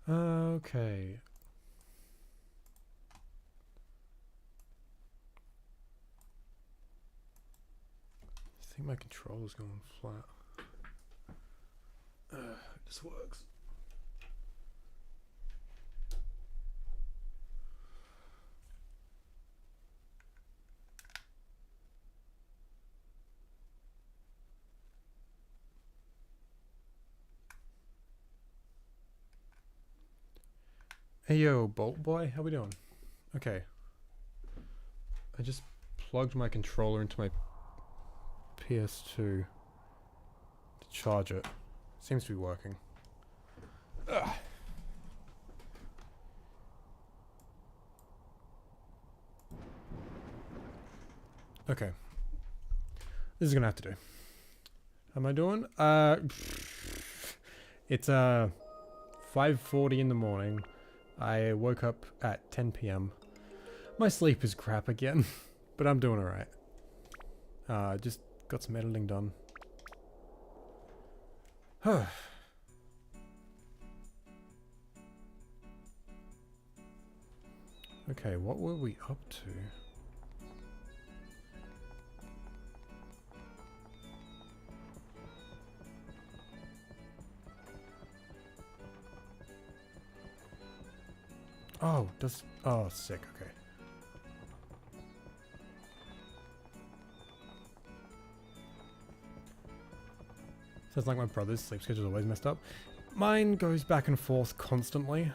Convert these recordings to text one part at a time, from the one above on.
Okay. I think my controller's going flat. This works. Hey yo, Bolt Boy, how we doing? Okay. I just plugged my controller into my PS2 to charge it. Seems to be working. Ugh. Okay. This is gonna have to do. How am I doing? It's 5:40 in the morning. I woke up at 10 p.m. My sleep is crap again, but I'm doing alright. Just got some editing done. Okay, what were we up to? Oh, oh, sick, okay. Sounds like my brother's sleep schedule is always messed up. Mine goes back and forth constantly.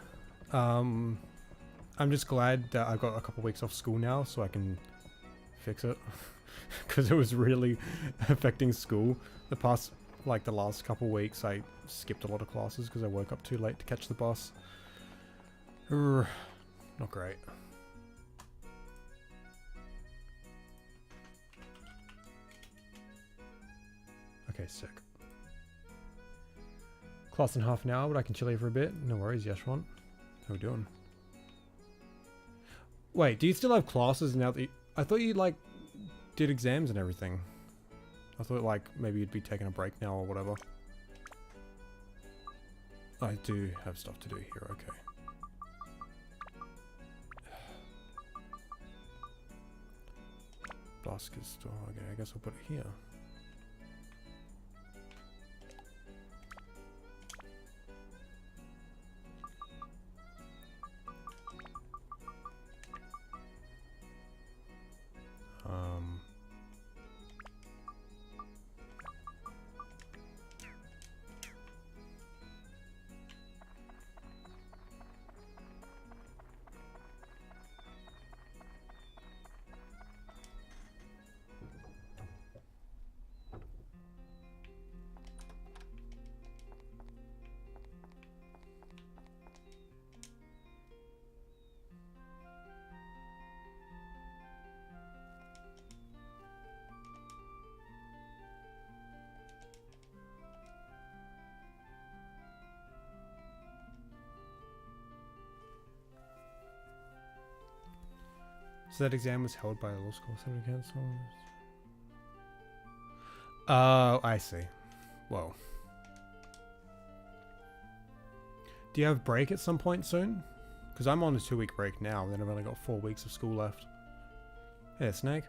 I'm just glad that I got a couple weeks off school now so I can fix it. Because it was really affecting school. The last couple weeks I skipped a lot of classes because I woke up too late to catch the bus. Not great. Okay, sick. Class in half an hour, but I can chill here for a bit. No worries, Yashwan. How we doing? Wait, do you still have classes now that you... I thought you, like, did exams and everything. I thought, like, maybe you'd be taking a break now or whatever. I do have stuff to do here, okay. Basket store, okay, I guess I'll put it here. So that exam was held by a law school center council. Oh, I see. Whoa. Do you have break at some point soon? Because I'm on a 2-week break now, and then I've only got 4 weeks of school left. Hey, Snake.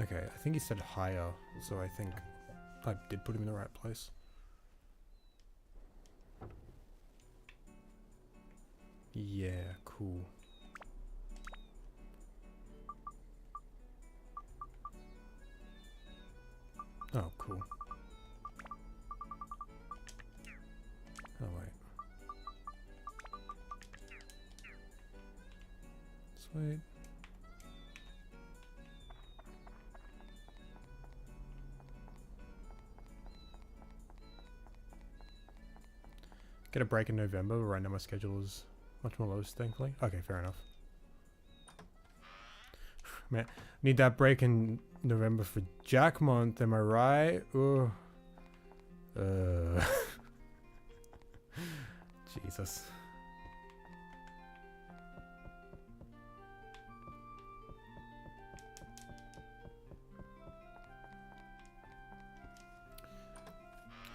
Okay, I think he said higher, so I think I did put him in the right place. Yeah, cool. Oh, cool. Oh, wait. Sweet. Get a break in November, but right now my schedule is much more loose, thankfully. Okay, fair enough. Man, need that break in November for Jack month, am I right? Ooh. Jesus.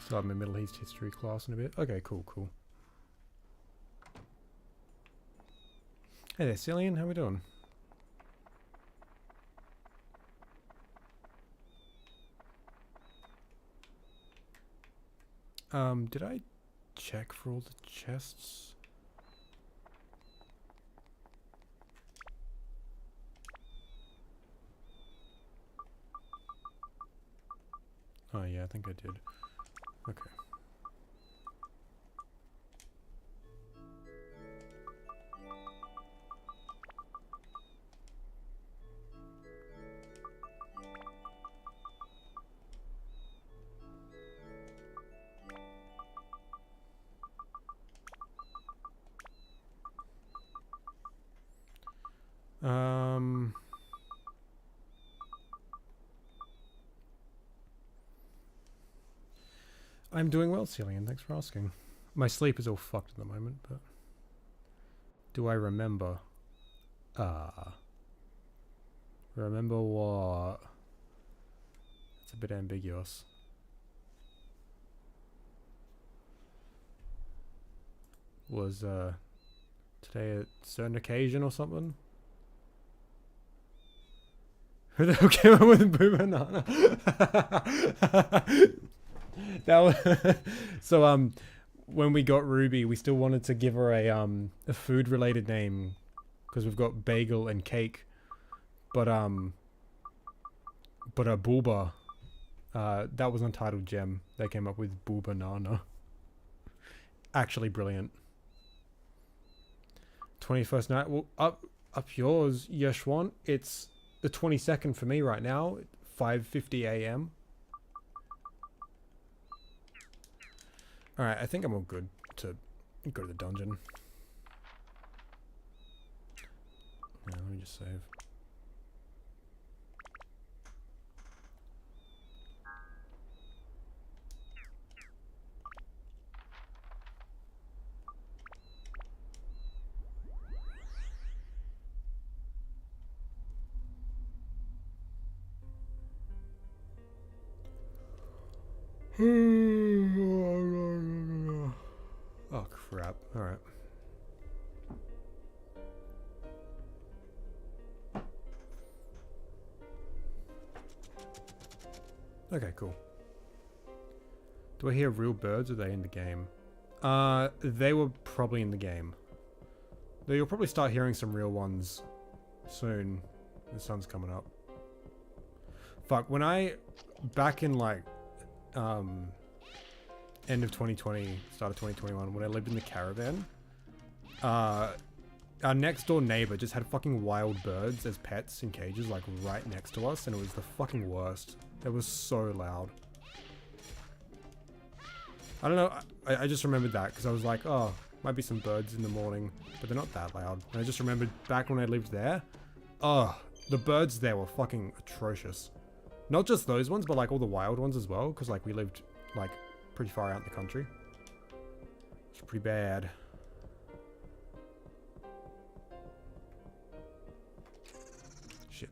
Still have my Middle East history class in a bit. Okay, cool. Hey there, Cillian. How we doing? Did I check for all the chests? Oh yeah, I think I did. Okay. I'm doing well, Cillian. Thanks for asking. My sleep is all fucked at the moment, but do I remember? Remember what? It's a bit ambiguous. Was today a certain occasion or something? Who the hell came up with Boo Banana? That was so when we got Ruby, we still wanted to give her a food related name because we've got bagel and cake, but a booba that was Untitled Gem. They came up with Boo Banana. Actually brilliant. 21st night. Well, up yours, Yeshwan. It's the 22nd for me right now. 5:50 a.m. Alright, I think I'm all good to go to the dungeon. Yeah, let me just save. Oh crap. Alright. Okay, cool. Do I hear real birds or are they in the game? They were probably in the game. Though you'll probably start hearing some real ones soon. The sun's coming up. Fuck, when I... Back in like... end of 2020, start of 2021, when I lived in the caravan, our next door neighbor just had fucking wild birds as pets in cages, like right next to us, and it was the fucking worst. It was so loud. I don't know, I just remembered that because I was like, oh, might be some birds in the morning, but they're not that loud. And I just remembered back when I lived there, oh, the birds there were fucking atrocious. Not just those ones, but like all the wild ones as well, because like we lived like pretty far out in the country. It's pretty bad. Shit.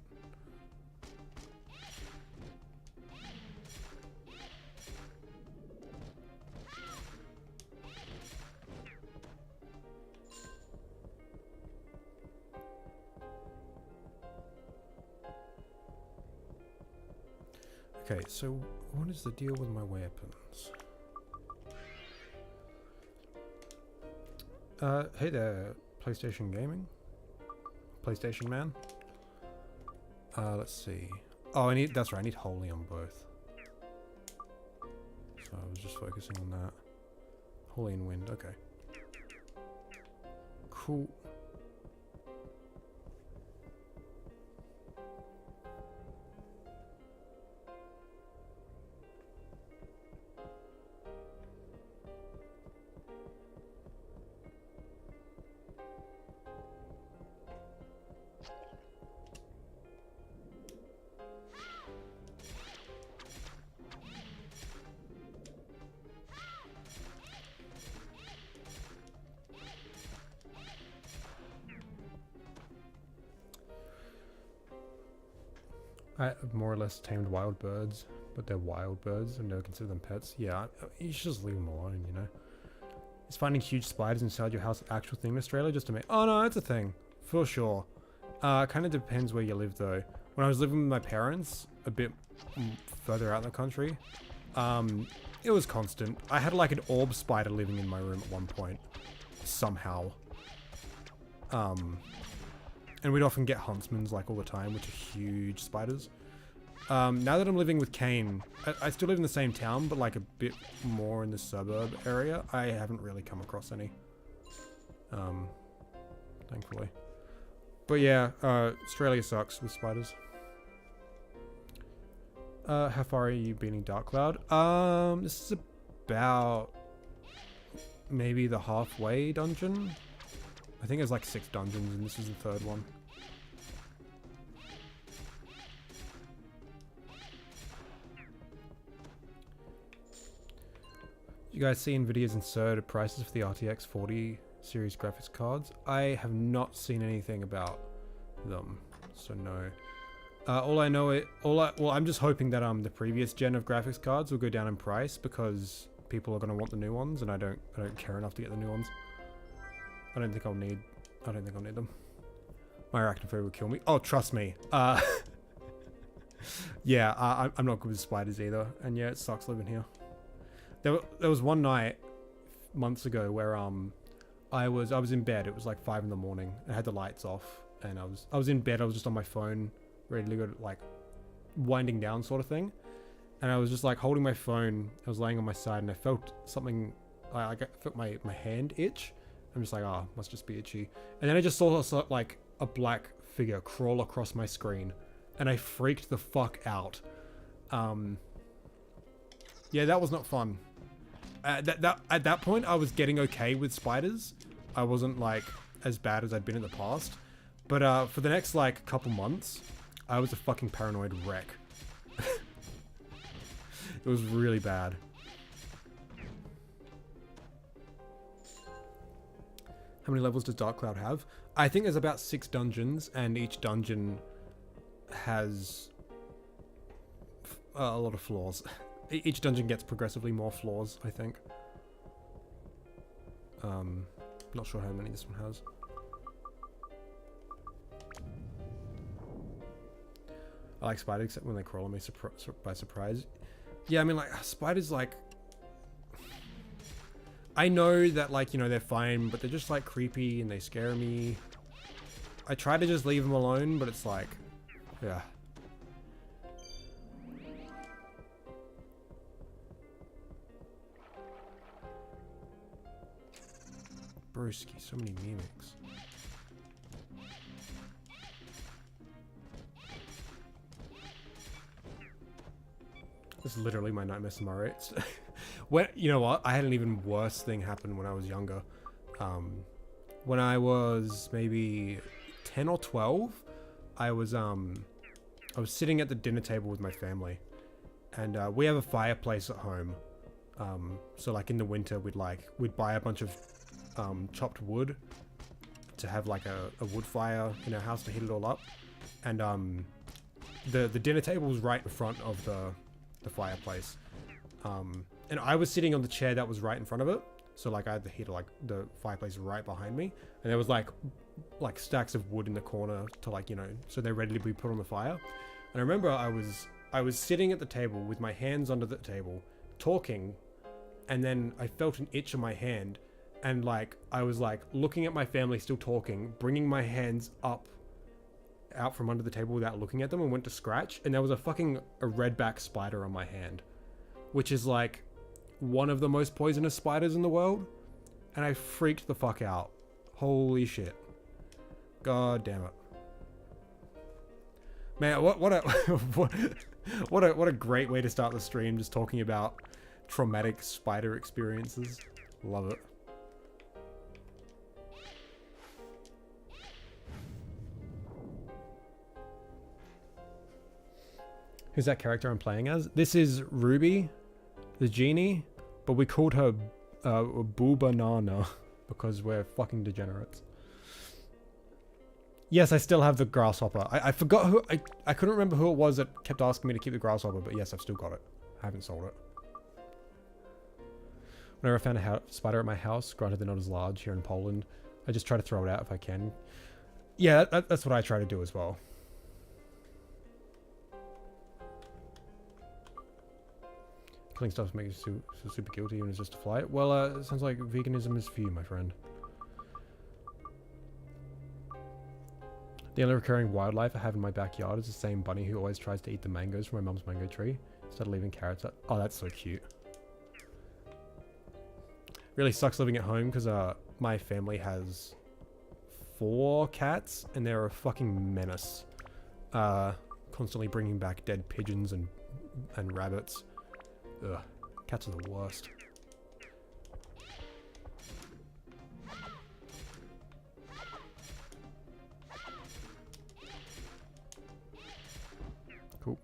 Okay, so what is the deal with my weapons? Hey there, PlayStation Gaming? PlayStation Man? Let's see. Oh, that's right, I need Holy on both. So I was just focusing on that. Holy and Wind, okay. Cool. I more or less tamed wild birds. but they're wild birds and never consider them pets. Yeah, you should just leave them alone, you know. Is finding huge spiders inside your house an actual thing in Australia? Just to make... Oh no, it's a thing. For sure. Kind of depends where you live though. When I was living with my parents, a bit further out in the country, it was constant. I had like an orb spider living in my room at one point. Somehow. And we'd often get huntsmans like all the time, which are huge spiders. Now that I'm living with Kane, I still live in the same town, but like a bit more in the suburb area. I haven't really come across any. Thankfully. But yeah, Australia sucks with spiders. How far are you beating Dark Cloud? This is about maybe the halfway dungeon. I think there's like 6 dungeons and this is the 3rd one. You guys see NVIDIA's inserted prices for the RTX 40 series graphics cards? I have not seen anything about them, so no. All I know well, I'm just hoping that the previous gen of graphics cards will go down in price because people are gonna want the new ones, and I don't care enough to get the new ones. I don't think I'll need them. My arachnophobia would kill me. Oh, trust me. Yeah, I'm not good with spiders either, and yeah, it sucks living here. There was one night months ago where I was in bed. It was like 5 in the morning. I had the lights off, and I was in bed. I was just on my phone, ready to go to, like, winding down sort of thing. And I was just like holding my phone. I was laying on my side, and I felt something. I felt my hand itch. I'm just like, oh, must just be itchy. And then I just saw like a black figure crawl across my screen, and I freaked the fuck out. Yeah, that was not fun. At that point, I was getting okay with spiders. I wasn't like as bad as I'd been in the past. But for the next like couple months, I was a fucking paranoid wreck. It was really bad. How many levels does Dark Cloud have? I think there's about 6 dungeons, and each dungeon has a lot of flaws. Each dungeon gets progressively more flaws, I think. Not sure how many this one has. I like spiders, except when they crawl on me by surprise. Yeah, I mean, like, spiders, like... I know that, like, you know, they're fine, but they're just, like, creepy and they scare me. I try to just leave them alone, but it's like... Yeah. Broski, so many mimics. This is literally my nightmare scenario. When, you know what? I had an even worse thing happen when I was younger. When I was maybe 10 or 12, I was sitting at the dinner table with my family, and we have a fireplace at home. So like in the winter, we'd buy a bunch of chopped wood to have like a wood fire in our house to heat it all up, and the dinner table was right in front of the fireplace, and I was sitting on the chair that was right in front of it, so like I had the heater, like the fireplace right behind me, and there was like stacks of wood in the corner to, like, you know, so they're ready to be put on the fire. And I remember I was sitting at the table with my hands under the table talking, and then I felt an itch on my hand. And like, I was like looking at my family still talking, bringing my hands out from under the table without looking at them, and went to scratch. And there was a redback spider on my hand, which is like one of the most poisonous spiders in the world. And I freaked the fuck out. Holy shit. God damn it. Man, what a great way to start the stream, just talking about traumatic spider experiences. Love it. Who's that character I'm playing as? This is Ruby, the genie, but we called her Boo Banana because we're fucking degenerates. Yes, I still have the grasshopper. I forgot who... I couldn't remember who it was that kept asking me to keep the grasshopper, but yes, I've still got it. I haven't sold it. Whenever I found a spider at my house, granted they're not as large here in Poland, I just try to throw it out if I can. Yeah, that's what I try to do as well. Killing stuff makes you super guilty even if it's just a fly. Well, it sounds like veganism is for you, my friend. The only recurring wildlife I have in my backyard is the same bunny who always tries to eat the mangoes from my mum's mango tree instead of leaving carrots out. Oh, that's so cute. Really sucks living at home because my family has 4 cats and they're a fucking menace. Constantly bringing back dead pigeons and rabbits. Ugh, cats are the worst. Cool.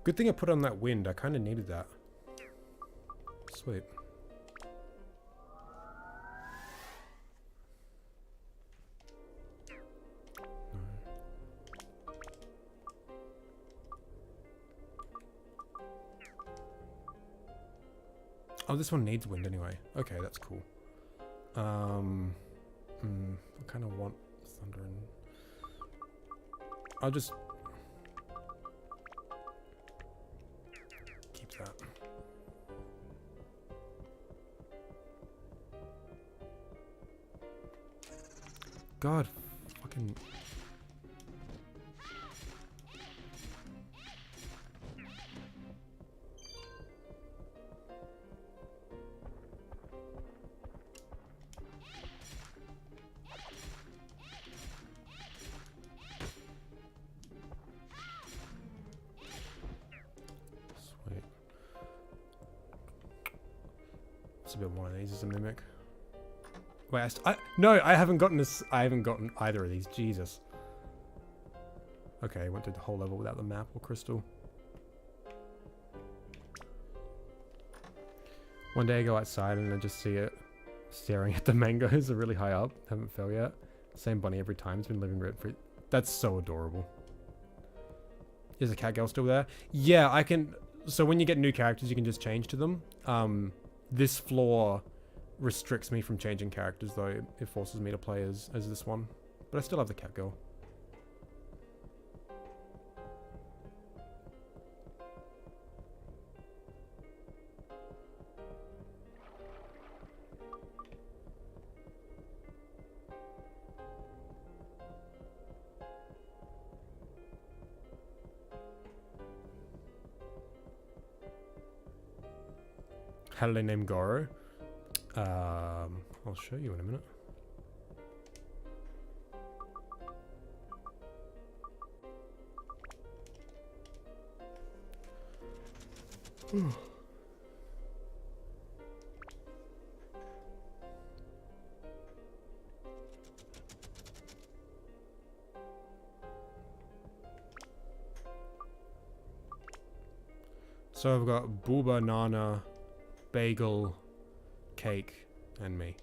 Good thing I put on that wind. I kind of needed that. Sweet. Oh, this one needs wind anyway. Okay, that's cool. I kind of want thunder and... I'll just... keep that. God, fucking... Sweet. It's a bit one of these as a mimic. Wait, no, I haven't gotten this. I haven't gotten either of these. Jesus. Okay, I went through the whole level without the map or crystal. One day I go outside and I just see it staring at the mangoes. They're really high up. Haven't fell yet. Same bunny every time. It's been living rent free. That's so adorable. Is the cat girl still there? Yeah, I can. So when you get new characters, you can just change to them. This floor restricts me from changing characters, though. It forces me to play as this one. But I still have the cat girl. How did I name Goro? I'll show you in a minute. So I've got Booba, Nana, Bagel, Cake, and me.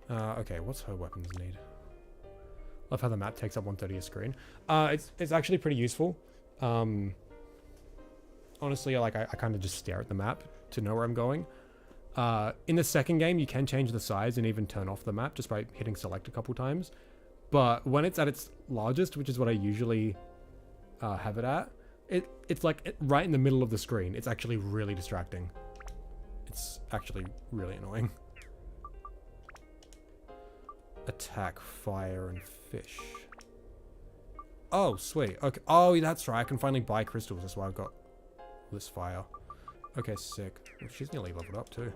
Okay, what's her weapons need? Love how the map takes up 1/30 of screen. It's actually pretty useful. Honestly, like I kind of just stare at the map to know where I'm going. In the second game, you can change the size and even turn off the map just by hitting select a couple times. But when it's at its largest, which is what I usually have it at, it's like right in the middle of the screen. It's actually really distracting. It's actually really annoying. Attack, fire, and fish. Oh, sweet. Okay. Oh, that's right. I can finally buy crystals. That's why I've got this fire. Okay, sick. Well, she's nearly leveled up too.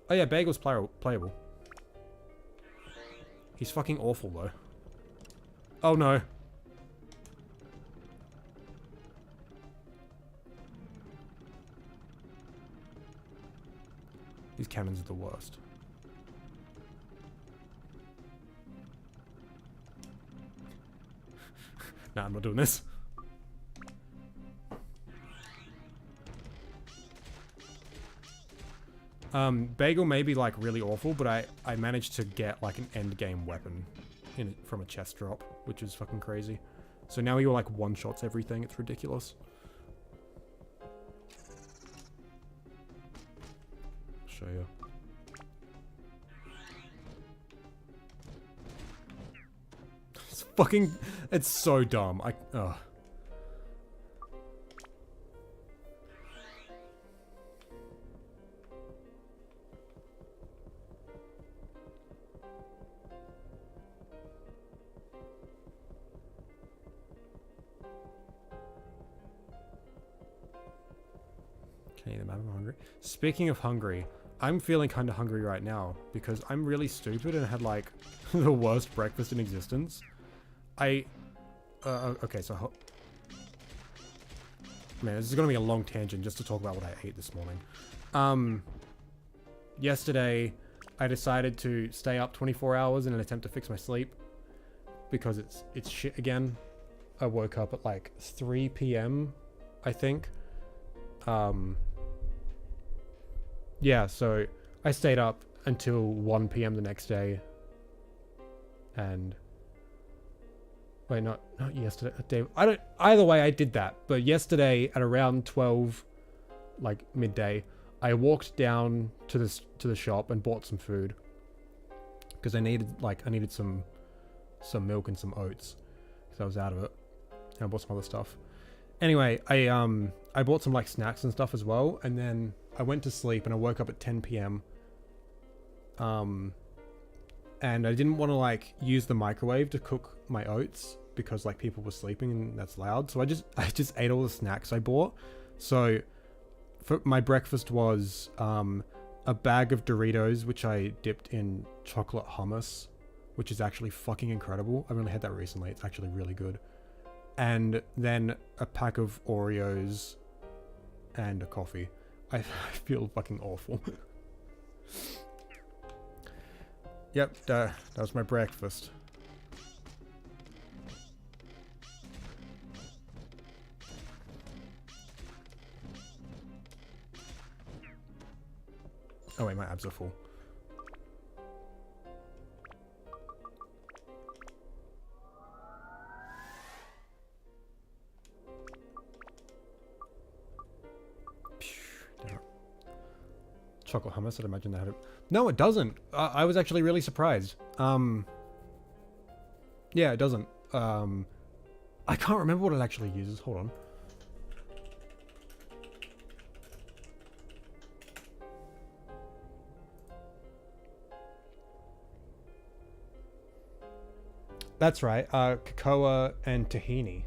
Oh yeah, Bagel's playable. He's fucking awful though. Oh no. These cannons are the worst. Nah, I'm not doing this. Bagel may be like really awful, but I managed to get like an end game weapon from a chest drop, which is fucking crazy. So now he like one-shots everything. It's ridiculous. I'll show you. It's fucking, it's so dumb. Ugh. Okay, the map I'm hungry. Speaking of hungry, I'm feeling kind of hungry right now because I'm really stupid and had like the worst breakfast in existence. Okay, so man, this is gonna be a long tangent just to talk about what I ate this morning. Yesterday I decided to stay up 24 hours in an attempt to fix my sleep because it's shit again. I woke up at like 3 p.m. I think. Yeah, so I stayed up until 1 p.m. the next day. And wait, not yesterday. Either way, I did that. But yesterday at around 12, like midday, I walked down to the shop and bought some food because I needed some milk and some oats because I was out of it. And I bought some other stuff. Anyway, I bought some like snacks and stuff as well, and then I went to sleep and I woke up at 10 p.m. And I didn't want to like use the microwave to cook my oats because like people were sleeping and that's loud. So I just ate all the snacks I bought. So for my breakfast was a bag of Doritos, which I dipped in chocolate hummus, which is actually fucking incredible. I've only had that recently. It's actually really good. And then a pack of Oreos and a coffee. I feel fucking awful. Yep, that was my breakfast. Oh wait, my abs are full. Chocolate hummus, I'd imagine that had it. No, it doesn't. I was actually really surprised. Yeah, it doesn't. I can't remember what it actually uses. Hold on. That's right. Cocoa and tahini.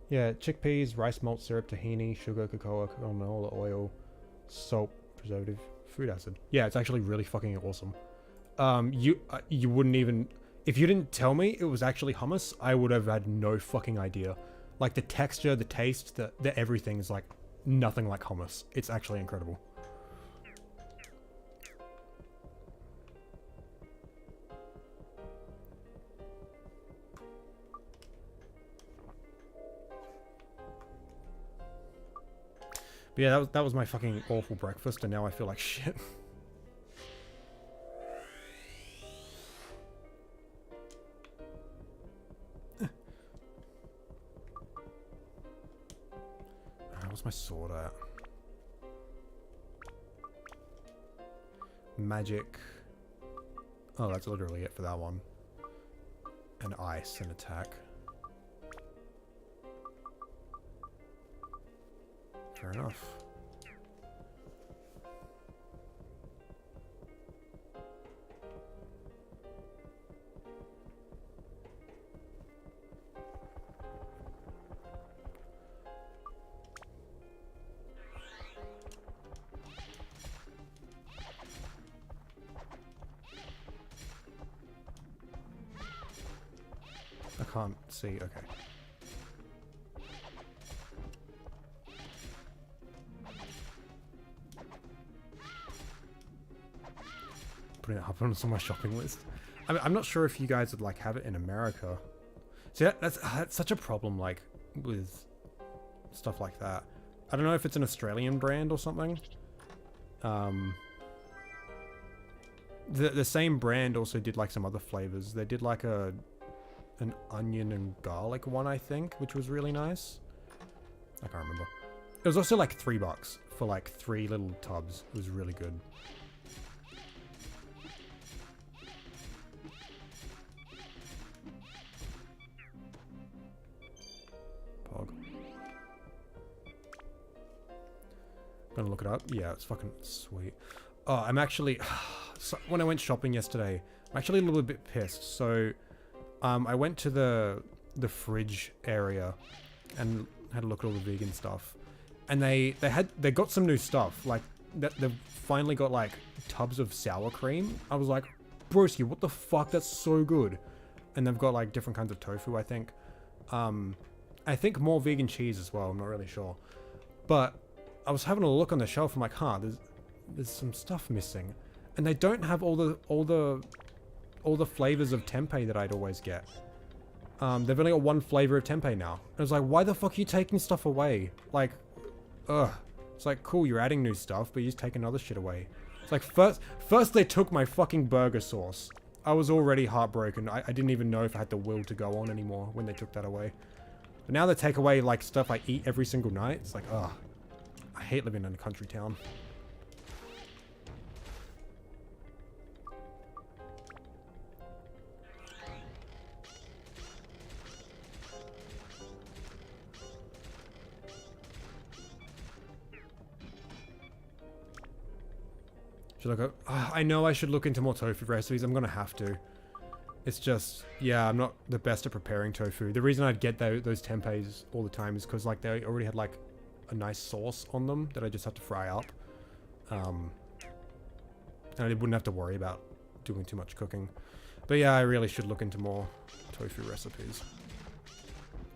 Yeah, chickpeas, rice malt syrup, tahini, sugar, cocoa, canola oil, salt, preservative, food acid. Yeah, it's actually really fucking awesome. You wouldn't even, if you didn't tell me it was actually hummus, I would have had no fucking idea. Like the texture, the taste, the everything is like nothing like hummus. It's actually incredible. But yeah, that was my fucking awful breakfast, and now I feel like shit. What's my sword at? Magic. Oh, that's literally it for that one. And ice and attack. Fair enough. I can't see. Okay. Putting it up on my shopping list. I mean, I'm not sure if you guys would like have it in America. See, that's such a problem, like with stuff like that. I don't know if it's an Australian brand or something. The same brand also did like some other flavors. They did like an onion and garlic one, I think, which was really nice. I can't remember. It was also like $3 for like 3 little tubs. It was really good. Pog. Gonna look it up. Yeah, it's fucking sweet. Oh, I'm actually... So when I went shopping yesterday, I'm actually a little bit pissed. So, I went to the fridge area and had a look at all the vegan stuff, and they got some new stuff. Like they've finally got like tubs of sour cream. I was like, broski, what the fuck? That's so good. And they've got like different kinds of tofu. I think more vegan cheese as well. I'm not really sure, but I was having a look on the shelf. I'm like, huh, there's some stuff missing. And they don't have all the flavors of tempeh that I'd always get. They've only got one flavor of tempeh now. And I was like, why the fuck are you taking stuff away? Like, ugh. It's like, cool, you're adding new stuff, but you're just taking other shit away. It's like, first they took my fucking burger sauce. I was already heartbroken. I didn't even know if I had the will to go on anymore when they took that away. But now they take away, like, stuff I eat every single night. It's like, ugh. I hate living in a country town. Should I go? I know I should look into more tofu recipes. I'm gonna have to. It's just, yeah, I'm not the best at preparing tofu. The reason I'd get those tempehs all the time is because like they already had like a nice sauce on them that I just had to fry up. And I wouldn't have to worry about doing too much cooking. But yeah, I really should look into more tofu recipes.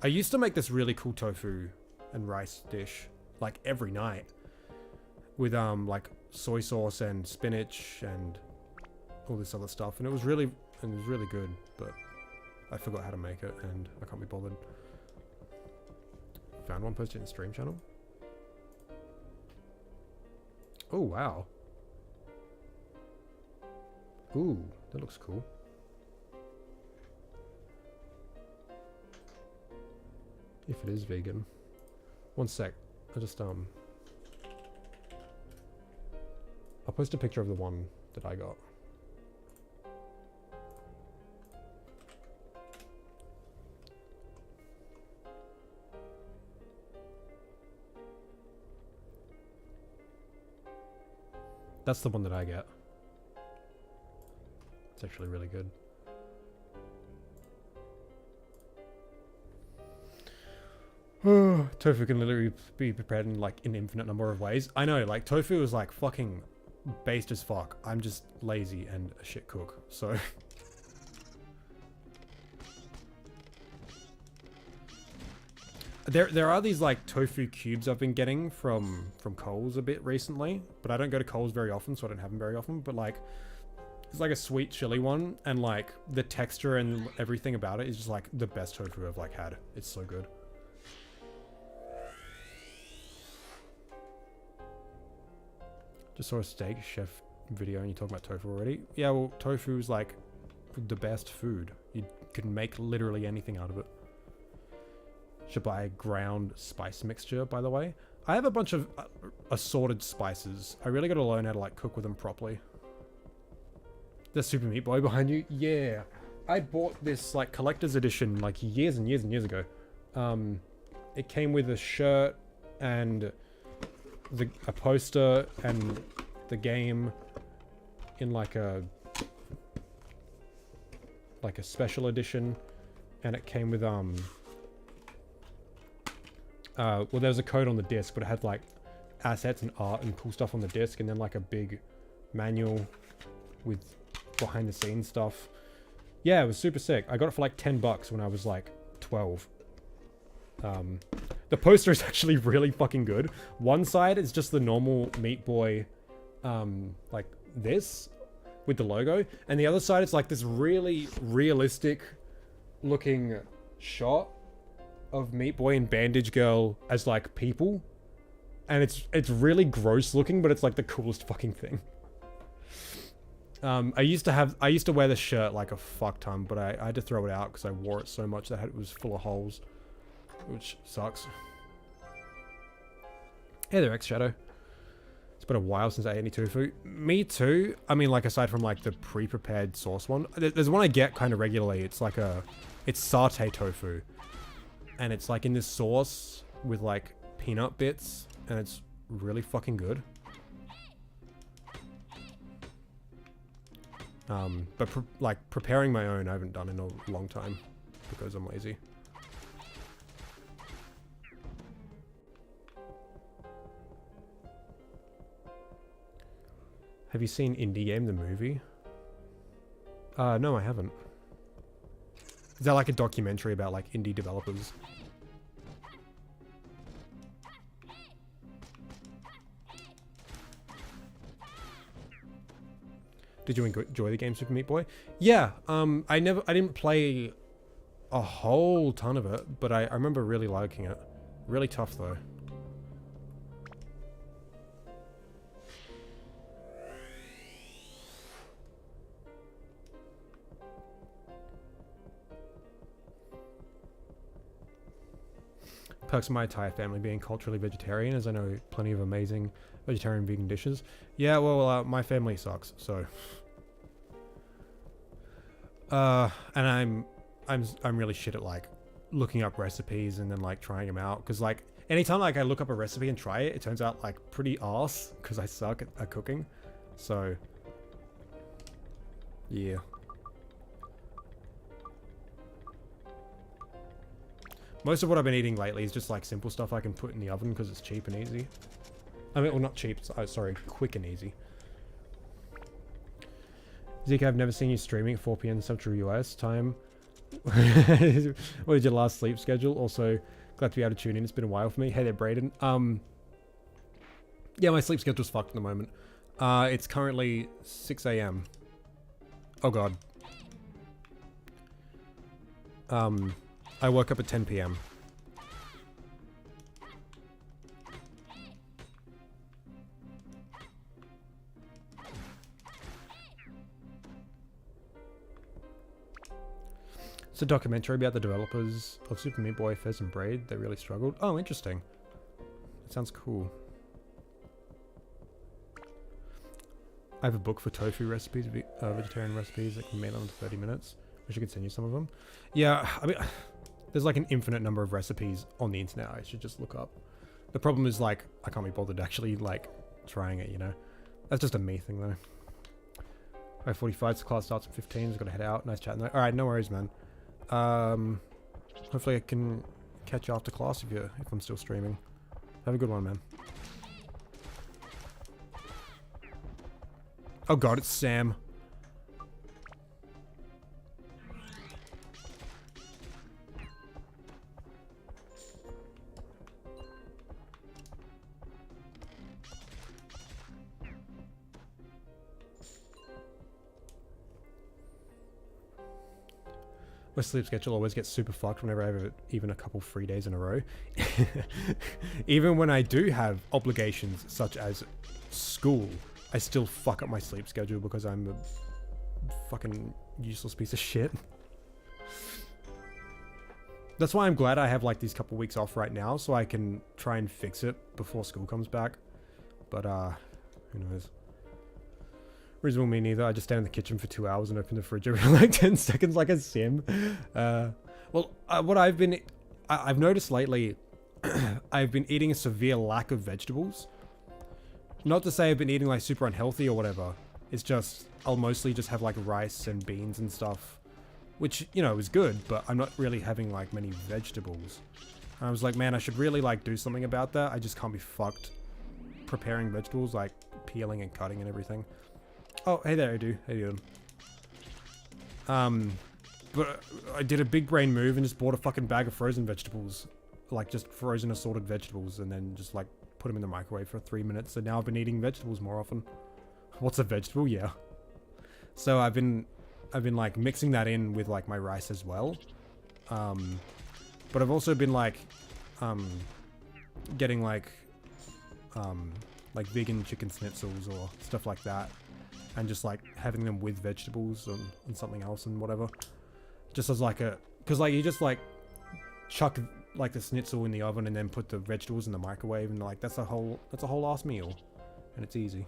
I used to make this really cool tofu and rice dish like every night with like soy sauce and spinach and all this other stuff, and it was really good, but I forgot how to make it and I can't be bothered. Found one, posted in the stream channel. Oh wow. Ooh, that looks cool. If it is vegan. One sec. I just I'll post a picture of the one that I got. That's the one that I get. It's actually really good. Tofu can literally be prepared in like an infinite number of ways. I know, like tofu is like fucking based as fuck. I'm just lazy and a shit cook, so there are these like tofu cubes I've been getting from Coles a bit recently, but I don't go to Coles very often, so I don't have them very often. But like, it's like a sweet chili one, and like the texture and everything about it is just like the best tofu I've like had. It's so good. Just saw a steak chef video and you talking about tofu already. Yeah, well, tofu is like the best food. You can make literally anything out of it. Should buy a ground spice mixture, by the way. I have a bunch of assorted spices. I really got to learn how to like cook with them properly. The Super Meat Boy behind you? Yeah. I bought this like collector's edition like years and years and years ago. It came with a shirt and a poster and the game in like a special edition, and it came with well, there was a code on the disc, but it had like assets and art and cool stuff on the disc, and then like a big manual with behind the scenes stuff. Yeah, it was super sick. I got it for like 10 bucks when I was like 12. The poster is actually really fucking good. One side is just the normal Meat Boy, like this, with the logo. And the other side is like this really realistic looking shot of Meat Boy and Bandage Girl as like people. And it's really gross looking, but it's like the coolest fucking thing. I used to wear this shirt like a fuck ton, but I had to throw it out because I wore it so much that it was full of holes, which sucks. Hey there, X-Shadow. It's been a while since I ate any tofu. Me too. I mean, like, aside from like the pre-prepared sauce one, there's one I get kind of regularly. It's like it's satay tofu, and it's like in this sauce with like peanut bits, and it's really fucking good. But like preparing my own, I haven't done in a long time because I'm lazy. Have you seen Indie Game, the movie? No, I haven't. Is that like a documentary about like indie developers? Did you enjoy the game, Super Meat Boy? Yeah, I didn't play a whole ton of it, but I remember really liking it. Really tough though. Perks of my entire family being culturally vegetarian, as I know plenty of amazing vegetarian vegan dishes. Yeah, well, my family sucks, so. And I'm really shit at like looking up recipes and then like trying them out, because like anytime like I look up a recipe and try it, it turns out like pretty arse because I suck at cooking. So yeah. Most of what I've been eating lately is just like simple stuff I can put in the oven because it's cheap and easy. I mean, well, not cheap, sorry, quick and easy. Zeke, I've never seen you streaming at 4 p.m. Central US time. What is your last sleep schedule? Also, glad to be able to tune in. It's been a while for me. Hey there, Brayden. Yeah, my sleep schedule's fucked at the moment. It's currently 6 a.m. Oh god. I woke up at 10 p.m. It's a documentary about the developers of Super Meat Boy, Fez and Braid. They really struggled. Oh, interesting. That sounds cool. I have a book for tofu recipes, vegetarian recipes that can be made under 30 minutes. I should send you some of them. Yeah, I mean, there's like an infinite number of recipes on the internet I should just look up. The problem is like, I can't be bothered actually like trying it, you know? That's just a me thing though. Alright, 45, so class starts at 15, just gotta head out. Nice chatting though. Alright, no worries, man. Hopefully I can catch you after class if I'm still streaming. Have a good one, man. Oh god, it's Sam. My sleep schedule always gets super fucked whenever I have even a couple free days in a row. Even when I do have obligations such as school, I still fuck up my sleep schedule because I'm a fucking useless piece of shit. That's why I'm glad I have like these couple weeks off right now so I can try and fix it before school comes back. But who knows. Reasonable me neither. I just stand in the kitchen for 2 hours and open the fridge every like 10 seconds like a sim. Well, what I've noticed lately, I've been eating a severe lack of vegetables. Not to say I've been eating like super unhealthy or whatever. It's just, I'll mostly just have like rice and beans and stuff. Which, you know, is good, but I'm not really having like many vegetables. And I was like, man, I should really like do something about that. I just can't be fucked preparing vegetables, like peeling and cutting and everything. Oh, hey there, Edu. How you doing? But I did a big brain move and just bought a fucking bag of frozen vegetables. Like, just frozen assorted vegetables, and then just, like, put them in the microwave for 3 minutes. So now I've been eating vegetables more often. What's a vegetable? Yeah. So I've been, like, mixing that in with, like, my rice as well. But I've also been, like, getting, like vegan chicken schnitzels or stuff like that. And just, like, having them with vegetables and something else and whatever. Just as, like, a... Because, like, you just, like, chuck, like, the schnitzel in the oven and then put the vegetables in the microwave. And, like, that's a whole ass meal. And it's easy.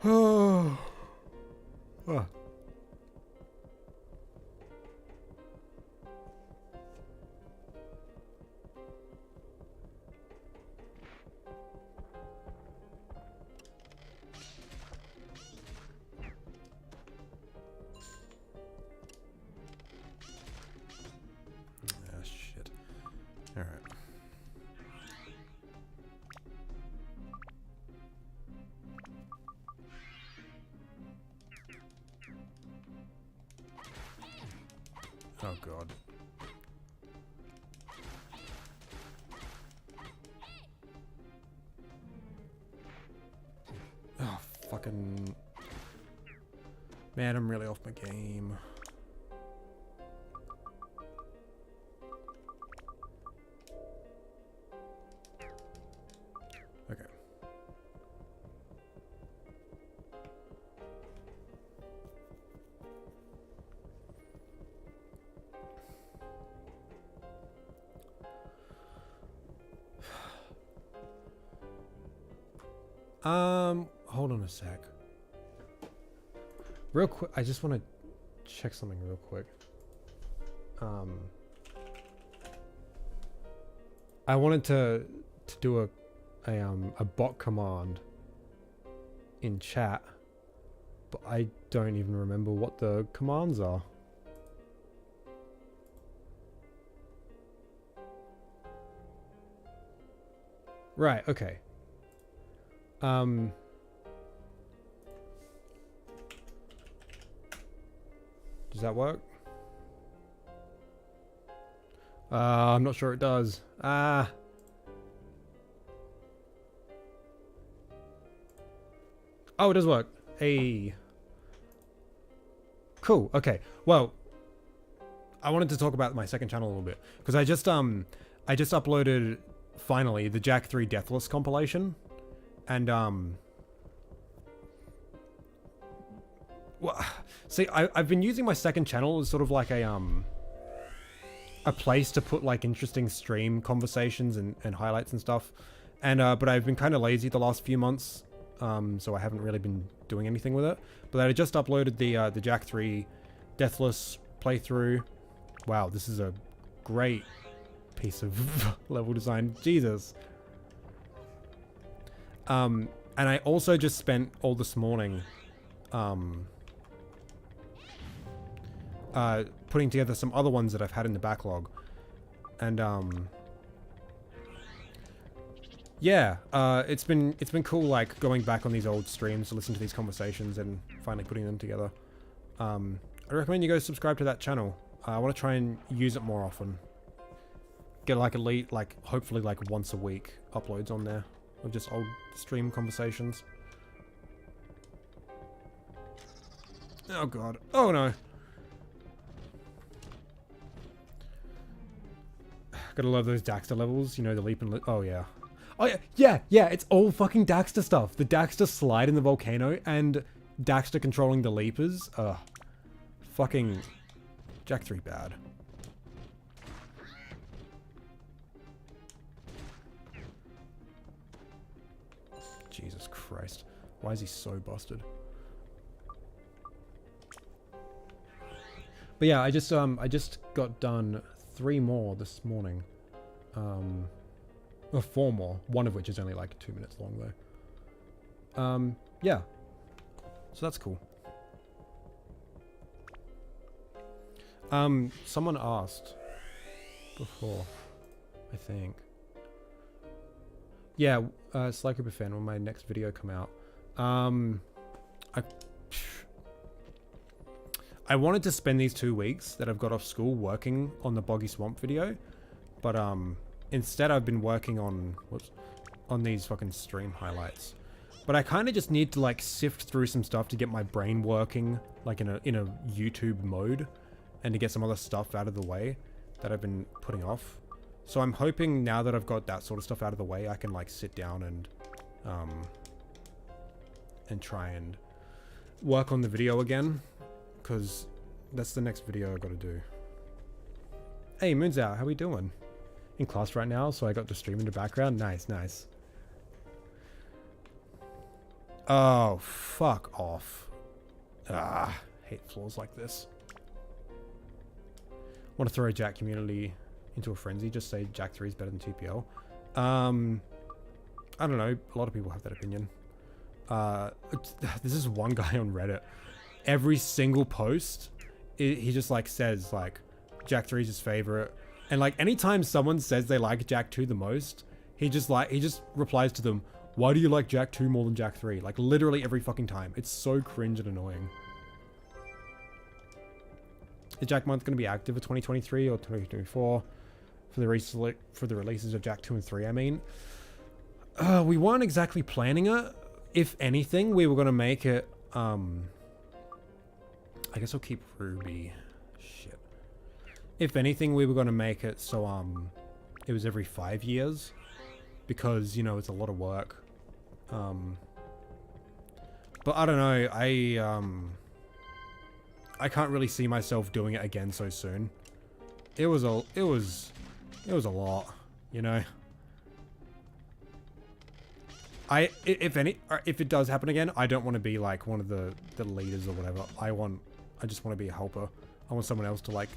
Oh. Oh. Shit. All right. Oh god. Oh fucking... Man, I'm really off my game. Okay. Hold on a sec. Real quick, I just want to check something real quick. I wanted to do a bot command in chat, but I don't even remember what the commands are. Right, okay. Does that work? I'm not sure it does. Oh, it does work. Hey. Cool. Okay. Well, I wanted to talk about my second channel a little bit because I just uploaded finally the Jack 3 Deathless compilation, and well, see, I've been using my second channel as sort of like a place to put like interesting stream conversations and highlights and stuff, and but I've been kind of lazy the last few months, so I haven't really been doing anything with it. But I just uploaded the Jack 3 Deathless playthrough. Wow, this is a great piece of level design. Jesus. And I also just spent all this morning putting together some other ones that I've had in the backlog. And yeah, it's been cool, like going back on these old streams to listen to these conversations and finally putting them together. I recommend you go subscribe to that channel. I want to try and use it more often. Get like hopefully like once a week uploads on there of just old stream conversations. Oh god. Oh no. Gotta love those Daxter levels, you know, the leap and oh yeah. Oh yeah, yeah, it's all fucking Daxter stuff. The Daxter slide in the volcano and Daxter controlling the leapers. Ugh. Fucking Jack 3 bad. Jesus Christ. Why is he so busted? But yeah, I just got done 3 more this morning. Or 4 more. One of which is only like 2 minutes long though. Yeah. So that's cool. Someone asked before, I think. Yeah, Sly Cooper fan, will my next video come out? I wanted to spend these 2 weeks that I've got off school working on the Boggy Swamp video, but instead I've been working on these fucking stream highlights. But I kind of just need to like sift through some stuff to get my brain working like in a YouTube mode, and to get some other stuff out of the way that I've been putting off. So I'm hoping now that I've got that sort of stuff out of the way, I can like sit down and try and work on the video again, because that's the next video I got to do. Hey, Moon's out. How we doing? In class right now, so I got the stream in the background. Nice, nice. Oh, fuck off. Ah, hate flaws like this. Want to throw a Jack community into a frenzy, just say Jack 3 is better than TPL. I don't know, a lot of people have that opinion. This is one guy on Reddit. Every single post, he just like says like Jack 3 is his favorite, and like anytime someone says they like Jack 2 the most, he just replies to them, why do you like Jack 2 more than Jack 3? Like literally every fucking time. It's so cringe and annoying. Is Jack Month going to be active for 2023 or 2024 for the releases of Jack 2 and 3? I mean, we weren't exactly planning it. If anything, we were going to make it, I guess I'll keep Ruby. Shit. If anything, we were going to make it so, it was every 5 years, because, you know, it's a lot of work. But I don't know, I can't really see myself doing it again so soon. It was a lot, you know. If it does happen again, I don't want to be like one of the leaders or whatever. I just want to be a helper. I want someone else to like,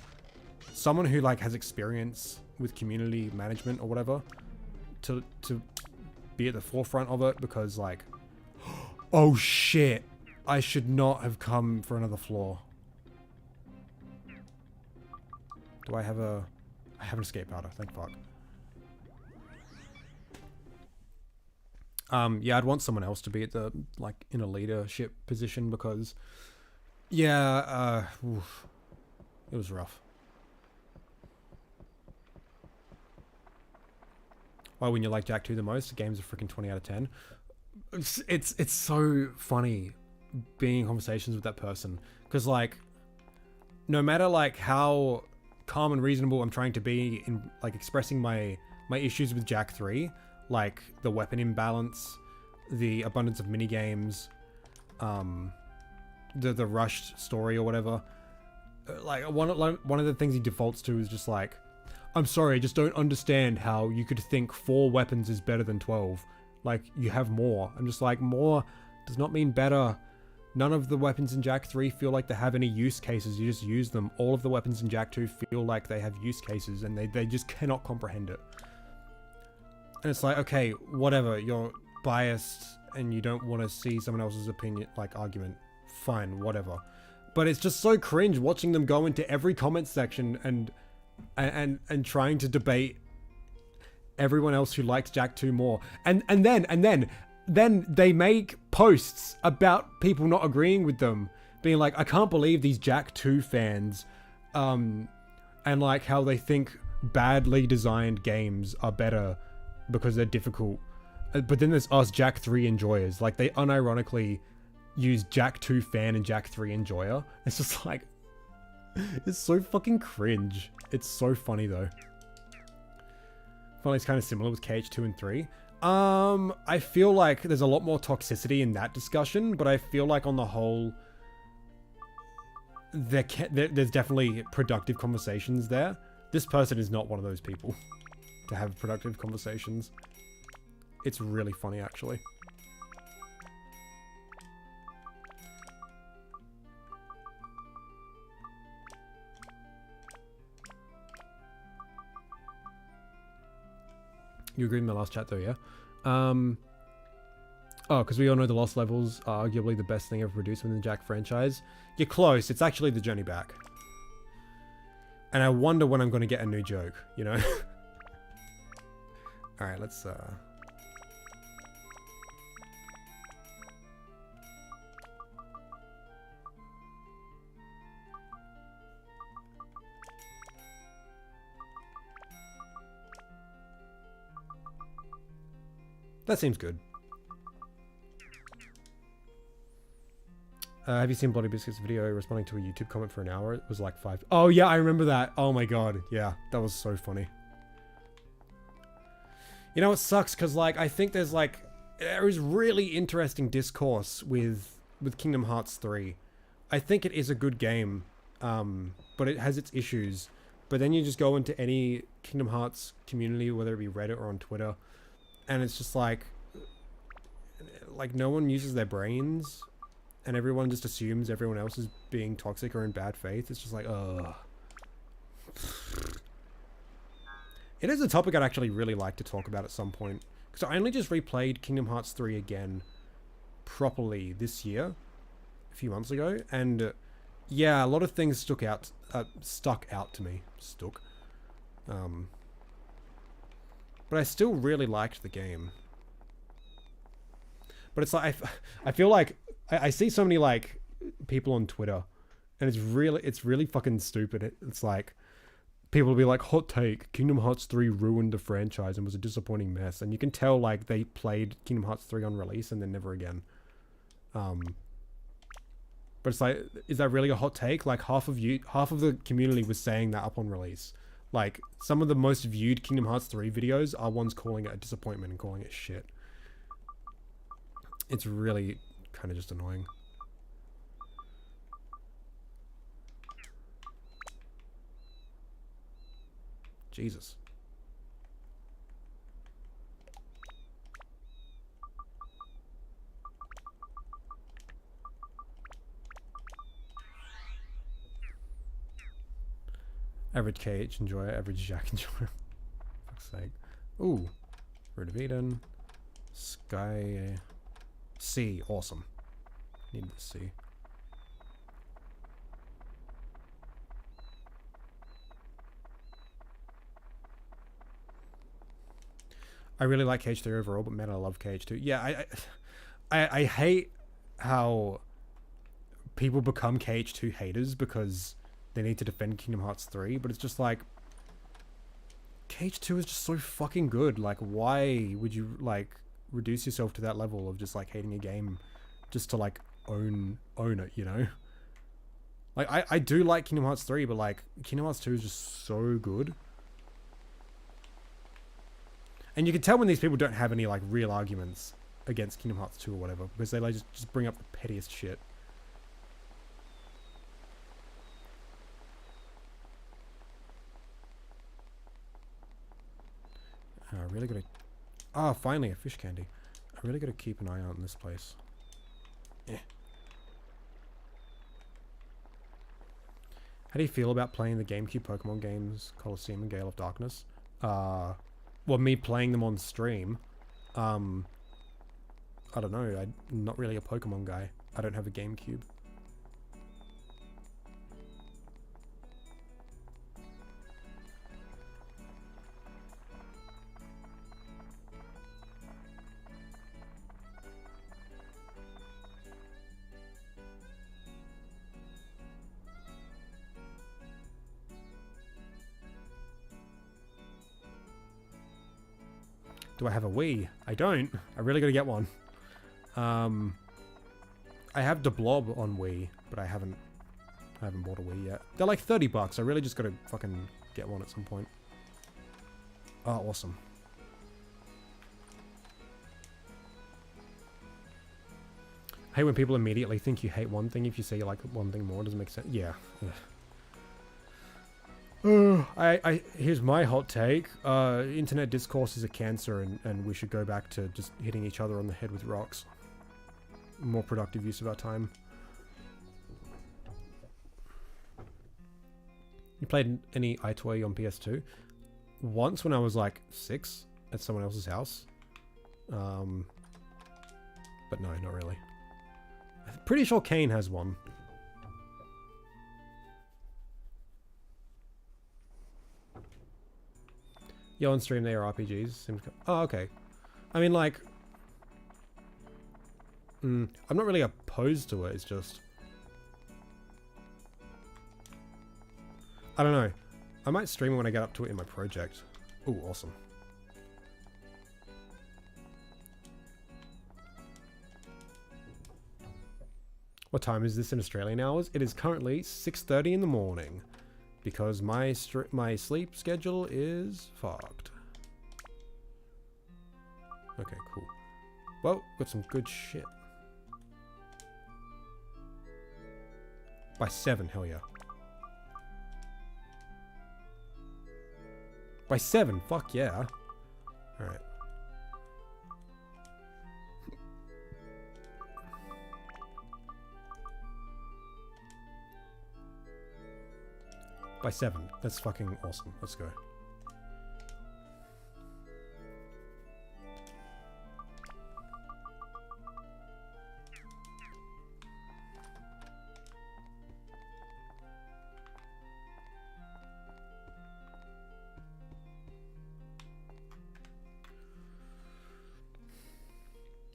someone who like has experience with community management or whatever, to be at the forefront of it, because like, oh shit, I should not have come for another floor. Do I have I have an escape powder, thank fuck. Yeah, I'd want someone else to be at the, like, in a leadership position, because, yeah, it was rough. Why wouldn't you like Jack 2 the most? The game's a freaking 20 out of 10. It's so funny being in conversations with that person, because, like, no matter, like, how calm and reasonable I'm trying to be in, like, expressing my issues with Jack 3, like the weapon imbalance, the abundance of minigames, the rushed story or whatever, like one of the things he defaults to is just like, I'm sorry, I just don't understand how you could think 4 weapons is better than 12. Like, you have more. I'm just like, more does not mean better. None of the weapons in Jack 3 feel like they have any use cases. You just use them. All of the weapons in Jack 2 feel like they have use cases, and they just cannot comprehend it. And it's like, okay, whatever, you're biased and you don't want to see someone else's opinion, like, argument. Fine, whatever. But it's just so cringe watching them go into every comment section and trying to debate everyone else who likes Jack 2 more. And then they make posts about people not agreeing with them, being like, I can't believe these Jack 2 fans, and like how they think badly designed games are better because they're difficult. But then there's us Jack 3 enjoyers. Like, they unironically use Jack 2 fan and Jack 3 enjoyer. It's just like, it's so fucking cringe. It's so funny though. Well, it's kind of similar with KH2 and 3. I feel like there's a lot more toxicity in that discussion, but I feel like on the whole, there's definitely productive conversations there. This person is not one of those people to have productive conversations. It's really funny, actually. You agree with my last chat though, yeah? Oh, because we all know the Lost levels are arguably the best thing ever produced within the Jack franchise. You're close. It's actually the Journey Back. And I wonder when I'm going to get a new joke, you know? Alright, let's, that seems good. Have you seen Bloody Biscuit's video responding to a YouTube comment for an hour? It was like 5. Oh yeah, I remember that. Oh my god. Yeah, that was so funny. You know, it sucks because like, I think there is really interesting discourse with Kingdom Hearts 3. I think it is a good game, but it has its issues. But then you just go into any Kingdom Hearts community, whether it be Reddit or on Twitter, and it's just like no one uses their brains. And everyone just assumes everyone else is being toxic or in bad faith. It's just like, ugh. It is a topic I'd actually really like to talk about at some point. Because I only just replayed Kingdom Hearts 3 again properly this year. A few months ago. And yeah, a lot of things stuck out to me. But I still really liked the game. But it's like, I feel like I see so many like people on Twitter, and it's really fucking stupid. It's like people will be like, hot take, Kingdom Hearts 3 ruined the franchise and was a disappointing mess. And you can tell like they played Kingdom Hearts 3 on release and then never again. But it's like, is that really a hot take? Like half of the community was saying that up on release. Like some of the most viewed Kingdom Hearts 3 videos are ones calling it a disappointment and calling it shit. It's really kind of just annoying. Jesus. Average KH enjoyer, average Jack enjoyer. Fuck's sake. Ooh. Root of Eden. Sky. C. Awesome. Need the C. I really like KH3 overall, but man, I love KH2. Yeah, I hate how people become KH2 haters because they need to defend Kingdom Hearts 3, but it's just like, KH2 is just so fucking good. Like, why would you, like, reduce yourself to that level of just, like, hating a game just to, like, own it, you know? Like, I do like Kingdom Hearts 3, but, like, Kingdom Hearts 2 is just so good. And you can tell when these people don't have any, like, real arguments against Kingdom Hearts 2 or whatever, because they, like, just bring up the pettiest shit. I really gotta... Ah, finally, a fish candy. I really gotta keep an eye out on this place. Yeah. How do you feel about playing the GameCube Pokemon games, Colosseum and Gale of Darkness? Well, me playing them on stream. I don't know, I'm not really a Pokemon guy. I don't have a GameCube. Do I have a Wii? I don't. I really gotta get one. I have the Blob on Wii, but I haven't bought a Wii yet. They're like $30. I really just gotta fucking get one at some point. Oh, awesome. I hate when people immediately think you hate one thing if you say you like one thing more. It doesn't make sense. Yeah. Here's my hot take. Internet discourse is a cancer and we should go back to just hitting each other on the head with rocks. More productive use of our time. You played any iToy on PS2? Once when I was like 6 at someone else's house. But no, not really. I'm pretty sure Kane has one. Yeah, on stream they are RPGs. Seems oh, okay. I mean, like, I'm not really opposed to it. It's just, I don't know. I might stream it when I get up to it in my project. Ooh, awesome. What time is this in Australian hours? It is currently 6:30 in the morning because my sleep schedule is fucked. Okay, cool. Well, got some good shit. By 7, hell yeah. By 7, fuck yeah. Alright. By 7. That's fucking awesome. Let's go.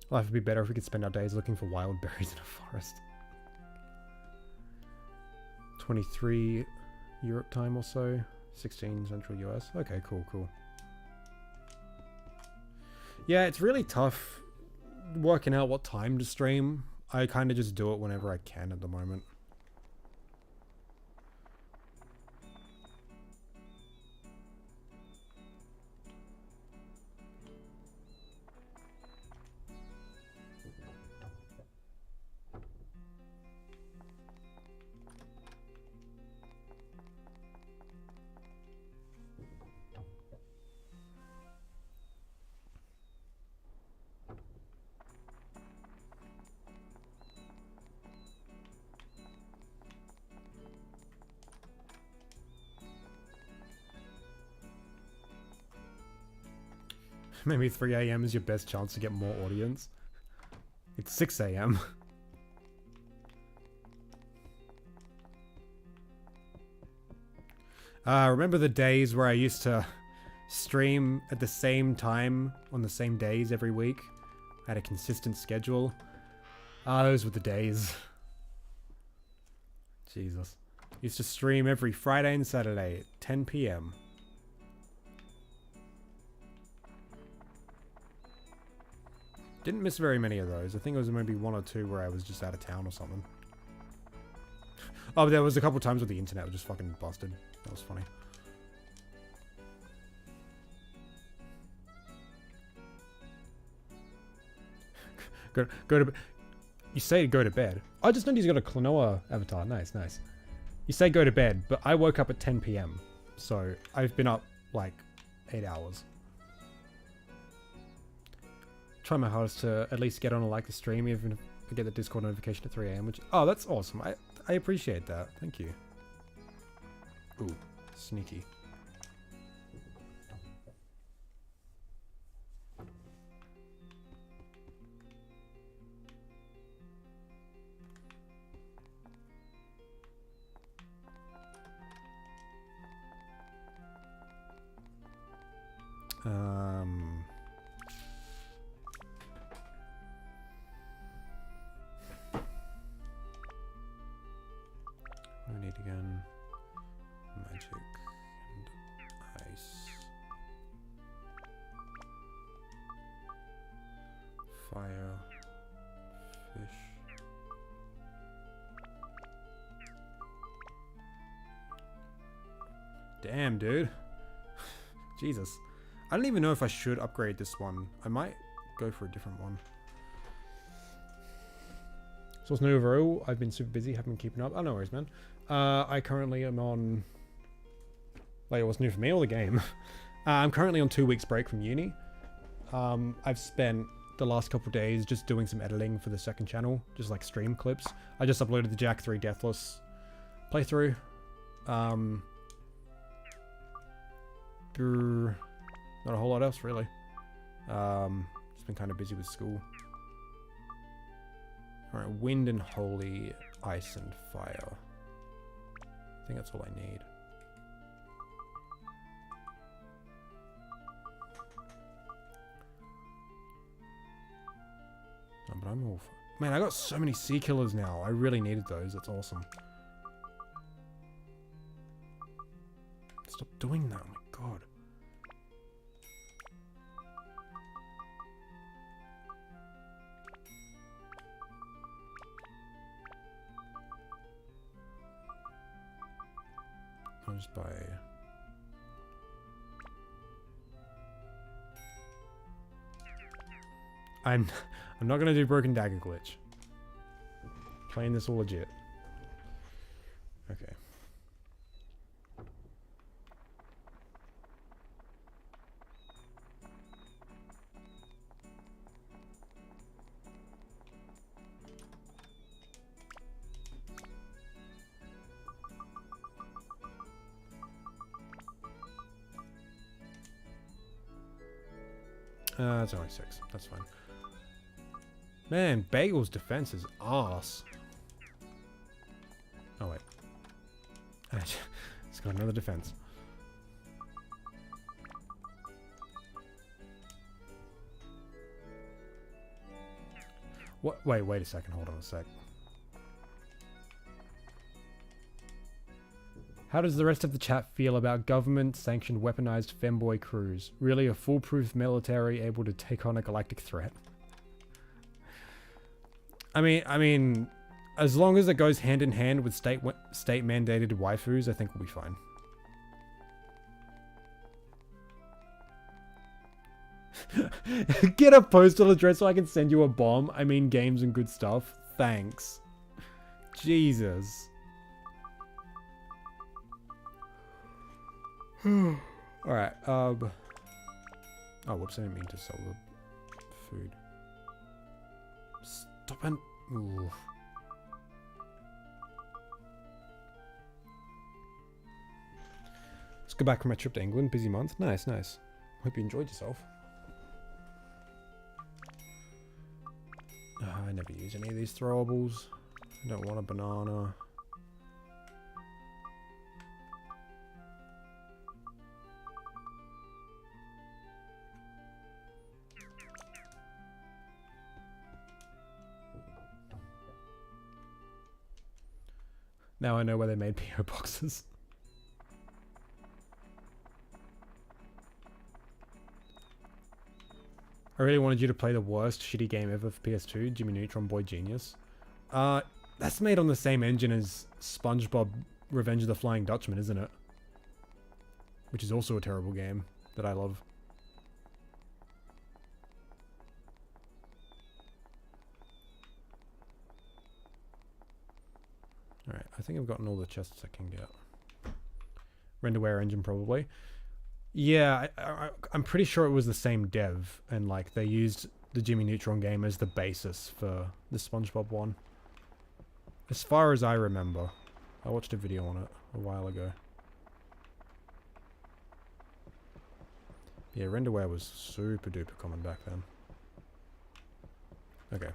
Life would be better if we could spend our days looking for wild berries in a forest. 23 Europe time or so. 16 Central US. Okay, cool, cool. Yeah, it's really tough working out what time to stream. I kind of just do it whenever I can at the moment. Maybe 3 AM is your best chance to get more audience. It's 6 AM. Remember the days where I used to stream at the same time on the same days every week? I had a consistent schedule. Those were the days. Jesus. Used to stream every Friday and Saturday at 10 PM. Didn't miss very many of those. I think it was maybe 1 or 2 where I was just out of town or something. Oh, there was a couple times where the internet was just fucking busted. That was funny. go to bed. You say go to bed. I just noticed you got a Klonoa avatar. Nice, nice. You say go to bed, but I woke up at 10 PM. So I've been up like 8 hours. Try my hardest to at least get on and like the stream, even if I get the Discord notification at 3 AM, which, oh, that's awesome. I appreciate that. Thank you. Ooh, sneaky. What do we need again? Magic and ice. Fire. Fish. Damn, dude. Jesus. I don't even know if I should upgrade this one. I might go for a different one. So what's new overall? I've been super busy, haven't been keeping up. Oh, no worries, man. I currently am on... Like, what's new for me or the game? I'm currently on 2 weeks break from uni. I've spent the last couple of days just doing some editing for the second channel. Just like stream clips. I just uploaded the Jack 3 Deathless playthrough. Not a whole lot else, really. Just been kind of busy with school. Alright, wind and holy, ice and fire. I think that's all I need. Ectomorph. Man, I got so many sea killers now. I really needed those. That's awesome. Stop doing that. Oh my god. I'll just buy... I'm not gonna do broken dagger glitch. Playing this all legit. Okay. It's only 6. That's fine. Man, Bagel's defense is arse. Oh wait. It's got another defense. What? Wait a second. Hold on a sec. How does the rest of the chat feel about government-sanctioned weaponized femboy crews? Really a foolproof military able to take on a galactic threat? I mean, as long as it goes hand in hand with state-mandated waifus, I think we'll be fine. Get a postal address so I can send you a bomb. I mean, games and good stuff. Thanks. Jesus. Alright, oh, whoops, I didn't mean to sell the food. Stop and... Ooh. Let's go back from my trip to England. Busy month. Nice, nice. Hope you enjoyed yourself. I never use any of these throwables. I don't want a banana. Now I know where they made PO boxes. I really wanted you to play the worst shitty game ever for PS2, Jimmy Neutron Boy Genius. That's made on the same engine as SpongeBob Revenge of the Flying Dutchman, isn't it? Which is also a terrible game that I love. Alright, I think I've gotten all the chests I can get. Renderware engine, probably. Yeah, I'm pretty sure it was the same dev, and like they used the Jimmy Neutron game as the basis for the SpongeBob one. As far as I remember. I watched a video on it a while ago. Yeah, renderware was super duper common back then. Okay.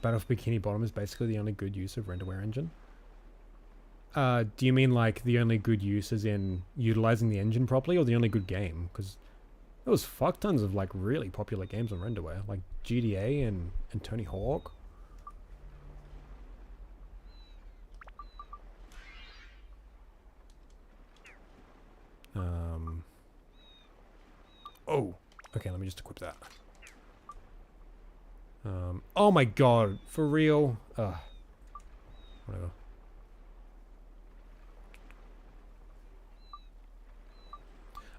Battle for Bikini Bottom is basically the only good use of renderware engine. Do you mean like the only good use as in utilizing the engine properly, or the only good game? Because there was fuck tons of like really popular games on renderware, like GTA and Tony Hawk. Oh, okay. Let me just equip that. Oh my god, for real? Whatever.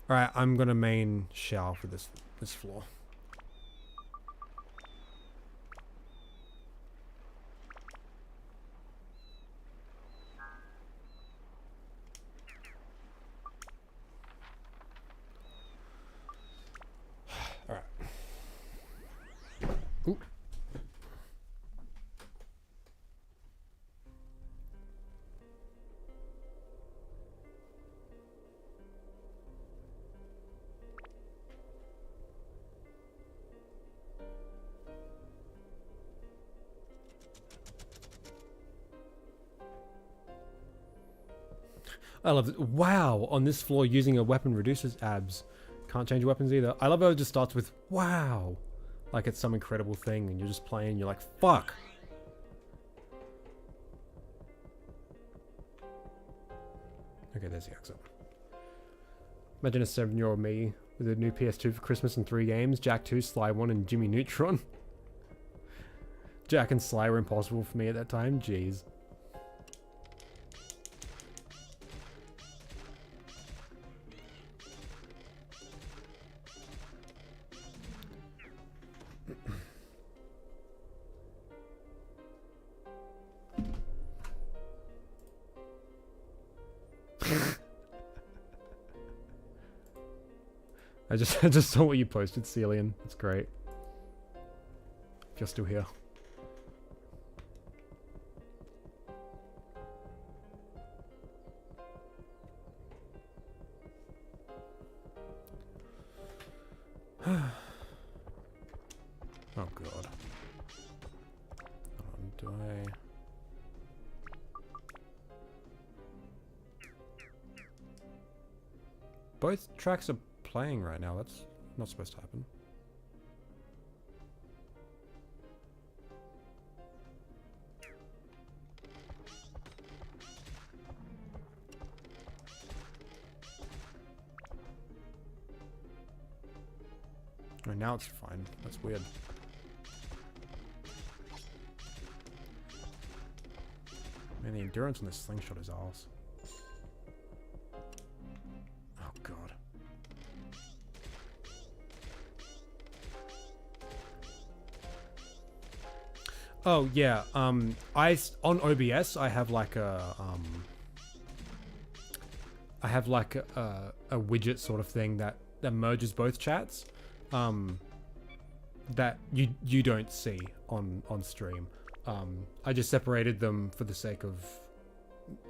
Alright, I'm gonna main shower for this floor. Alright. Ooh. I love it. Wow, on this floor using a weapon reduces abs. Can't change weapons either. I love how it just starts with wow. Like it's some incredible thing and you're just playing and you're like, fuck. Okay, there's the exit. Imagine a 7-year-old me with a new PS2 for Christmas and 3 games. Jack 2, Sly 1 and Jimmy Neutron. Jack and Sly were impossible for me at that time. Jeez. I just saw what you posted, Celian. It's great. If you're still here. Oh god. Do I... Both tracks are playing right now. That's not supposed to happen. Oh, now it's fine. That's weird. Man, the endurance on this slingshot is arse. Oh god. Oh yeah, on OBS I have like a a widget sort of thing that merges both chats, that you don't see on stream. I just separated them for the sake of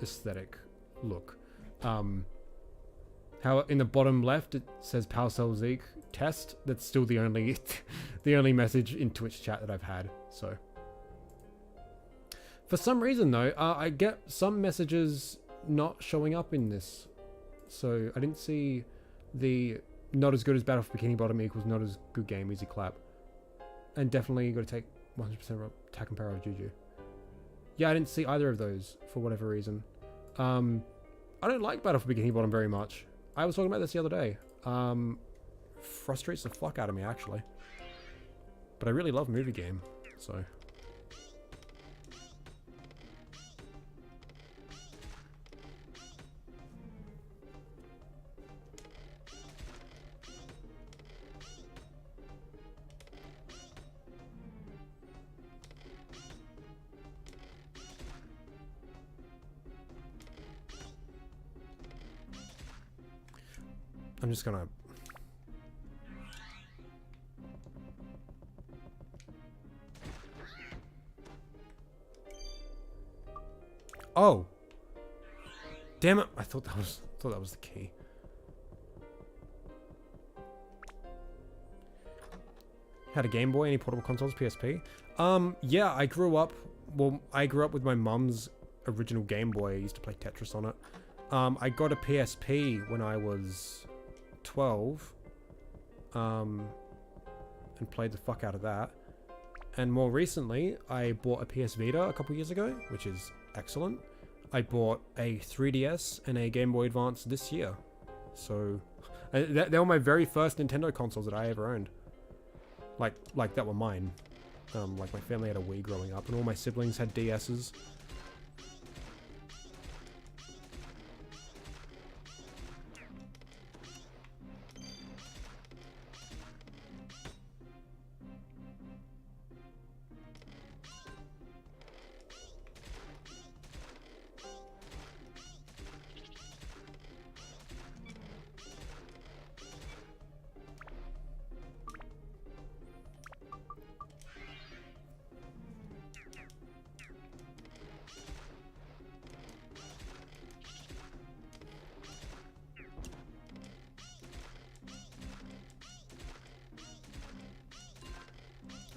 aesthetic look. How in the bottom left it says Powercell Zeke test. That's still the only the only message in Twitch chat that I've had. So. For some reason though, I get some messages not showing up in this. So I didn't see the not as good as Battle for Bikini Bottom equals not as good game, easy clap. And definitely got to take 100% attack and power of Juju. Yeah, I didn't see either of those for whatever reason. I don't like Battle for Bikini Bottom very much. I was talking about this the other day. Frustrates the fuck out of me actually. But I really love movie game, so... I'm just gonna... Oh! Damn it! I thought that was the key. Had a Game Boy, any portable consoles, PSP? Yeah, I grew up with my mum's original Game Boy. I used to play Tetris on it. I got a PSP when I was 12, and played the fuck out of that. And more recently, I bought a PS Vita a couple years ago, which is excellent. I bought a 3DS and a Game Boy Advance this year. So, they were my very first Nintendo consoles that I ever owned. Like that were mine. Like my family had a Wii growing up, and all my siblings had DS's.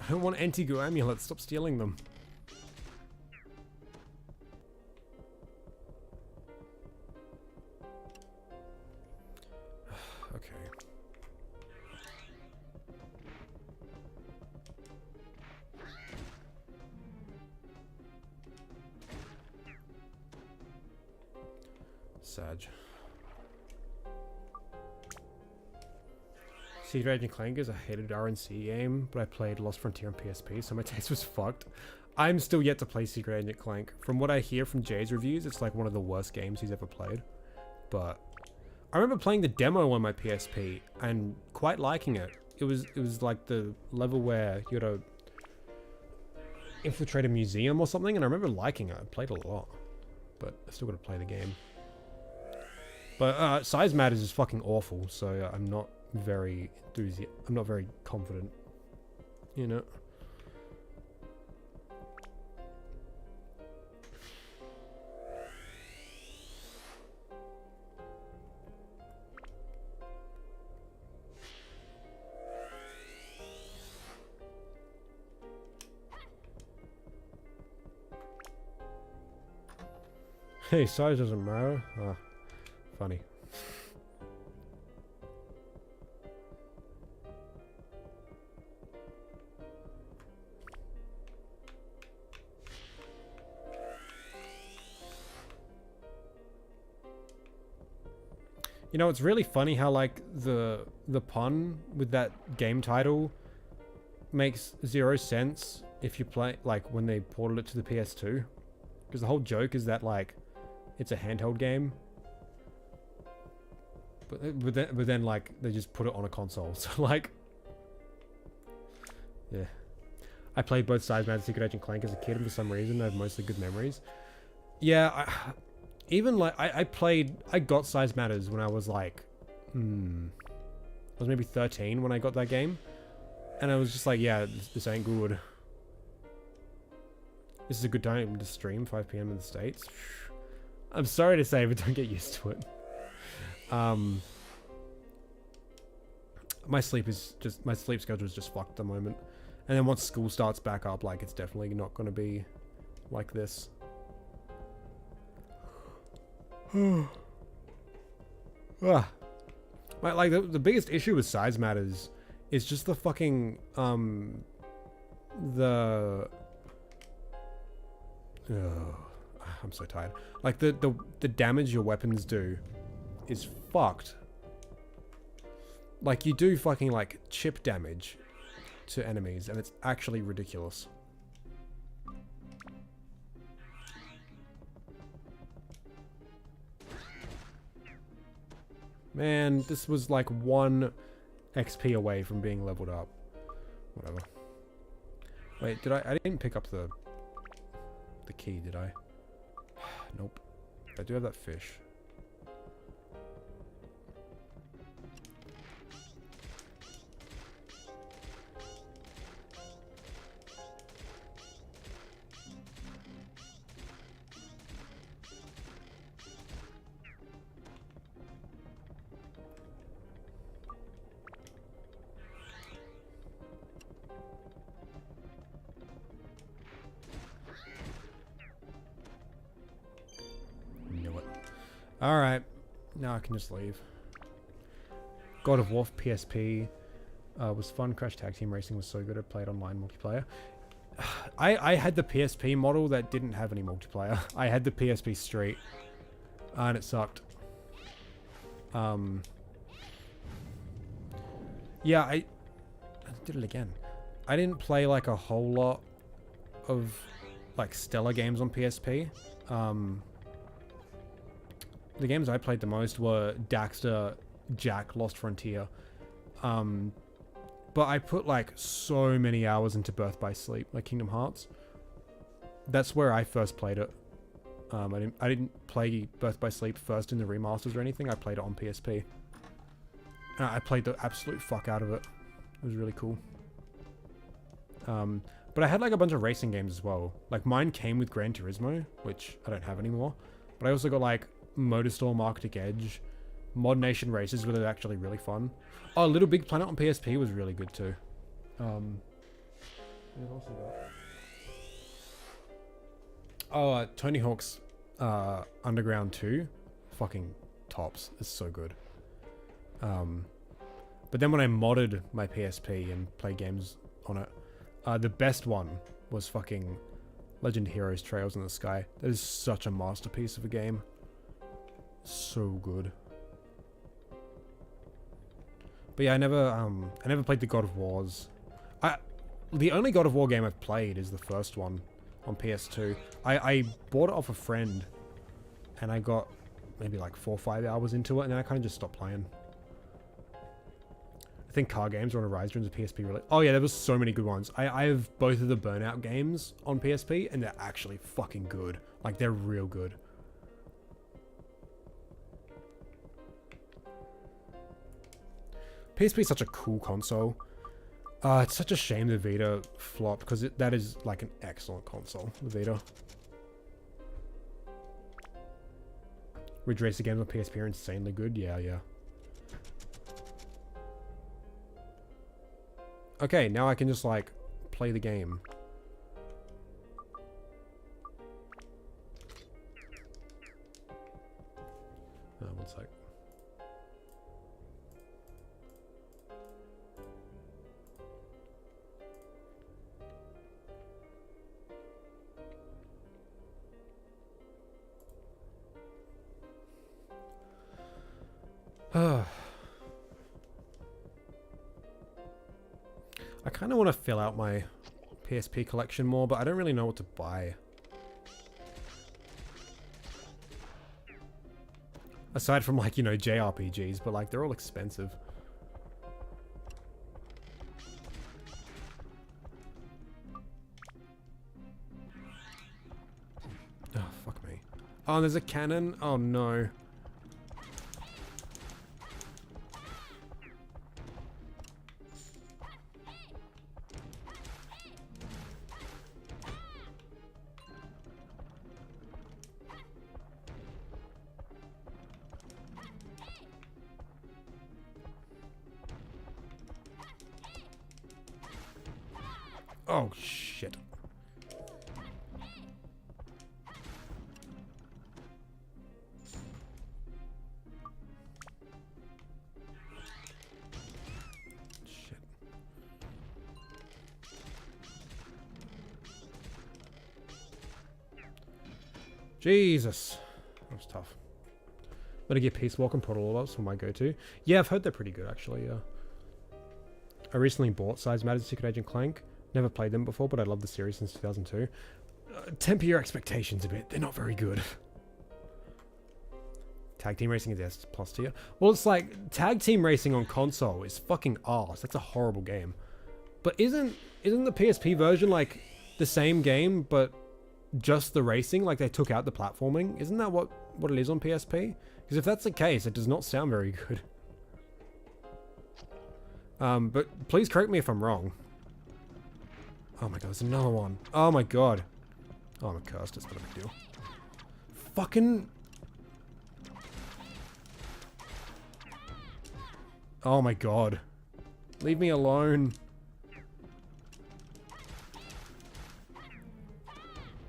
I don't want anti-goo amulets, stop stealing them. Sag. Secret Agent Clank is a hated RNC game, but I played Lost Frontier on PSP, so my taste was fucked. I'm still yet to play Secret Agent Clank. From what I hear from Jay's reviews, it's like one of the worst games he's ever played. But I remember playing the demo on my PSP and quite liking it. It was like the level where you had to infiltrate a museum or something, and I remember liking it. I played it a lot, but I still got to play the game. But Size Matters is fucking awful, so I'm not very I'm not very confident, you know. Hey, size doesn't matter. Ah, funny. You know, it's really funny how like the pun with that game title makes 0 sense if you play like when they ported it to the PS2, because the whole joke is that like it's a handheld game, but then like they just put it on a console. So like, yeah, I played both Size Matters and Secret Agent Clank as a kid, and for some reason I have mostly good memories. Yeah. Even like I got Size Matters when I was like, I was maybe 13 when I got that game, and I was just like, yeah, this ain't good. This is a good time to stream, 5 PM in the States. I'm sorry to say, but don't get used to it. My sleep schedule is just fucked at the moment, and then once school starts back up, like it's definitely not going to be like this. Like the biggest issue with Size Matters is just the fucking I'm so tired. Like the damage your weapons do is fucked. Like you do fucking like chip damage to enemies, and it's actually ridiculous. Man, this was like 1 XP away from being leveled up. Whatever. Wait, I didn't pick up the key, did I? Nope. I do have that fish. Alright, now I can just leave. God of War PSP was fun. Crash Tag Team Racing was so good. I played online multiplayer. I had the PSP model that didn't have any multiplayer. I had the PSP Street, and it sucked. Yeah, I did it again. I didn't play like a whole lot of like stellar games on PSP. The games I played the most were Daxter, Jack, Lost Frontier. But I put like so many hours into Birth by Sleep, like Kingdom Hearts. That's where I first played it. I didn't play Birth by Sleep first in the remasters or anything. I played it on PSP. And I played the absolute fuck out of it. It was really cool. But I had like a bunch of racing games as well. Like mine came with Gran Turismo, which I don't have anymore. But I also got like MotorStorm Arctic Edge, Mod Nation Races, where they're actually really fun. Oh, Little Big Planet on PSP was really good too. We've also got Tony Hawk's Underground 2, fucking tops. It's so good. But then when I modded my PSP and played games on it, the best one was fucking Legend Heroes Trails in the Sky. That is such a masterpiece of a game. So good. But yeah, I never played the God of Wars. The only God of War game I've played is the first one on PS2. I bought it off a friend, and I got maybe like 4 or 5 hours into it, and then I kind of just stopped playing. I think car games are on a rise during the PSP release. Oh yeah, there was so many good ones. I have both of the Burnout games on PSP, and they're actually fucking good. Like, they're real good. PSP is such a cool console. It's such a shame the Vita flopped, because that is like an excellent console, the Vita. Ridge Racer games on PSP are insanely good. Yeah, yeah. Okay, now I can just like play the game. One sec. I kind of want to fill out my PSP collection more, but I don't really know what to buy. Aside from, like, you know, JRPGs, but like they're all expensive. Oh, fuck me. Oh, there's a cannon? Oh no. Oh, shit. Shit. Jesus. That was tough. Better get Peace Walk and Portal Ups for my go-to. Yeah, I've heard they're pretty good, actually, yeah. I recently bought Size Matters Secret Agent Clank. Never played them before, but I love the series since 2002. Temper your expectations a bit. They're not very good. Tag Team Racing is S plus tier. Well, it's like, Tag Team Racing on console is fucking arse. That's a horrible game. But isn't the PSP version like the same game, but just the racing? Like, they took out the platforming? Isn't that what it is on PSP? Because if that's the case, it does not sound very good. But please correct me if I'm wrong. Oh my god, there's another one. Oh my god. Oh, I'm cursed. It's not a big deal. Fucking... Oh my god. Leave me alone.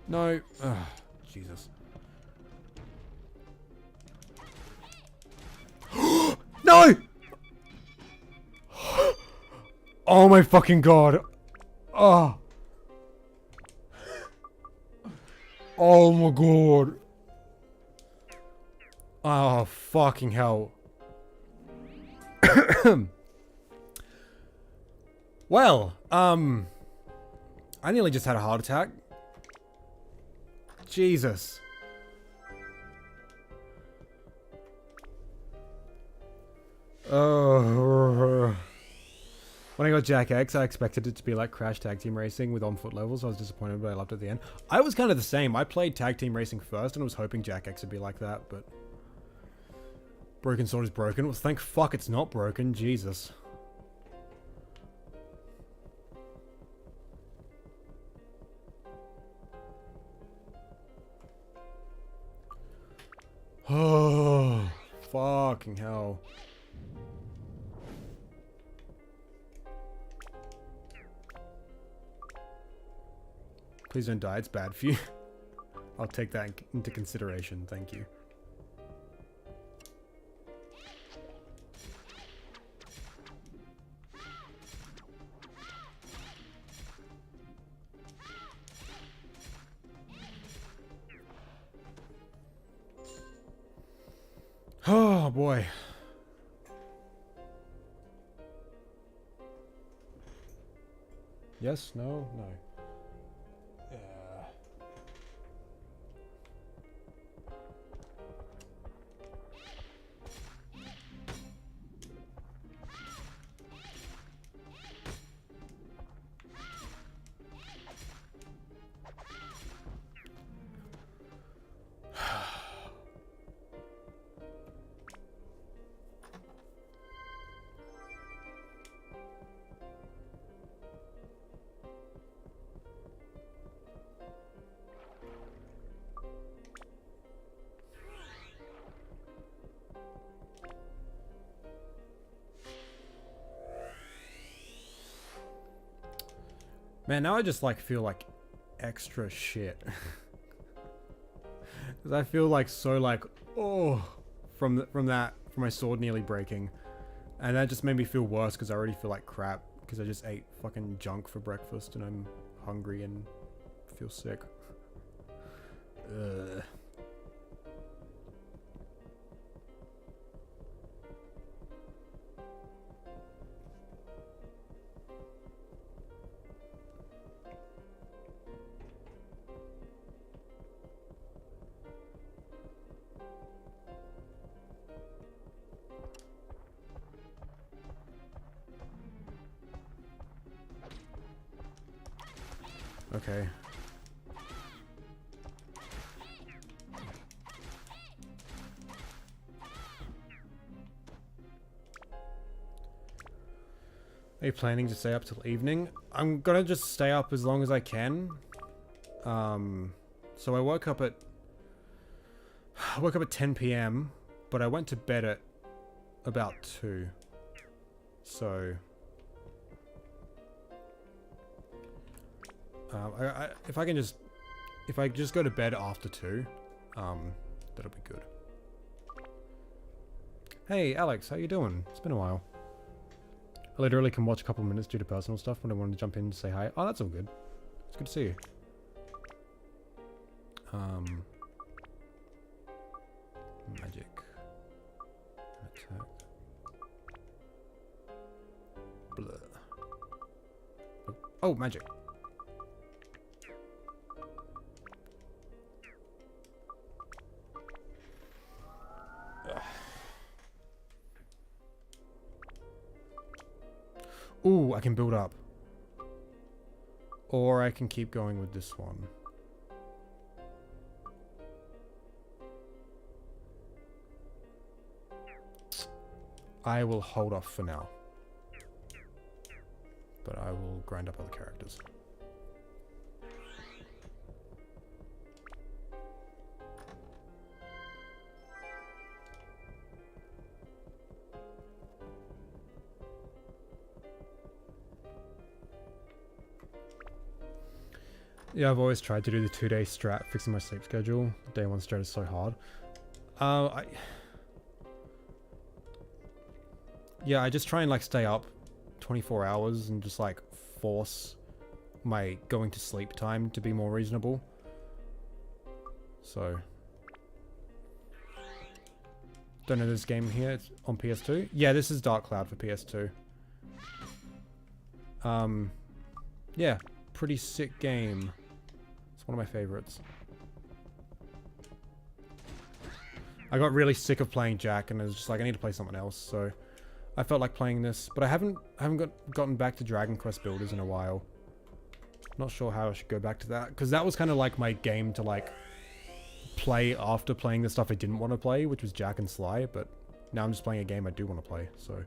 No. Ugh, Jesus. No! Oh my fucking god. Oh. Oh my god. Oh, fucking hell. Well, I nearly just had a heart attack. Jesus. Oh. When I got Jack X, I expected it to be like Crash Tag Team Racing with on-foot levels. I was disappointed, but I loved it at the end. I was kind of the same. I played Tag Team Racing first and was hoping Jack X would be like that, but... Broken Sword is broken. Well, thank fuck it's not broken. Jesus. Oh, fucking hell. Please don't die, it's bad for you. I'll take that into consideration, thank you. Oh boy. Yes, no, no. Yeah. Man, now I just like feel like extra shit. Cause I feel like so like, oh, from my sword nearly breaking. And that just made me feel worse because I already feel like crap because I just ate fucking junk for breakfast and I'm hungry and feel sick. Ugh. Okay. Are you planning to stay up till evening? I'm gonna just stay up as long as I can. So I woke up at 10 p.m. but I went to bed at about 2. So if I just go to bed after 2, that'll be good. Hey Alex, how you doing? It's been a while. I literally can watch a couple minutes due to personal stuff when I wanted to jump in and say hi. Oh, that's all good. It's good to see you. Magic. Attack. Blah. Oh, magic. Ooh, I can build up. Or I can keep going with this one. I will hold off for now. But I will grind up other characters. Yeah, I've always tried to do the 2-day strat, fixing my sleep schedule. Day 1 strat is so hard. Yeah, I just try and like stay up 24 hours and just like force my going to sleep time to be more reasonable. So. Don't know this game here, it's on PS2. Yeah, this is Dark Cloud for PS2. Yeah, pretty sick game. It's one of my favorites. I got really sick of playing Jack and I was just like, I need to play something else, so I felt like playing this, but I haven't gotten back to Dragon Quest Builders in a while. Not sure how I should go back to that, because that was kind of like my game to like play after playing the stuff I didn't want to play, which was Jack and Sly, but now I'm just playing a game I do want to play, so.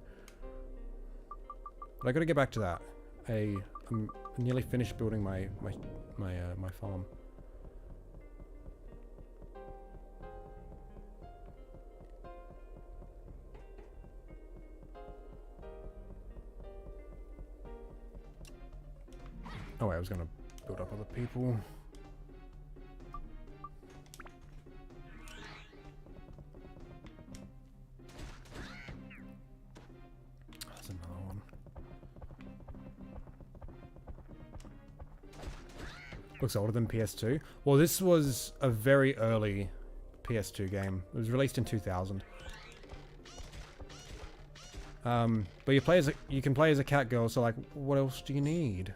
But I gotta get back to that. I'm nearly finished building my farm. Oh wait, I was gonna build up other people. There's another one. Looks older than PS2. Well, this was a very early PS2 game. It was released in 2000. But you can play as a cat girl, so like, what else do you need?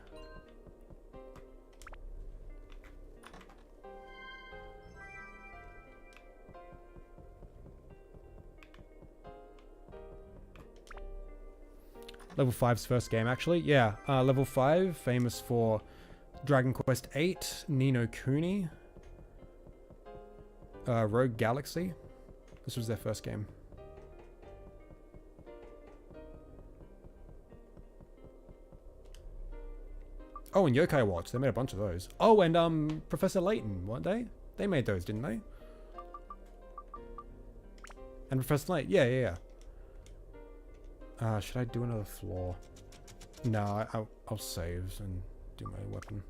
Level 5's first game, actually. Yeah, level 5, famous for Dragon Quest VIII, Ni no Kuni, Rogue Galaxy. This was their first game. Oh, and Yokai Watch. They made a bunch of those. Oh, and Professor Layton, weren't they? They made those, didn't they? And Professor Layton. Yeah. Should I do another floor? No, I'll save and do my weapon.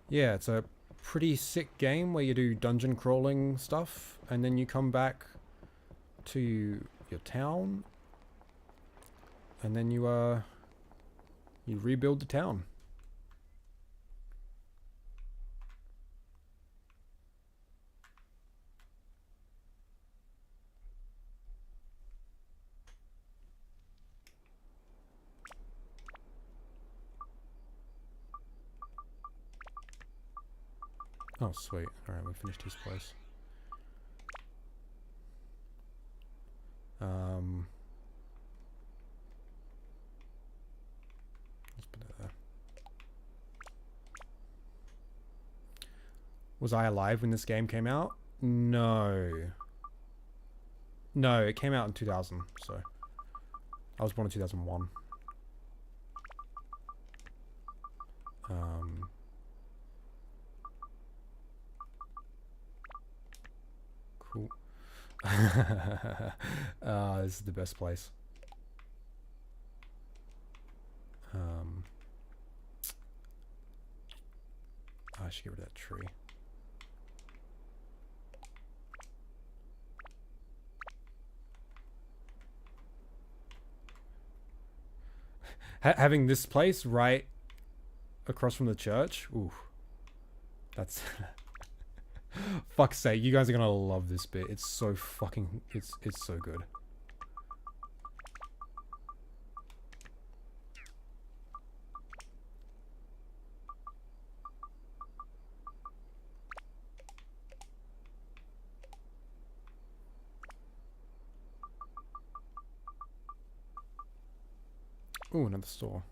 Yeah, it's a pretty sick game where you do dungeon crawling stuff and then you come back to your town and then you rebuild the town. Oh, sweet. Alright, we finished his place. Let's put that there. Was I alive when this game came out? No. No, it came out in 2000, so... I was born in 2001. Cool. This is the best place. I should get rid of that tree. Having this place right across from the church, ooh, that's fuck's sake, you guys are gonna love this bit. It's so fucking, it's so good. Ooh, another store.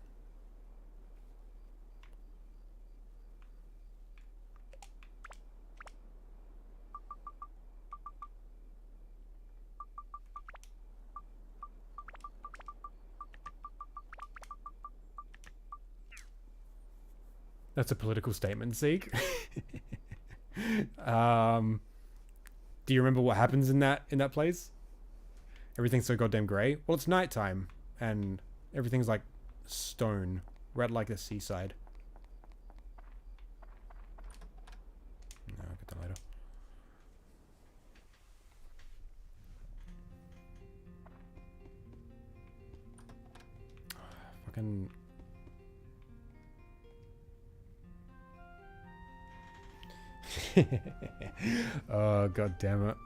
That's a political statement, Zeke. Do you remember what happens in that place? Everything's so goddamn grey. Well, it's nighttime, and everything's like stone. We're at like the seaside. No, I'll get that later. Fucking... Oh, god damn it.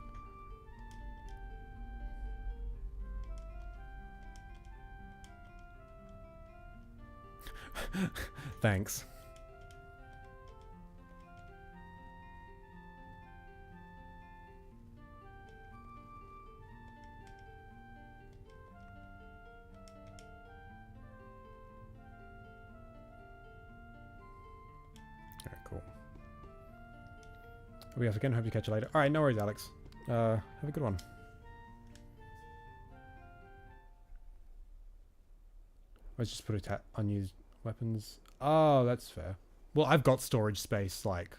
Thanks. Alright, cool. We have again. Hope you catch you later. Alright, no worries, Alex. Have a good one. Let's just put a unused weapons. Oh, that's fair. Well, I've got storage space, like,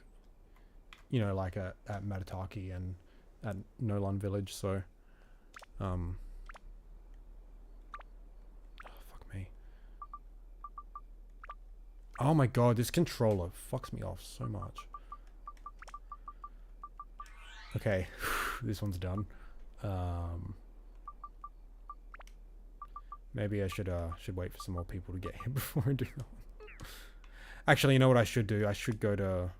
you know, like at Matataki and at Nolan Village, so, oh, fuck me. Oh my god, this controller fucks me off so much. Okay, this one's done. Maybe I should wait for some more people to get here before I do that one. Actually, you know what I should do? I should go to...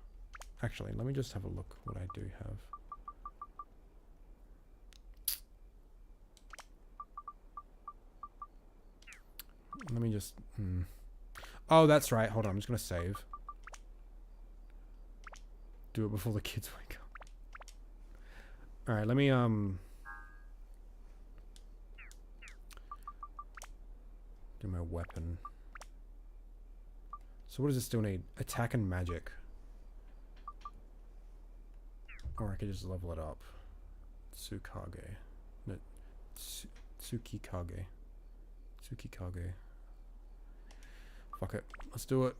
Actually, let me just have a look what I do have. Let me just... Oh, that's right. Hold on. I'm just going to save. Do it before the kids wake up. Alright, let me, do my weapon. So what does it still need? Attack and magic. Or I could just level it up. Tsukage. No, Tsukikage. Tsukikage. Fuck it. Let's do it.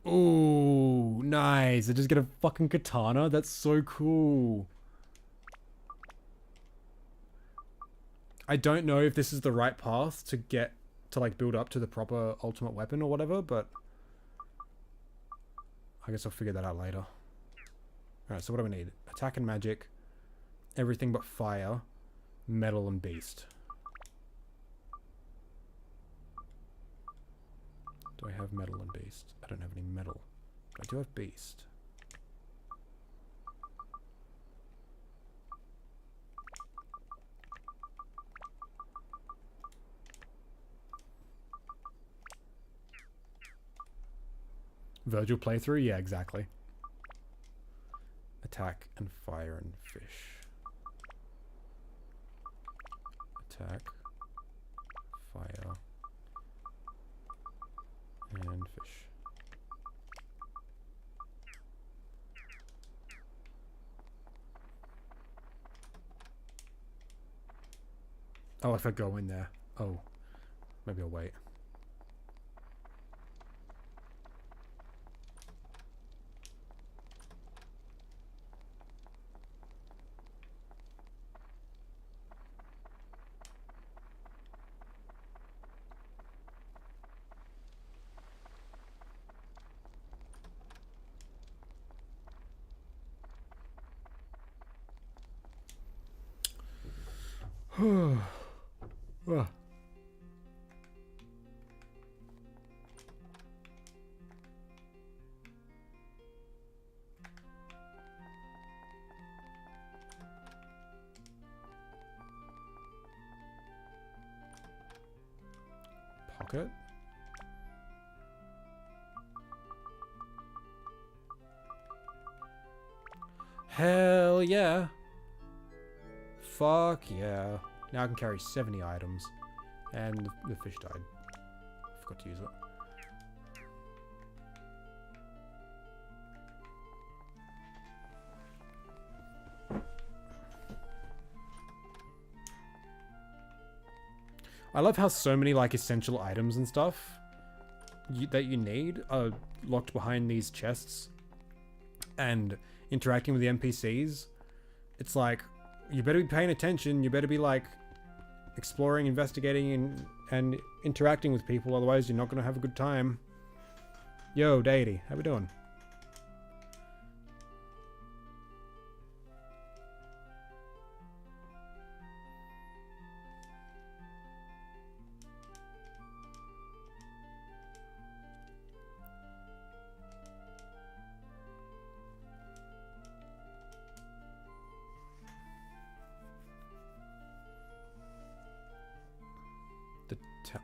Ooh, nice. I just get a fucking katana? That's so cool. I don't know if this is the right path to get to like build up to the proper ultimate weapon or whatever, but I guess I'll figure that out later. Alright, so what do we need? Attack and magic, everything but fire, metal and beast. Do I have metal and beast? I don't have any metal. But I do have beast. Virgil playthrough? Yeah, exactly. Attack and fire and fish. Attack, fire, and fish. Oh, if I go in there. Oh, maybe I'll wait. Pocket. Hell yeah. Fuck yeah. Now I can carry 70 items. And the fish died. Forgot to use it. I love how so many like essential items and stuff that you need are locked behind these chests. And interacting with the NPCs, it's like, you better be paying attention, you better be like exploring, investigating, and interacting with people, otherwise you're not going to have a good time. Yo, Deity, how we doing?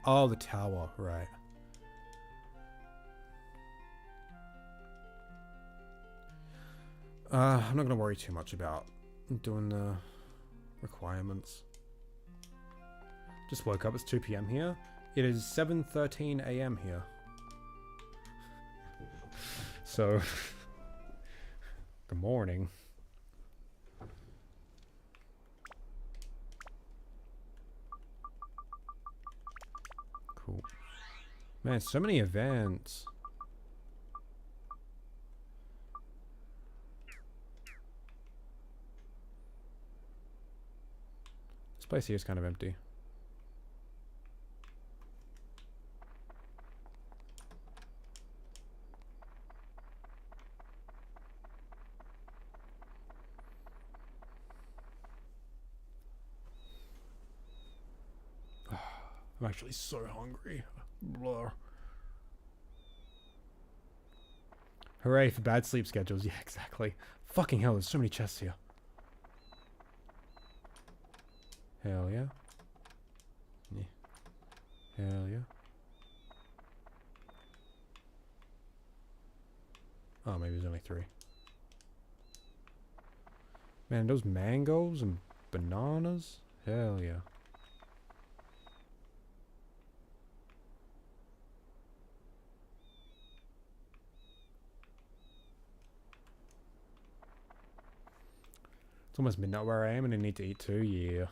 Oh, the tower, right. I'm not going to worry too much about doing the requirements. Just woke up, it's 2 PM here. It is 7:13 AM here. So, good morning. Cool. Man, so many events. This place here is kind of empty. I'm actually so hungry. Blah. Hooray for bad sleep schedules. Yeah, exactly. Fucking hell, there's so many chests here. Hell yeah. Yeah. Hell yeah. Oh, maybe there's only 3. Man, those mangoes and bananas? Hell yeah. It's almost midnight where I am and I need to eat too, yeah.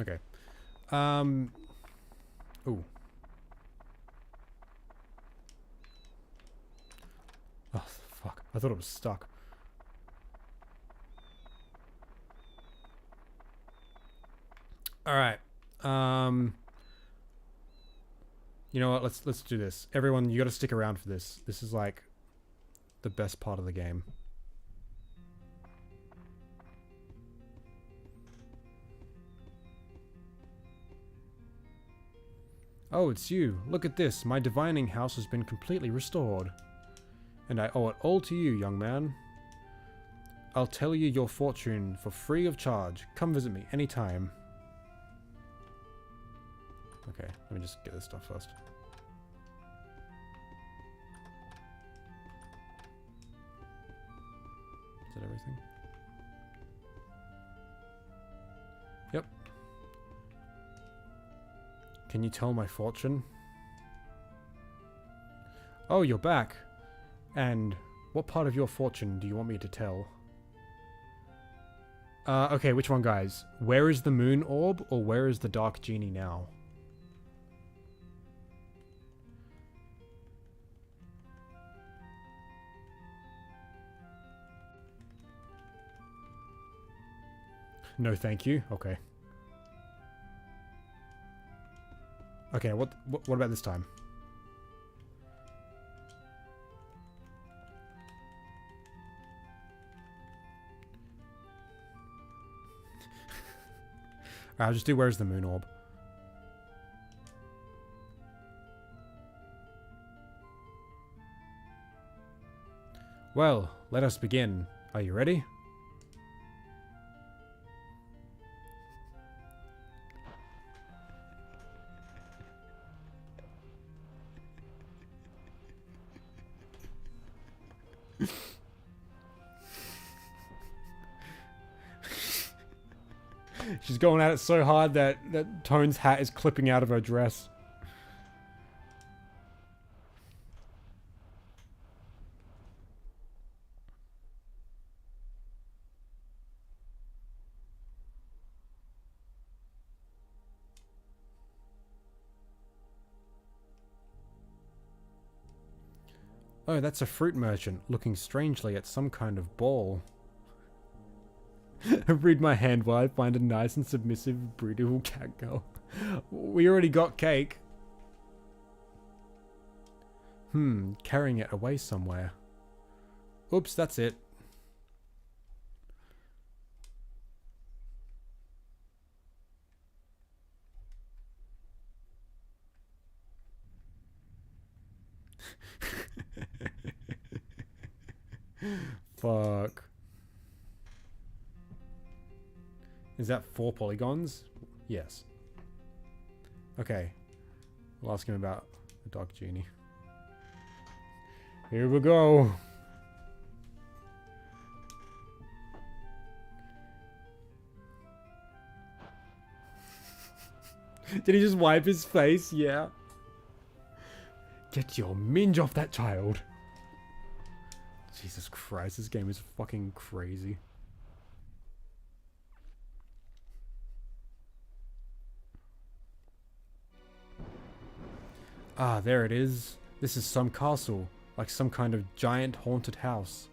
Okay. Ooh. Oh, fuck. I thought it was stuck. Alright. You know what? Let's do this. Everyone, you gotta stick around for this. This is like the best part of the game. Oh, it's you. Look at this. My divining house has been completely restored. And I owe it all to you, young man. I'll tell you your fortune for free of charge. Come visit me anytime. Okay, let me just get this stuff first. Is that everything? Yep. Can you tell my fortune? Oh, you're back. And what part of your fortune do you want me to tell? Okay, which one, guys? Where is the moon orb, or where is the dark genie now? No, thank you. Okay. Okay, what about this time? I'll just do where's the moon orb. Well, let us begin. Are you ready? She's going at it so hard that Tone's hat is clipping out of her dress. Oh, that's a fruit merchant looking strangely at some kind of ball. Read my hand while I find a nice and submissive, beautiful cat girl. We already got cake. Carrying it away somewhere. Oops, that's it. Fuck. Is that 4 polygons? Yes. Okay. We'll ask him about the dark genie. Here we go. Did he just wipe his face? Yeah. Get your minge off that child. Jesus Christ, this game is fucking crazy. Ah, there it is. This is some castle, like some kind of giant haunted house.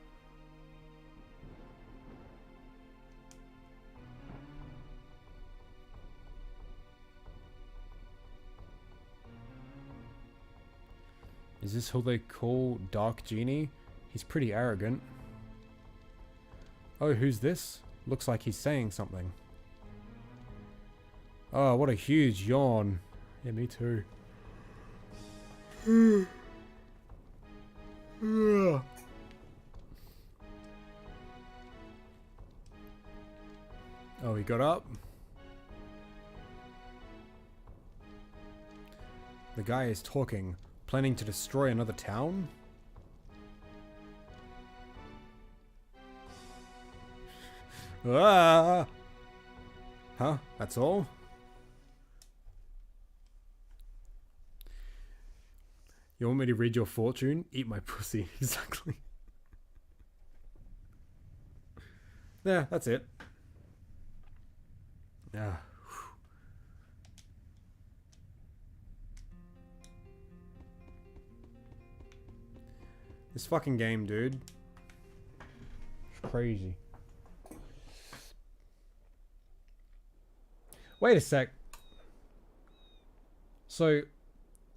Is this who they call Dark Genie? He's pretty arrogant. Oh, who's this? Looks like he's saying something. Oh, what a huge yawn. Yeah, me too. Oh, he got up. The guy is talking, planning to destroy another town? Ah! Huh? That's all? You want me to read your fortune? Eat my pussy. Exactly. Yeah, that's it. Yeah. This fucking game, dude. It's crazy. Wait a sec. So,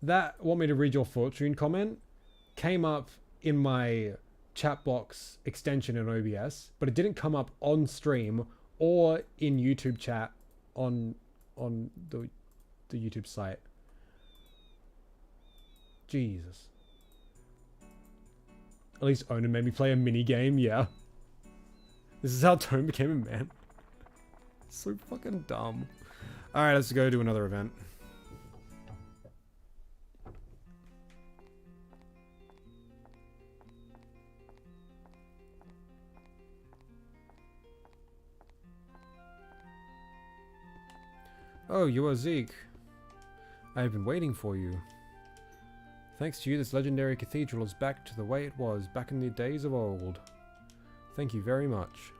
that want me to read your fortune comment came up in my chat box extension in OBS, but it didn't come up on stream or in YouTube chat on the YouTube site. Jesus. At least Onan made me play a mini game, yeah. This is how Tone became a man. So fucking dumb. Alright, let's go to another event. Oh, you are Zeke. I have been waiting for you. Thanks to you, this legendary cathedral is back to the way it was back in the days of old. Thank you very much.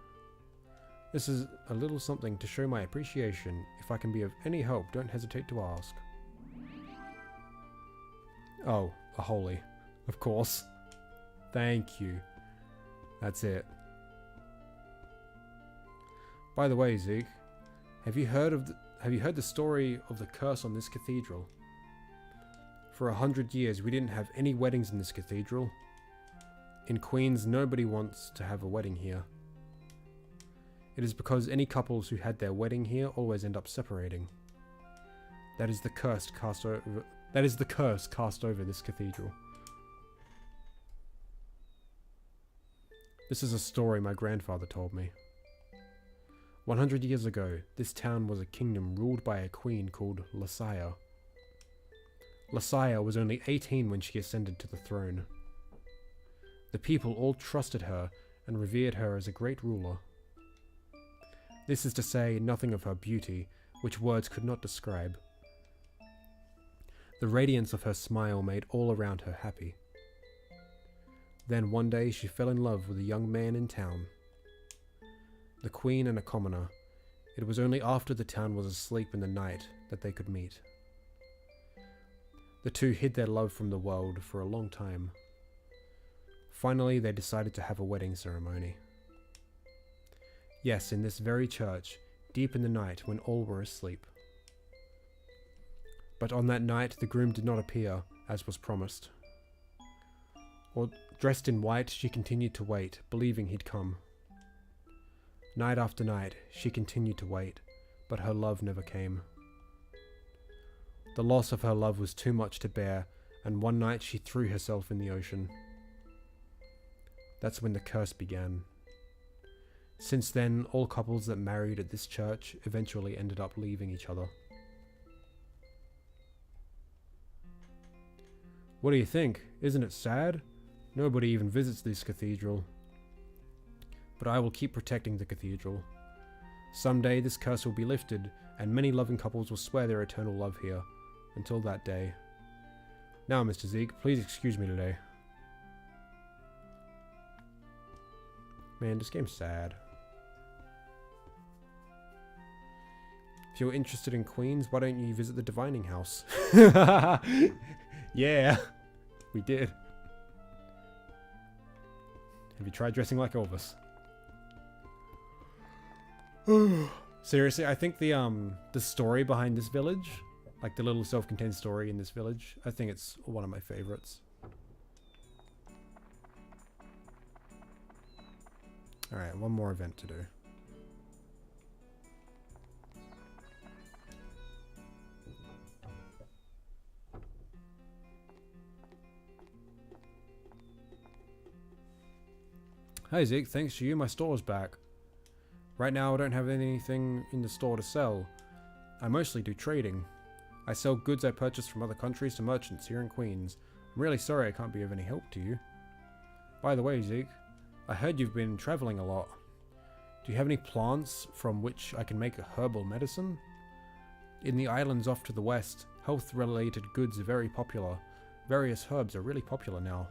This is a little something to show my appreciation. If I can be of any help, don't hesitate to ask. Oh, a holy. Of course. Thank you. That's it. By the way, Zeke, have you heard the story of the curse on this cathedral? For 100 years, we didn't have any weddings in this cathedral. In Queens, nobody wants to have a wedding here. It is because any couples who had their wedding here always end up separating. That is the curse cast over. That is the curse cast over this cathedral. This is a story my grandfather told me. 100 years ago, this town was a kingdom ruled by a queen called Lasaya. Lasaya was only 18 when she ascended to the throne. The people all trusted her and revered her as a great ruler. This is to say nothing of her beauty, which words could not describe. The radiance of her smile made all around her happy. Then one day she fell in love with a young man in town. The queen and a commoner. It was only after the town was asleep in the night that they could meet. The two hid their love from the world for a long time. Finally, they decided to have a wedding ceremony. Yes, in this very church, deep in the night when all were asleep. But on that night, the groom did not appear, as was promised. Or dressed in white, she continued to wait, believing he'd come. Night after night, she continued to wait, but her love never came. The loss of her love was too much to bear, and one night she threw herself in the ocean. That's when the curse began. Since then, all couples that married at this church eventually ended up leaving each other. What do you think? Isn't it sad? Nobody even visits this cathedral. But I will keep protecting the cathedral. Someday this curse will be lifted, and many loving couples will swear their eternal love here. Until that day. Now, Mr. Zeke, please excuse me today. Man, this game's sad. If you're interested in queens, why don't you visit the divining house? Yeah, we did. Have you tried dressing like Elvis? Seriously, I think the story behind this village, like the little self-contained story in this village, I think it's one of my favorites. Alright, one more event to do. Hey Zeke, thanks to you, my store's back. Right now I don't have anything in the store to sell. I mostly do trading. I sell goods I purchase from other countries to merchants here in Queens. I'm really sorry I can't be of any help to you. By the way, Zeke, I heard you've been traveling a lot. Do you have any plants from which I can make a herbal medicine? In the islands off to the west, health-related goods are very popular. Various herbs are really popular now.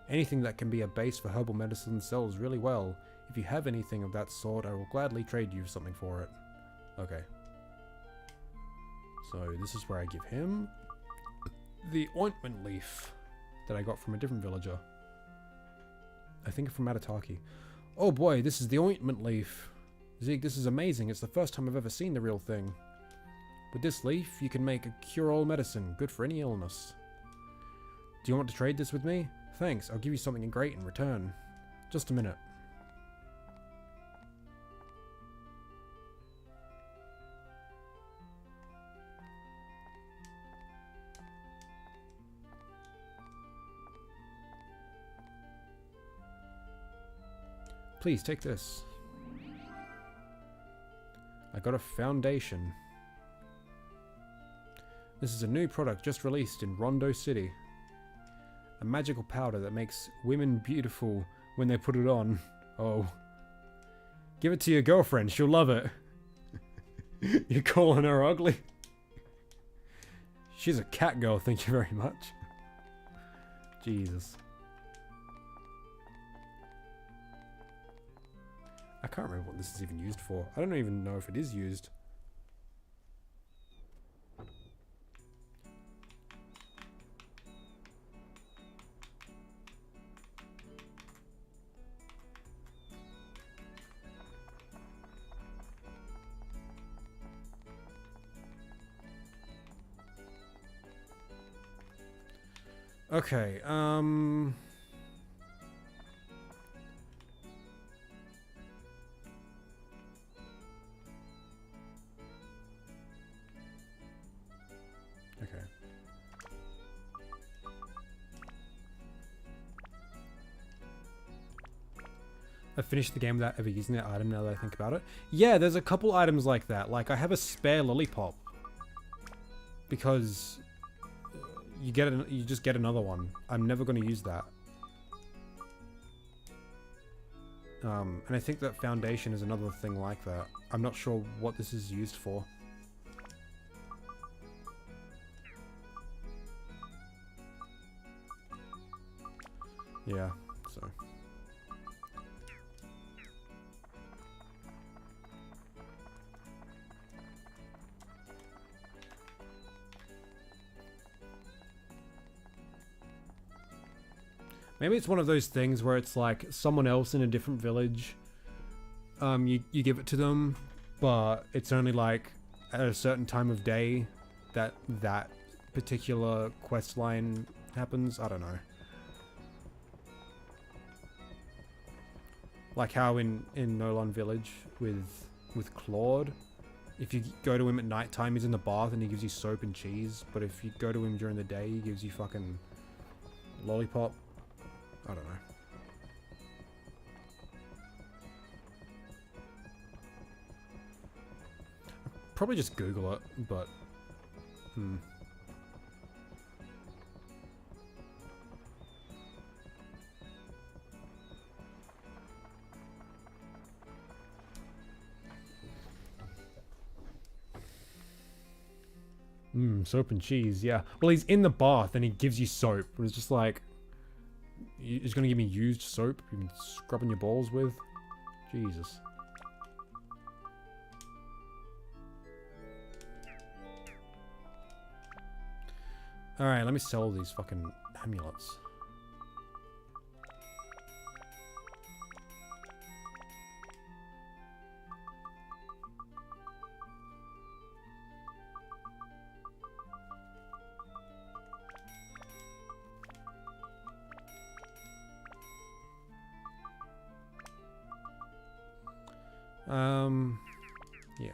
Anything that can be a base for herbal medicine sells really well. If you have anything of that sort, I will gladly trade you something for it. Okay. So this is where I give him the ointment leaf that I got from a different villager. I think from Matataki. Oh boy, this is the ointment leaf. Zeke, this is amazing. It's the first time I've ever seen the real thing. With this leaf, you can make a cure-all medicine, good for any illness. Do you want to trade this with me? Thanks, I'll give you something great in return. Just a minute. Please take this. I got a foundation. This is a new product just released in Rondo City. A magical powder that makes women beautiful when they put it on. Oh. Give it to your girlfriend, she'll love it. You're calling her ugly? She's a cat girl, thank you very much. Jesus. I can't remember what this is even used for. I don't even know if it is used. Okay, okay. I finished the game without ever using that item now that I think about it. Yeah, there's a couple items like that. Like, I have a spare lollipop. Because you just get another one. I'm never going to use that. And I think that foundation is another thing like that. I'm not sure what this is used for. Yeah, so. Maybe it's one of those things where it's like someone else in a different village, you give it to them, but it's only like at a certain time of day that that particular quest line happens. I don't know. Like how in Nolan Village with Claude, if you go to him at night time, he's in the bath and he gives you soap and cheese, but if you go to him during the day, he gives you fucking lollipop. I don't know. Probably just Google it, but Soap and cheese, yeah. Well, he's in the bath and he gives you soap. But it's just like... He's gonna give me used soap you've been scrubbing your balls with? Jesus. Alright, let me sell these fucking amulets. Yeah.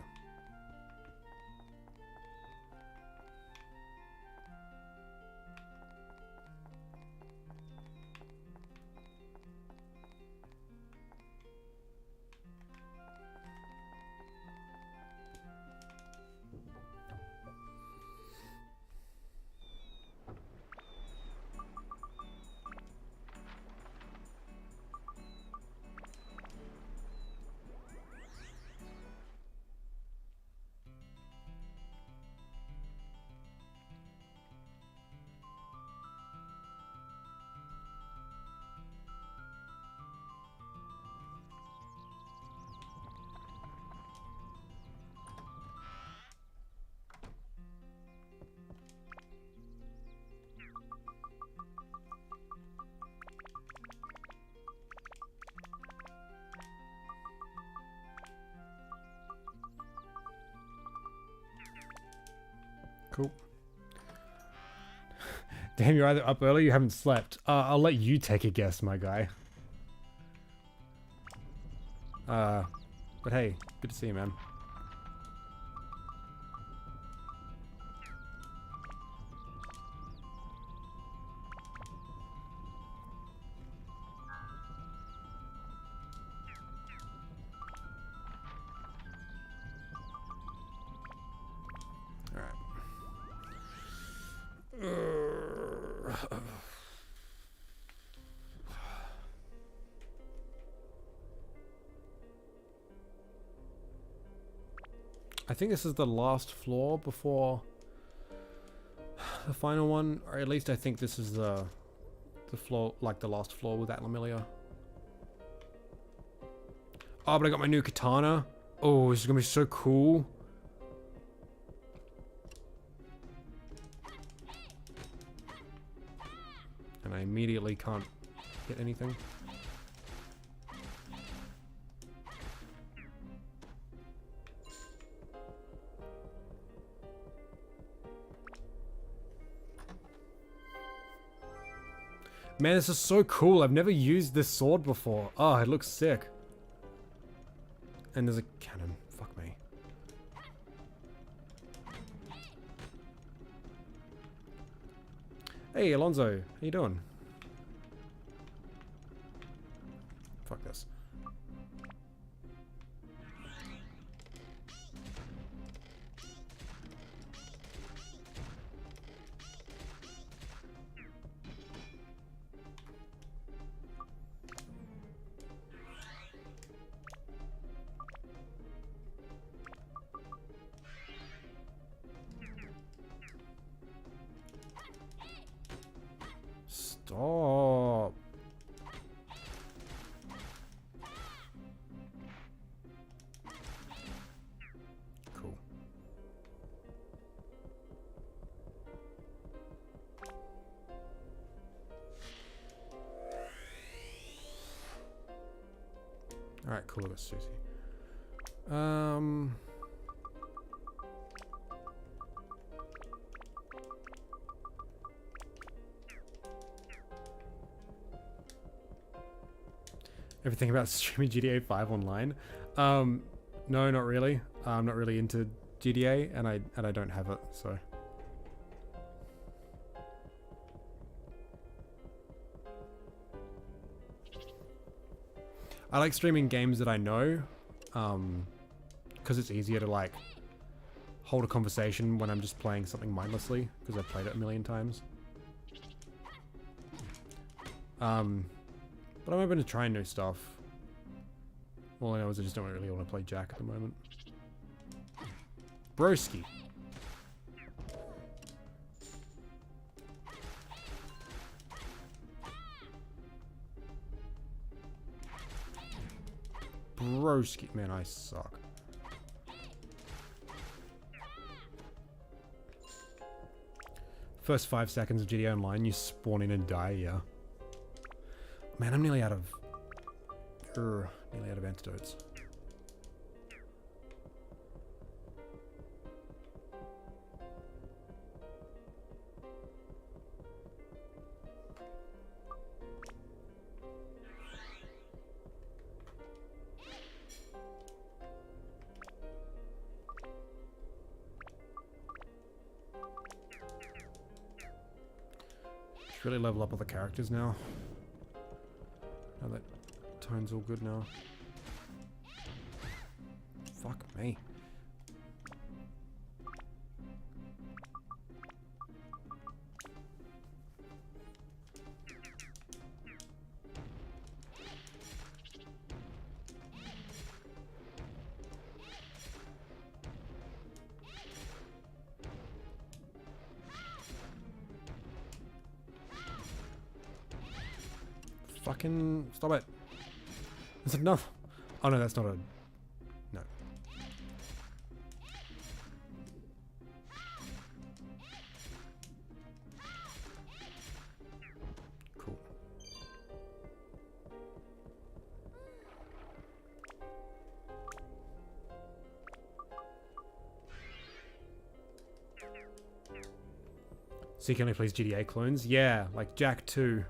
Cool. Damn, you're either up early or you haven't slept. I'll let you take a guess, my guy. But hey, good to see you, man. I think this is the last floor before the final one, or at least I think this is the floor, like the last floor with that Lamillia. Oh, but I got my new katana. Oh, this is gonna be so cool. And I immediately can't get anything. Man, this is so cool. I've never used this sword before. Oh, it looks sick. And there's a cannon. Fuck me. Hey, Alonzo. How you doing? Fuck this. Stop. Cool. All right, cool. That's Susie. Everything about streaming GTA 5 online? No, not really. I'm not really into GTA, and I don't have it, so. I like streaming games that I know, because it's easier to like hold a conversation when I'm just playing something mindlessly, because I've played it a million times. But I'm open to trying new stuff. All I know is I just don't really want to play Jack at the moment. Broski. Broski. Man, I suck. First 5 seconds of GTA Online, you spawn in and die, yeah. Man, I'm nearly out of... nearly out of antidotes. Really level up all the characters now. Now that tone's all good now. Fuck me. Fucking stop it. Is it enough? Oh no, that's not a... No. Cool. So you can only play GTA clones? Yeah, like Jack 2.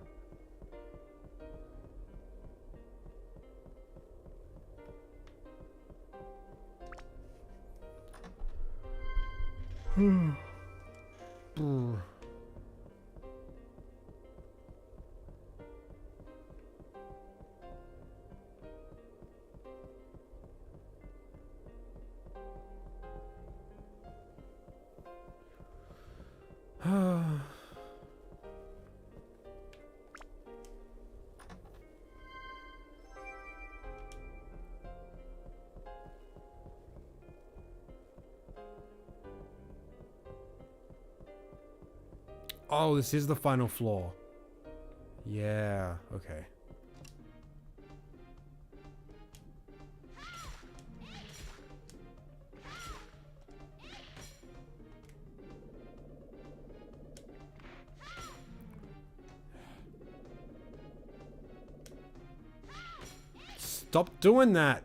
Oh, this is the final floor. Yeah, okay. Stop doing that!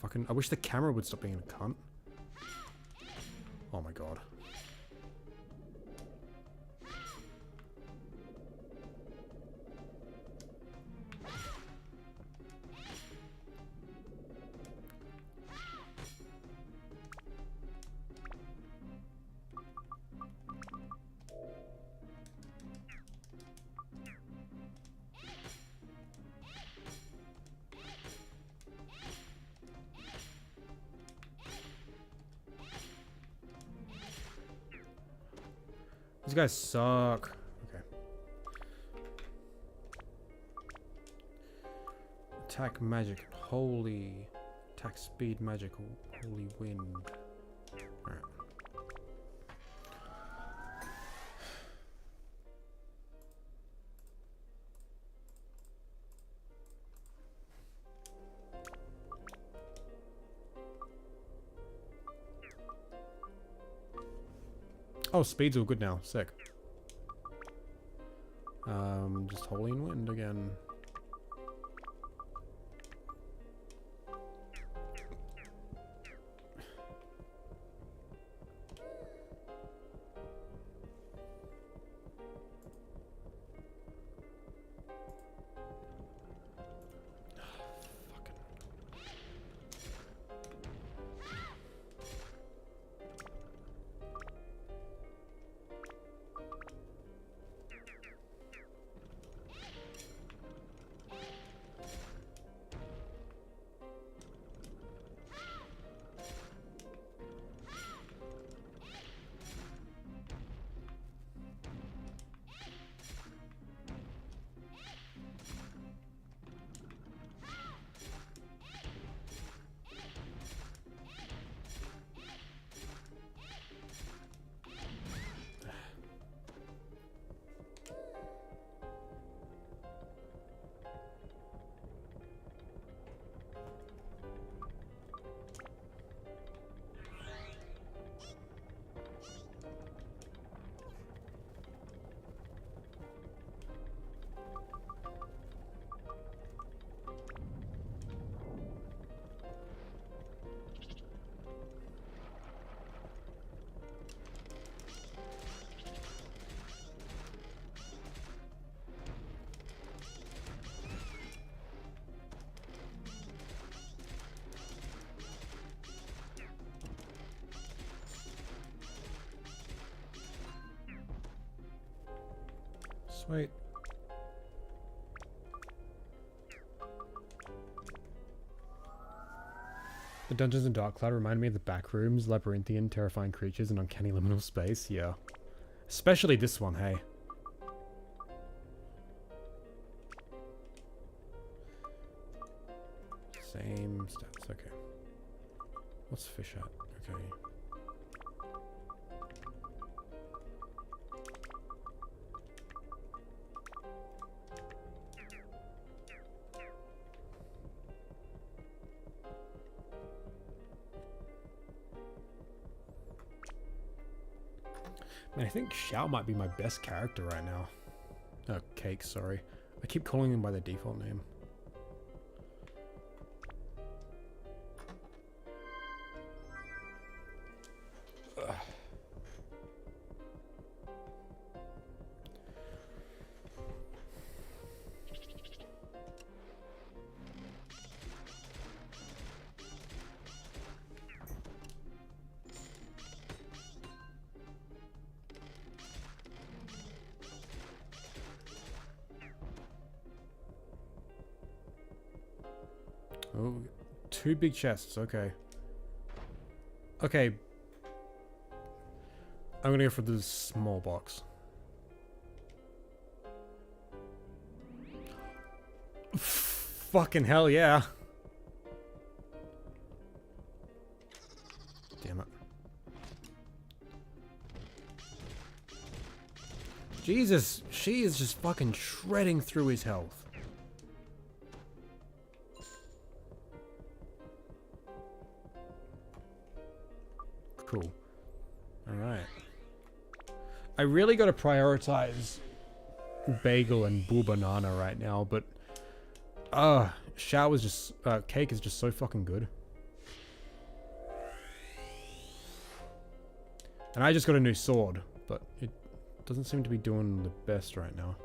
Fucking, I wish the camera would stop being a cunt. Oh my god. These guys suck. Okay. Attack magic. Holy. Attack speed magical. Holy wind. Alright. Oh, speed's all good now. Sick. Just holy and wind again. Sweet. The dungeons in Dark Cloud remind me of the back rooms, labyrinthian, terrifying creatures, and uncanny liminal space. Yeah. Especially this one, hey. Same stats, okay. What's fish at? Okay. Man, I think Xiao might be my best character right now. Oh, Cake, sorry. I keep calling him by the default name. Ugh. Oh, 2 big chests, okay. Okay. I'm gonna go for the small box. Fucking hell, yeah. Damn it. Jesus, she is just fucking shredding through his health. Cool. Alright. I really gotta prioritize Bagel and Boo Banana right now, but Xiao is just Cake is just so fucking good. And I just got a new sword, but it doesn't seem to be doing the best right now.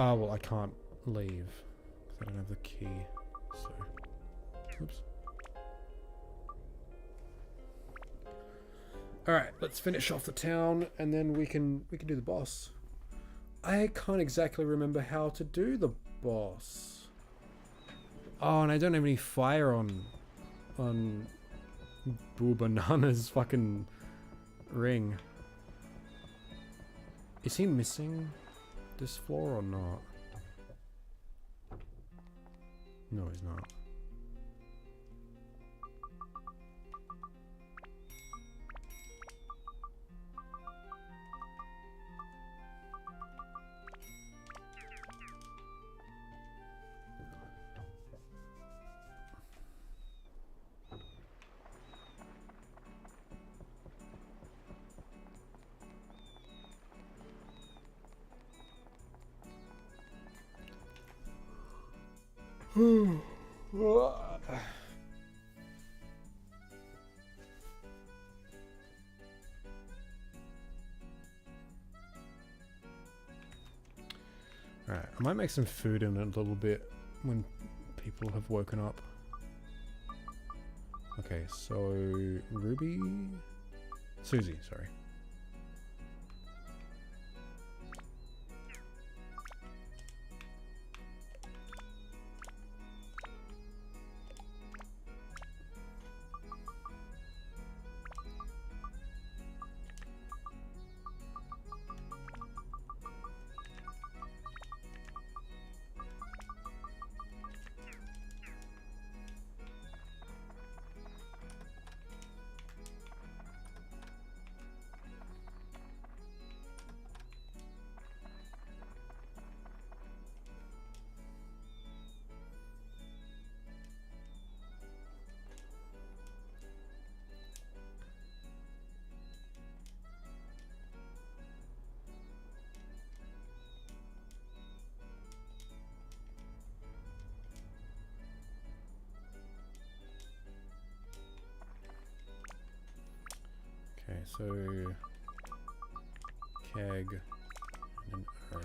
Oh, well, I can't leave because I don't have the key, so... Oops. Alright, let's finish off the town, and then we can do the boss. I can't exactly remember how to do the boss. Oh, and I don't have any fire on Boo Banana's fucking ring. Is he missing this floor or not? No, he's not. Alright, I might make some food in a little bit when people have woken up. Okay, so Ruby? Susie, sorry. so keg and an urn.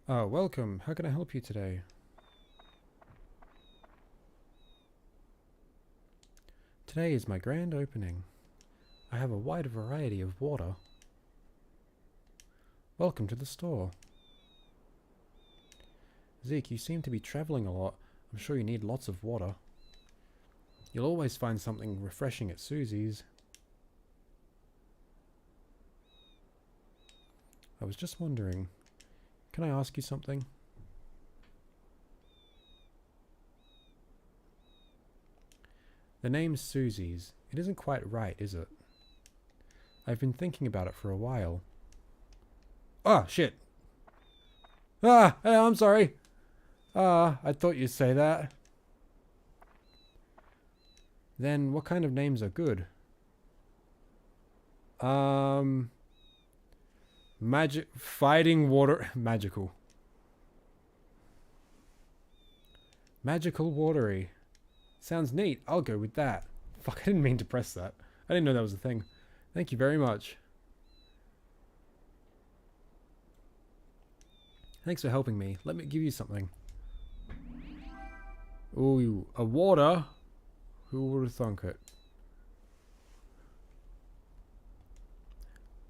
Oh, welcome. How can I help you today? Today is my grand opening. I have a wide variety of water. Welcome to the store. Zeke, you seem to be traveling a lot. I'm sure you need lots of water. You'll always find something refreshing at Susie's. I was just wondering, can I ask you something? The name's Susie's. It isn't quite right, is it? I've been thinking about it for a while. Ah, shit! Ah, hey, I'm sorry! Ah, I thought you'd say that. Then, what kind of names are good? Fighting water... Magical. Magical watery. Sounds neat. I'll go with that. Fuck, I didn't mean to press that. I didn't know that was a thing. Thank you very much. Thanks for helping me. Let me give you something. Ooh, a water? Who would have thunk it?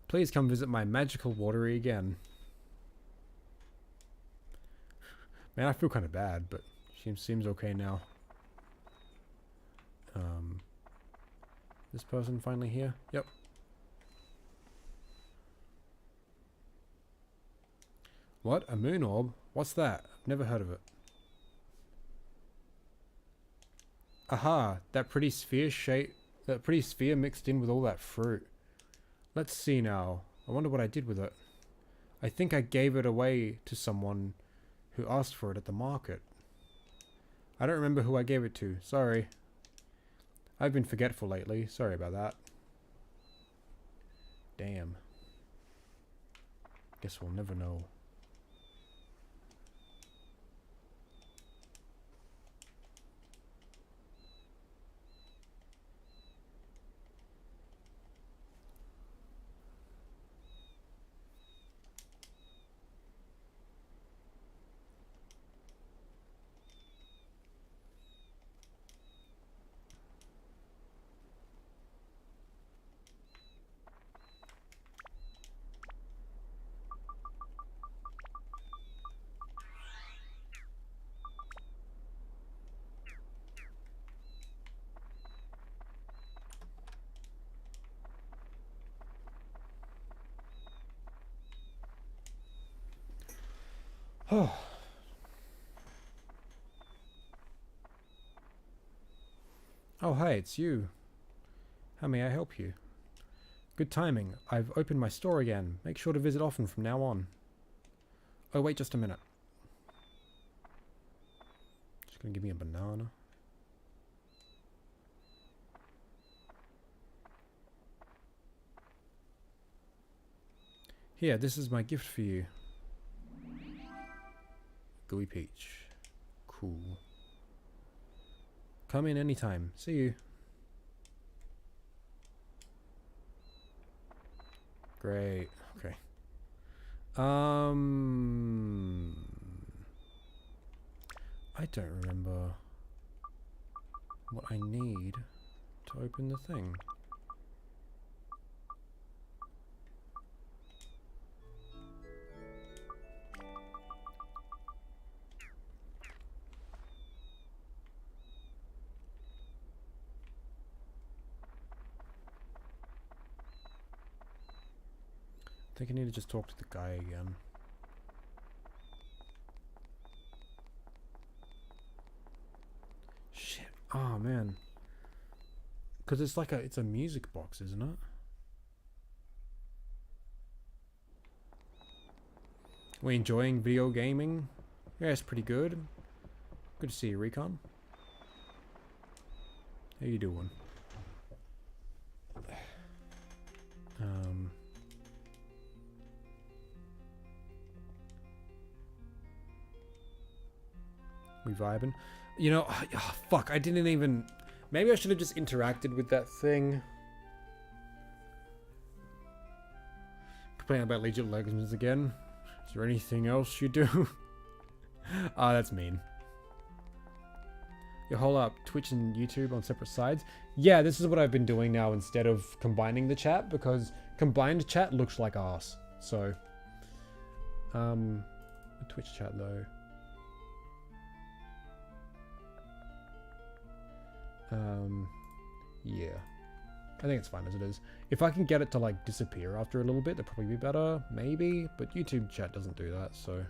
Please come visit my magical watery again. Man, I feel kind of bad, but she seems okay now. This person finally here? Yep. What? A moon orb? What's that? I've never heard of it. Aha! That pretty sphere mixed in with all that fruit. Let's see now. I wonder what I did with it. I think I gave it away to someone who asked for it at the market. I don't remember who I gave it to. Sorry. I've been forgetful lately. Sorry about that. Damn. Guess we'll never know. Oh. Oh, hi, it's you. How may I help you? Good timing. I've opened my store again. Make sure to visit often from now on. Oh, wait just a minute. Just gonna give me a banana. Here, this is my gift for you. Gooey peach. Cool. Come in anytime. See you. Great. Okay. I don't remember what I need to open the thing. I think I need to just talk to the guy again. Shit. Oh man. Because it's like it's a music box, isn't it? We enjoying video gaming? Yeah, it's pretty good. Good to see you, Recon. How you doing? We vibing. You know, oh, fuck, I didn't even... Maybe I should have just interacted with that thing. Complaining about League of Legends again. Is there anything else you do? Ah, that's mean. You hold up Twitch and YouTube on separate sides. Yeah, this is what I've been doing now instead of combining the chat, because combined chat looks like arse. So, the Twitch chat though. Yeah. I think it's fine as it is. If I can get it to like disappear after a little bit, that'd probably be better, maybe. But YouTube chat doesn't do that, so.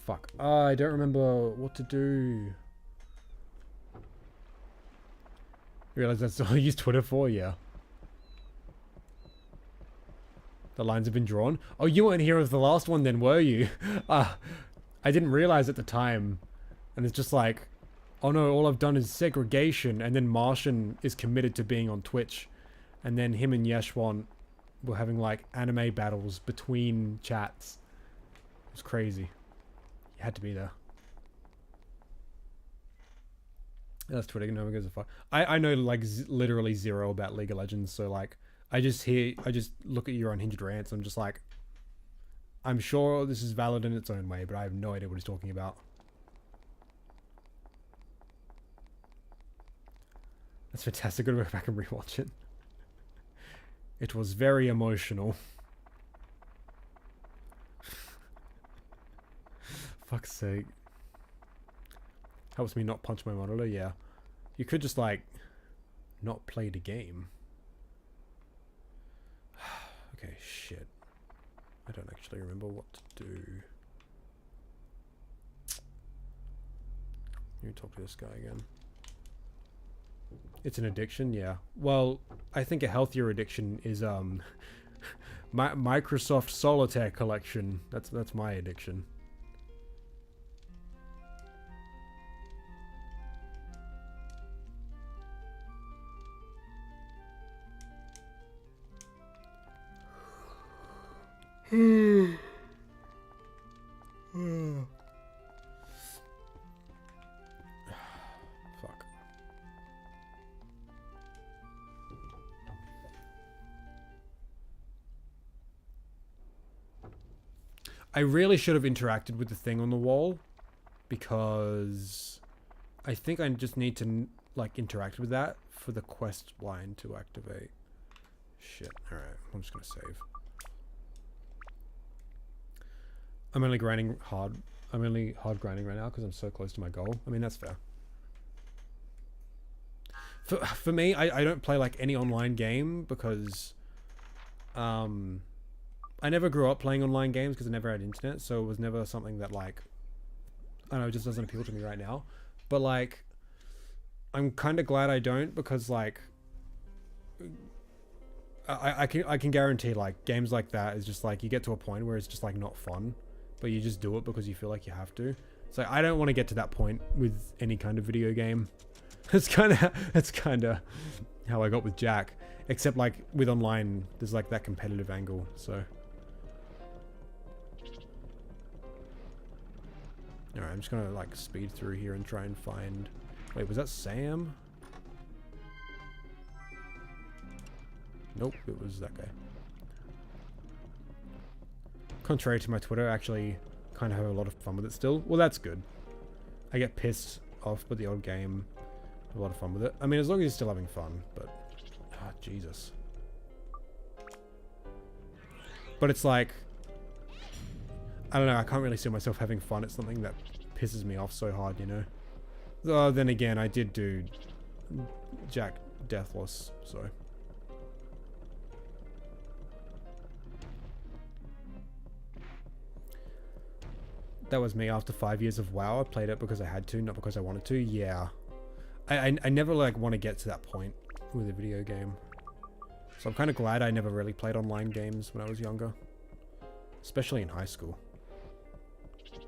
Fuck. I don't remember what to do. You realize that's all I use Twitter for? Yeah. The lines have been drawn. Oh, you weren't here with the last one then, were you? I didn't realize at the time. And it's just like, oh no, all I've done is segregation. And then Martian is committed to being on Twitch. And then him and Yeshwan were having like anime battles between chats. It was crazy. You had to be there. That's Twitter. No one gives a fuck. I know like literally zero about League of Legends. So like, I just look at your unhinged rants. I'm just like, I'm sure this is valid in its own way, but I have no idea what he's talking about. That's fantastic. I'm gonna go back and rewatch it. It was very emotional. Fuck's sake. Helps me not punch my monitor, yeah. You could just like not play the game. Okay, shit. I don't actually remember what to do. Let me talk to this guy again. It's an addiction, yeah. Well, I think a healthier addiction is my Microsoft Solitaire collection. That's my addiction. Fuck. I really should have interacted with the thing on the wall, because I think I just need to like interact with that for the quest line to activate. Shit. All right, I'm just gonna save. I'm only grinding hard. I'm only hard grinding right now because I'm so close to my goal. I mean, that's fair. For me, I don't play like any online game because I never grew up playing online games because I never had internet, so it was never something that like, I don't know, it just doesn't appeal to me right now. But like, I'm kind of glad I don't, because like, I can guarantee like games like that is just like, you get to a point where it's just like not fun, but you just do it because you feel like you have to. So I don't want to get to that point with any kind of video game. That's kind of how I got with Jack, except like with online, there's like that competitive angle. So, all right, I'm just gonna like speed through here and try and find. Wait, was that Sam? Nope, it was that guy. Contrary to my Twitter, I actually kind of have a lot of fun with it still. Well, that's good. I get pissed off with the old game. A lot of fun with it. I mean, as long as you're still having fun, but... Ah, Jesus. But it's like... I don't know, I can't really see myself having fun. It's something that pisses me off so hard, you know? Though, then again, I did do Jack Deathless, so... That was me after 5 years of WoW. I played it because I had to, not because I wanted to. Yeah. I never like want to get to that point with a video game. So I'm kind of glad I never really played online games when I was younger. Especially in high school.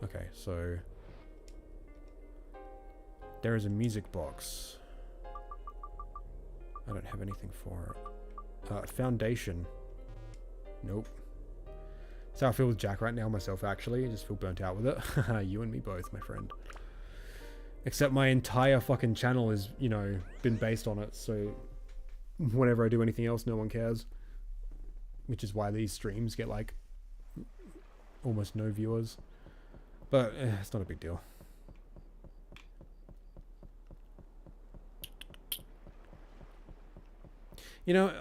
Okay, so... There is a music box. I don't have anything for it. Foundation. Nope. That's how I feel with Jack right now myself, actually. I just feel burnt out with it. You and me both, my friend. Except my entire fucking channel is, you know, been based on it, so whenever I do anything else, no one cares. Which is why these streams get, like, almost no viewers. But, it's not a big deal. You know,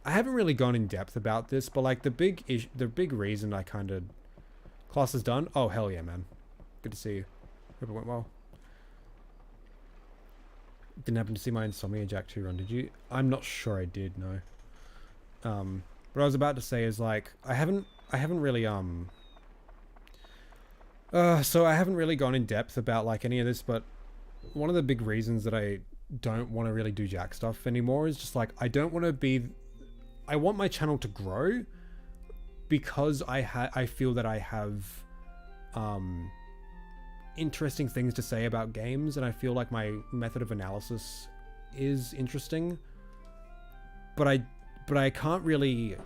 I haven't really gone in depth about this, but like the big reason I kind of... Class is done? Oh, hell yeah, man. Good to see you. Hope it went well. Didn't happen to see my Insomnia Jack 2 run, did you? I'm not sure I did, no. What I was about to say is like, I haven't really, so I haven't really gone in depth about like any of this, but one of the big reasons that I don't want to really do Jack stuff anymore is just like, I don't want to be... I want my channel to grow because I feel that I have interesting things to say about games, and I feel like my method of analysis is interesting, but I can't really...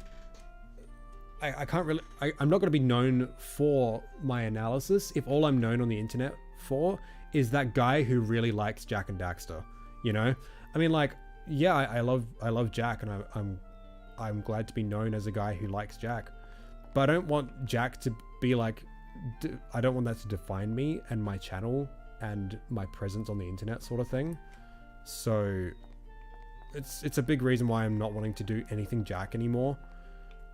I'm not going to be known for my analysis if all I'm known on the internet for is that guy who really likes Jack and Daxter, you know? I mean, like, yeah, I love Jack, and I'm glad to be known as a guy who likes Jack, but I don't want Jack to be like, I don't want that to define me and my channel and my presence on the internet sort of thing. So it's a big reason why I'm not wanting to do anything Jack anymore.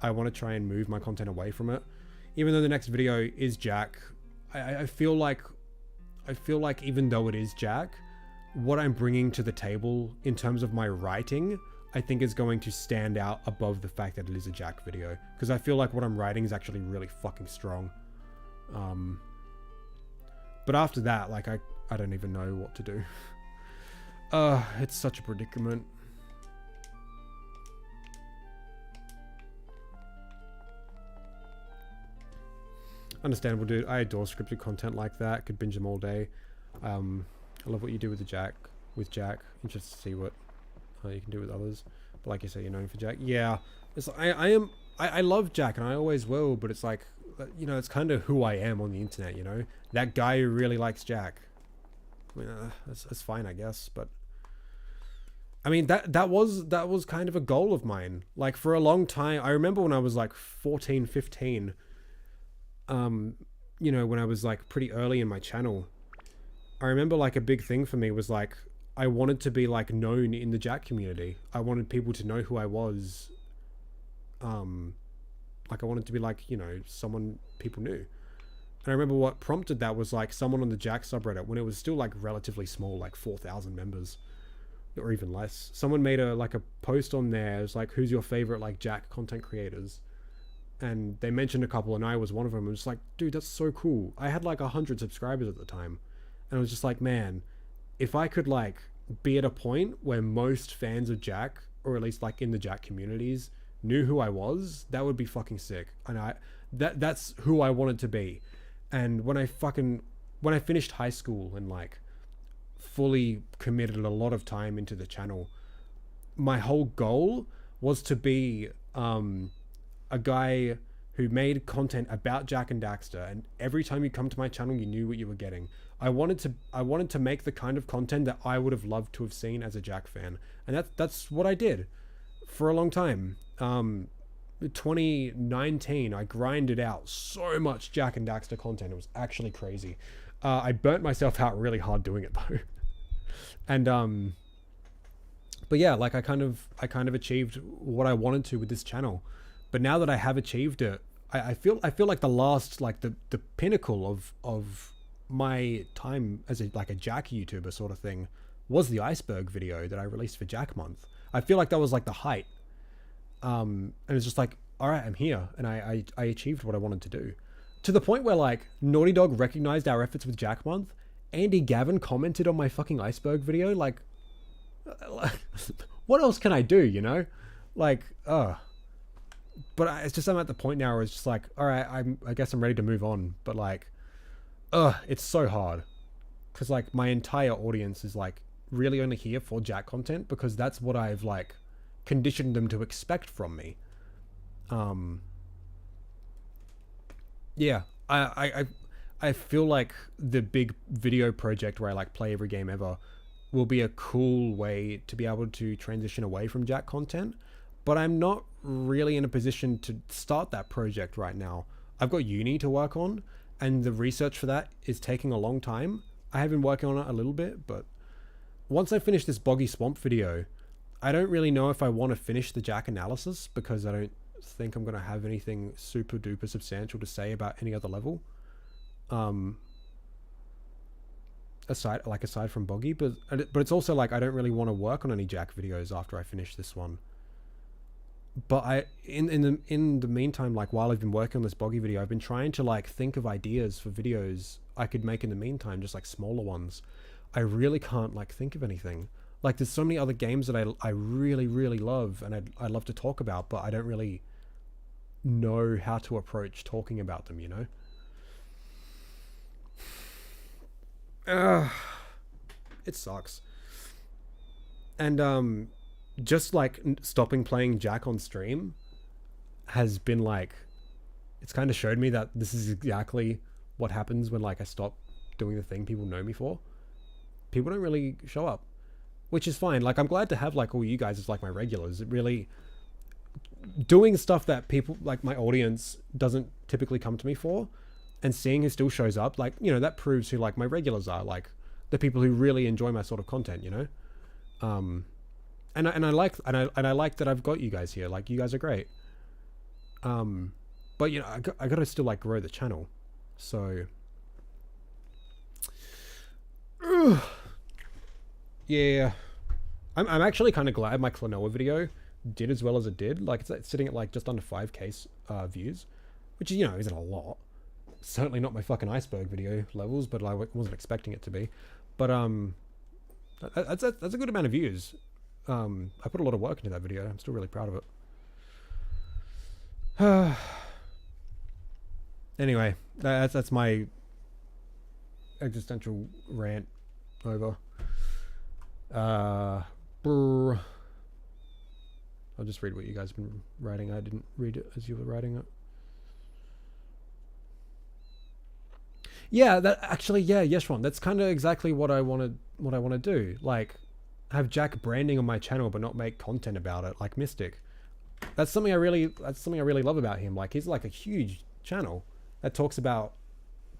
I want to try and move my content away from it. Even though the next video is Jack, I feel like even though it is Jack, what I'm bringing to the table in terms of my writing, I think is going to stand out above the fact that it is a Jack video. Because I feel like what I'm writing is actually really fucking strong. But after that, like, I don't even know what to do. It's such a predicament. Understandable, dude. I adore scripted content like that. Could binge them all day. I love what you do with Jack. Interested to see what you can do with others. But like you say, you're known for Jack. Yeah, it's I love Jack, and I always will. But it's like, you know, it's kind of who I am on the internet. You know, that guy who really likes Jack. I mean, that's fine, I guess. But I mean, that was kind of a goal of mine. Like, for a long time, I remember when I was like 14, 15. You know, when I was like pretty early in my channel, I remember like a big thing for me was like, I wanted to be like known in the Jack community. I wanted people to know who I was. Like, I wanted to be like, you know, someone people knew. And I remember what prompted that was like someone on the Jack subreddit when it was still like relatively small, like 4,000 members or even less. Someone made a post on there. It was like, who's your favorite like Jack content creators? And they mentioned a couple, and I was one of them. I was just like, dude, that's so cool. I had like 100 subscribers at the time. And I was just like, man, if I could like be at a point where most fans of Jack, or at least like in the Jack communities, knew who I was, that would be fucking sick. And that's who I wanted to be. And when I finished high school and like fully committed a lot of time into the channel, my whole goal was to be a guy who made content about Jack and Daxter, and every time you come to my channel, you knew what you were getting. I wanted to make the kind of content that I would have loved to have seen as a Jack fan, and that's what I did for a long time. 2019, I grinded out so much Jack and Daxter content. It was actually crazy. I burnt myself out really hard doing it though, and but yeah, like I kind of achieved what I wanted to with this channel. But now that I have achieved it, I feel like the last, like the pinnacle of my time as a Jack YouTuber sort of thing was the iceberg video that I released for Jack Month. I feel like that was like the height. And it's just like, all right, I'm here, and I achieved what I wanted to do. To the point where like Naughty Dog recognized our efforts with Jack Month. Andy Gavin commented on my fucking iceberg video. Like what else can I do, you know? Like, but it's just, I'm at the point now where it's just like, all right, I guess I'm ready to move on. But like, it's so hard. Because like my entire audience is like really only here for Jack content, because that's what I've like conditioned them to expect from me. Yeah, I feel like the big video project where I like play every game ever will be a cool way to be able to transition away from Jack content, but I'm not really in a position to start that project right now. I've got uni to work on, and the research for that is taking a long time. I have been working on it a little bit, but once I finish this Boggy Swamp video, I don't really know if I want to finish the Jack analysis because I don't think I'm going to have anything super duper substantial to say about any other level. Um, aside from Boggy, but it's also like I don't really want to work on any Jack videos after I finish this one. But in the meantime, like while I've been working on this Boggy video, I've been trying to like think of ideas for videos I could make in the meantime, just like smaller ones. I really can't like think of anything. Like there's so many other games that I really really love and I'd love to talk about, but I don't really know how to approach talking about them, you know? It sucks. And just like stopping playing Jack on stream has been like, it's kind of showed me that this is exactly what happens when like I stop doing the thing people know me for. People don't really show up, which is fine. Like I'm glad to have like all you guys as like my regulars. It really, doing stuff that people like my audience doesn't typically come to me for, and seeing who still shows up, like, you know, that proves who like my regulars are, like the people who really enjoy my sort of content, you know. And I like that I've got you guys here. Like you guys are great. But you know, I got to still like grow the channel. So yeah, I'm actually kind of glad my Klonoa video did as well as it did. Like it's sitting at like just under 5k views, which, you know, isn't a lot. Certainly not my fucking iceberg video levels, but I wasn't expecting it to be. But that's a good amount of views. I put a lot of work into that video. I'm still really proud of it. Anyway, that's my existential rant over. I'll just read what you guys have been writing. I didn't read it as you were writing it. Yeah, that actually, yeah, Yeshwan, that's kind of exactly what I want to do. Like, have Jack branding on my channel, but not make content about it, like Mystic. That's something I really love about him. Like, he's like a huge channel that talks about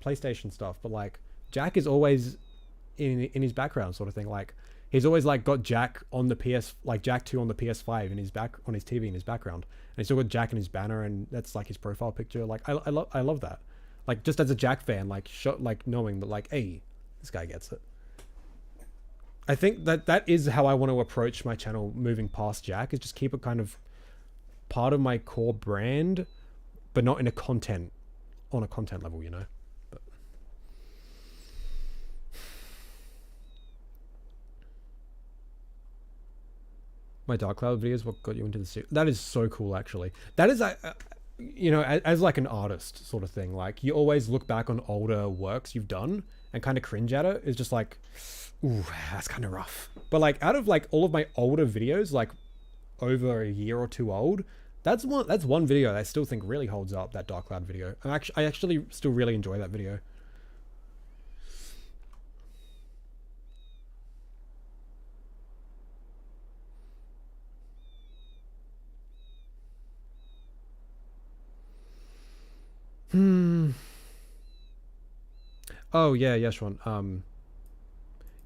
PlayStation stuff, but like Jack is always in his background, sort of thing. Like, he's always like got Jack on the PS, like Jack 2 on the PS5 in his back on his TV in his background, and he's still got Jack in his banner, and that's like his profile picture. Like, I love that. Like, just as a Jack fan, like like knowing that, like, hey, this guy gets it. I think that is how I want to approach my channel moving past Jack, is just keep it kind of part of my core brand, but not in a content level, you know. But my Dark Cloud videos, what got you into the series? That is so cool, actually. That is you know, as like an artist sort of thing, like you always look back on older works you've done and kind of cringe at it. It's just like, ooh, that's kind of rough. But like out of like all of my older videos, like over a year or two old, that's one video that I still think really holds up, that Dark Cloud video. I actually still really enjoy that video. Oh yeah, Yeshwan.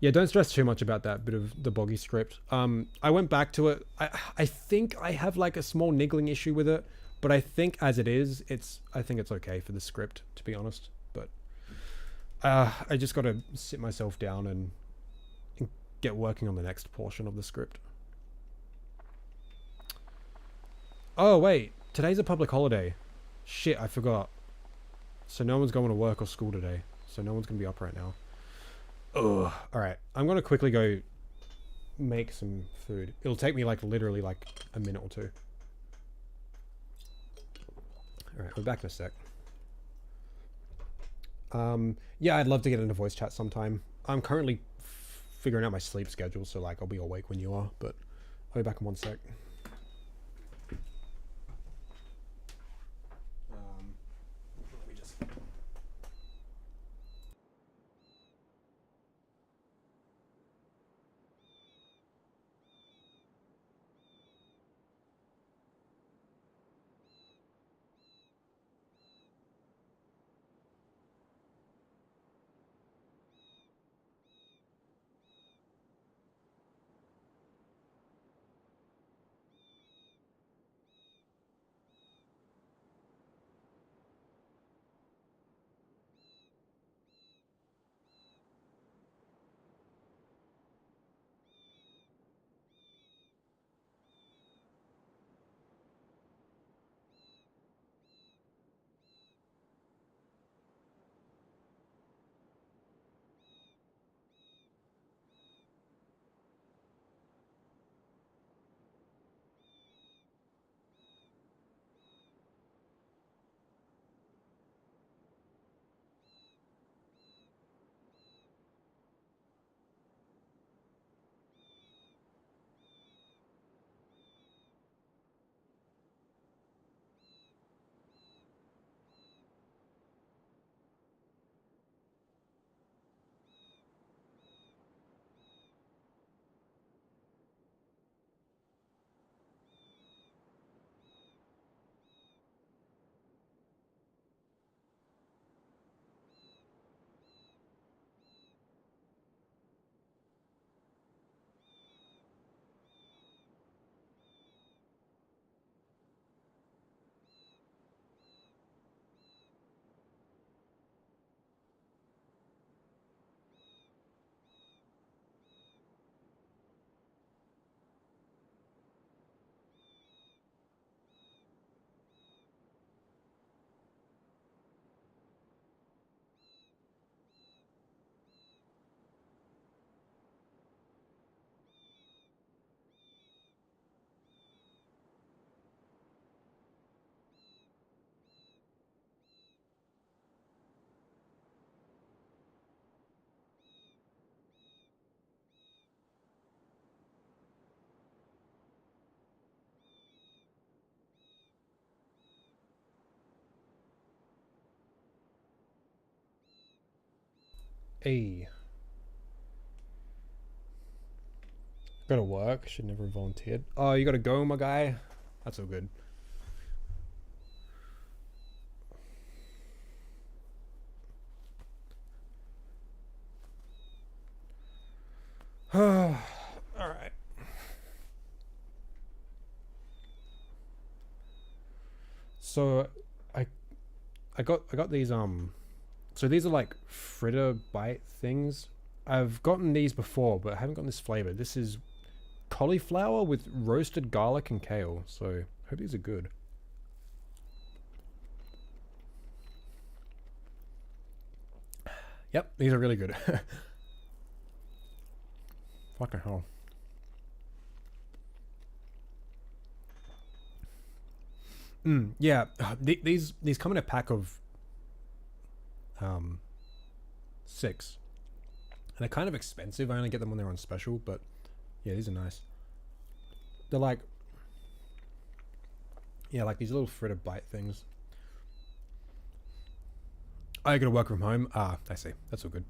Yeah, don't stress too much about that bit of the Boggy script. I went back to it. I think I have like a small niggling issue with it, but I think as it is, I think it's okay for the script, to be honest. But I just got to sit myself down and get working on the next portion of the script. Oh wait, today's a public holiday. Shit, I forgot. So no one's going to work or school today. So no one's going to be up right now. Ugh. Alright, I'm going to quickly go make some food. It'll take me like literally like a minute or two. Alright, we're back in a sec. Yeah, I'd love to get into voice chat sometime. I'm currently figuring out my sleep schedule, so like I'll be awake when you are, but I'll be back in one sec. Let me just E. Gotta work. Should never have volunteered. Oh, you gotta go, my guy. That's all good. All right. So, I got these So these are like fritter bite things. I've gotten these before, but I haven't gotten this flavor. This is cauliflower with roasted garlic and kale. So hope these are good. Yep, these are really good. Fucking hell. Yeah, these come in a pack of 6, and they're kind of expensive. I only get them when they're on special, but yeah, these are nice. They're like, yeah, like these little fritter bite things. I gotta work from home. Ah, I see. That's all good.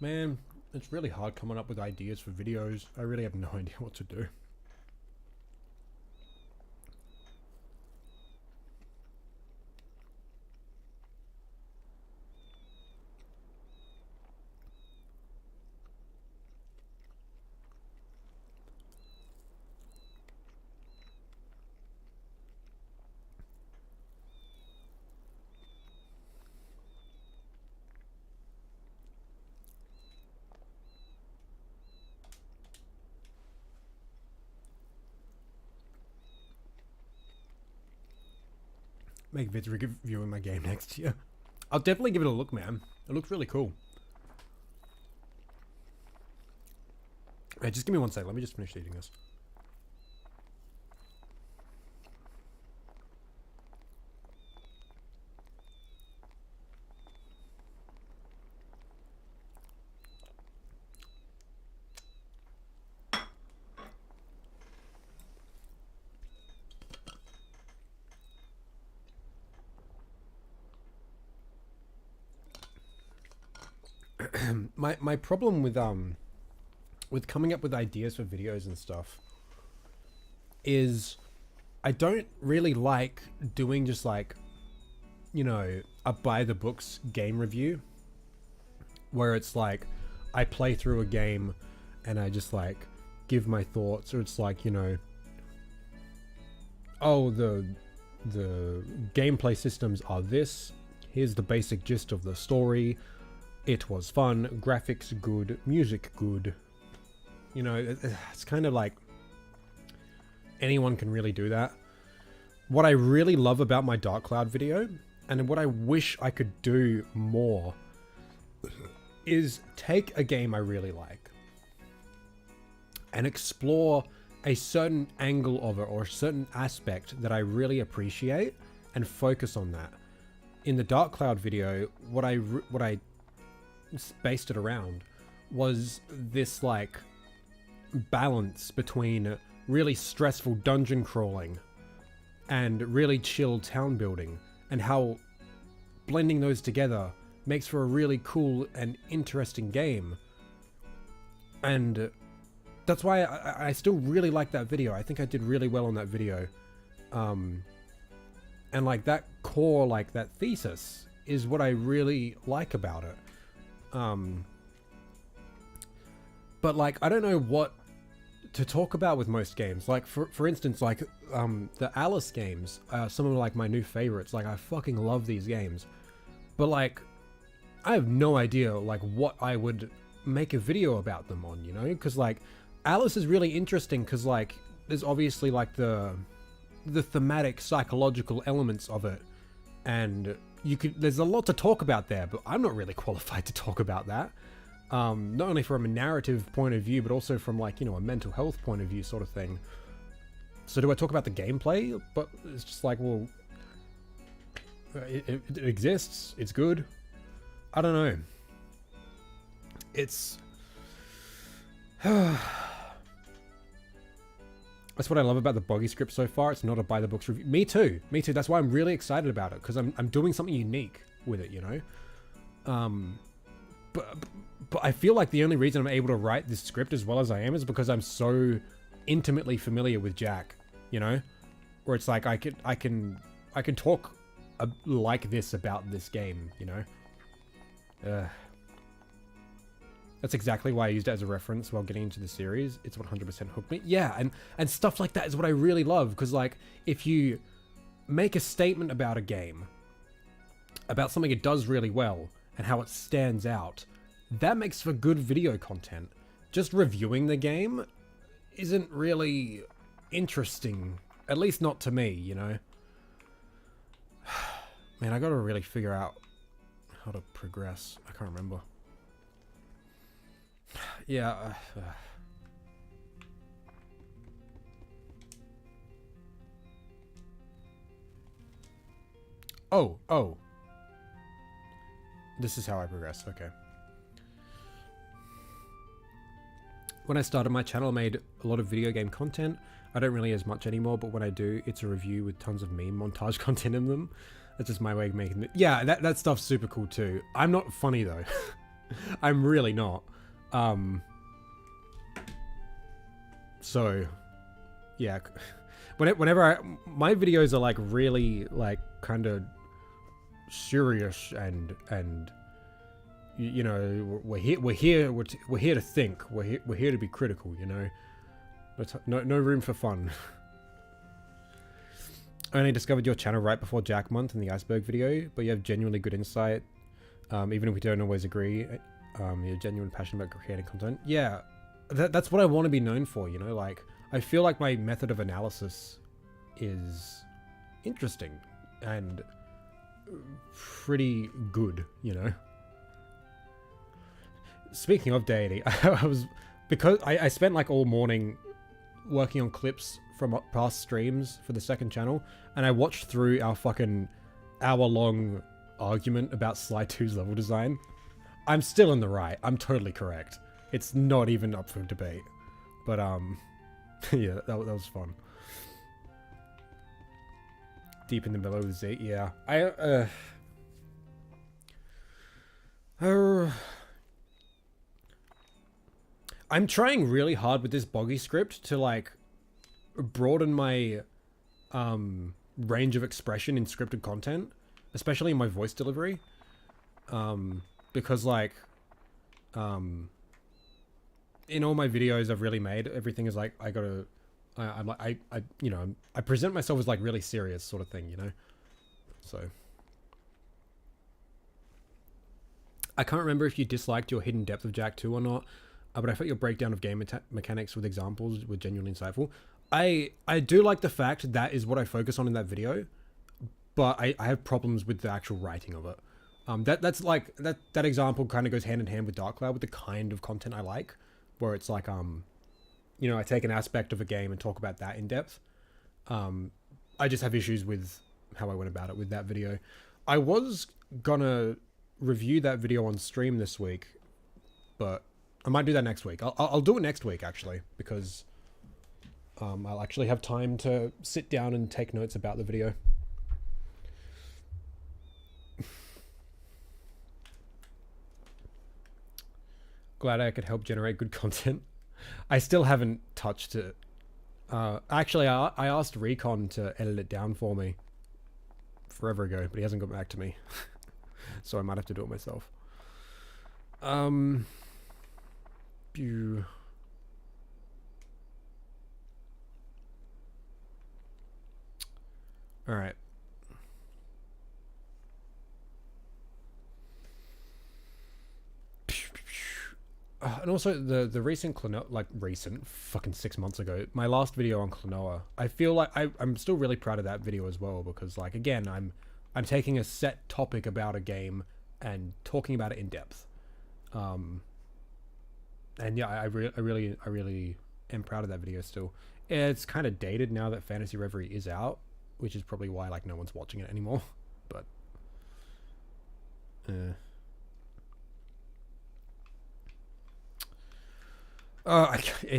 Man, it's really hard coming up with ideas for videos. I really have no idea what to do. Make vids reviewing my game next year. I'll definitely give it a look, man. It looks really cool. Hey, just give me one sec. Let me just finish eating this. My problem with coming up with ideas for videos and stuff is I don't really like doing just like, you know, a by the books game review where it's like I play through a game and I just like give my thoughts, or it's like, you know, oh, the gameplay systems are this, here's the basic gist of the story, it was fun, graphics good, music good. You know, it's kind of like anyone can really do that. What I really love about my Dark Cloud video, and what I wish I could do more, is take a game I really like and explore a certain angle of it or a certain aspect that I really appreciate and focus on that. In the Dark Cloud video, what I based it around was this like balance between really stressful dungeon crawling and really chill town building, and how blending those together makes for a really cool and interesting game. And that's why I still really like that video. I think I did really well on that video. And like that core, like that thesis is what I really like about it. But like, I don't know what to talk about with most games. Like for instance, like the Alice games, some of like my new favorites. Like I fucking love these games, but like I have no idea like what I would make a video about them on, you know? Because like Alice is really interesting because like there's obviously like the thematic psychological elements of it, and there's a lot to talk about there, but I'm not really qualified to talk about that. Not only from a narrative point of view, but also from like, you know, a mental health point of view sort of thing. So do I talk about the gameplay? But it's just like, well, it exists, it's good. I don't know. It's that's what I love about the Boggy script so far. It's not a by the books review. Me too. That's why I'm really excited about it, because I'm doing something unique with it, you know. But I feel like the only reason I'm able to write this script as well as I am is because I'm so intimately familiar with Jack, you know, where it's like I can talk like this about this game, you know. That's exactly why I used it as a reference while getting into the series. It's 100% hooked me. Yeah, and stuff like that is what I really love, because like if you make a statement about a game, about something it does really well and how it stands out, that makes for good video content. Just reviewing the game isn't really interesting, at least not to me, you know. Man, I gotta really figure out how to progress. I can't remember. Yeah. Oh. This is how I progress. Okay. When I started my channel, I made a lot of video game content. I don't really as much anymore, but when I do, it's a review with tons of meme montage content in them. That's just my way of making it. Yeah, that stuff's super cool too. I'm not funny though. I'm really not. So, yeah. Whenever my videos are like really like kind of serious and you know, we're here to think. We're here to be critical, you know. No room for fun. I only discovered your channel right before Jack Month in the iceberg video, but you have genuinely good insight. Even if we don't always agree, you're genuine passionate about creating content. Yeah, that's what I want to be known for, you know. Like I feel like my method of analysis is interesting and pretty good, you know. Speaking of deity, I spent like all morning working on clips from past streams for the second channel, and I watched through our fucking hour-long argument about Sly 2's level design. I'm still in the right. I'm totally correct. It's not even up for debate. But yeah, that was fun. Deep in the middle of the Z, yeah. I'm trying really hard with this Boggy script to like broaden my range of expression in scripted content, especially in my voice delivery, because like in all my videos I've really made, everything is like I you know, I present myself as like really serious sort of thing, you know. So I can't remember if you disliked your hidden depth of Jack 2 or not, but I thought your breakdown of game mechanics with examples were genuinely insightful. I do like the fact that is what I focus on in that video, but I have problems with the actual writing of it. That's like that example kind of goes hand in hand with Dark Cloud, with the kind of content I like, where it's like you know, I take an aspect of a game and talk about that in depth. I just have issues with how I went about it with that video. I was gonna review that video on stream this week, but I might do that next week. I'll do it next week actually, because I'll actually have time to sit down and take notes about the video. Glad I could help generate good content. I still haven't touched it. Actually, I asked Recon to edit it down for me forever ago, but he hasn't got back to me. So I might have to do it myself. All right. And also the recent Klonoa, like recent, fucking 6 months ago, my last video on Klonoa, I feel like I'm still really proud of that video as well, because like again, I'm taking a set topic about a game and talking about it in depth. And yeah, I really am proud of that video still. It's kind of dated now that Fantasy Reverie is out, which is probably why like no one's watching it anymore. But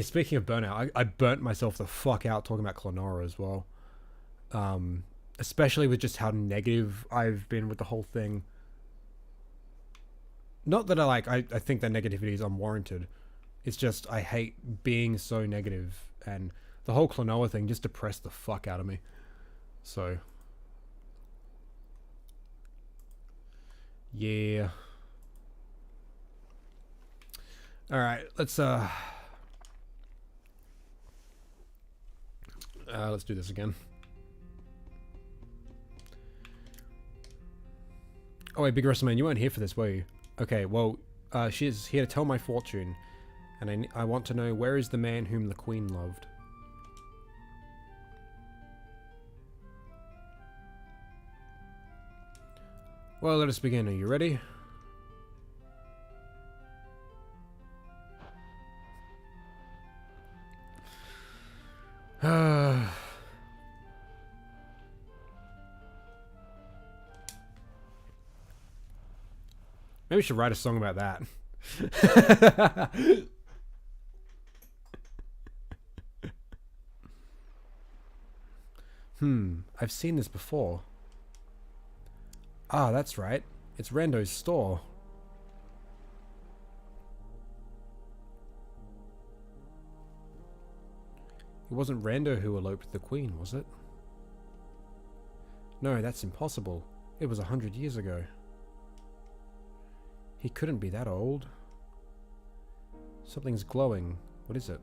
speaking of burnout, I burnt myself the fuck out talking about Klonoa as well. Especially with just how negative I've been with the whole thing. Not that I think that negativity is unwarranted. It's just I hate being so negative, and the whole Klonoa thing just depressed the fuck out of me. So yeah. Alright, let's do this again. Oh wait, Big Wrestleman, you weren't here for this, were you? Okay, well, she's here to tell my fortune, and I want to know, where is the man whom the Queen loved? Well, let us begin. Are you ready? Maybe we should write a song about that. I've seen this before. Ah, that's right. It's Rando's store. It wasn't Rando who eloped with the Queen, was it? No, that's impossible. It was 100 years ago. He couldn't be that old. Something's glowing. What is it?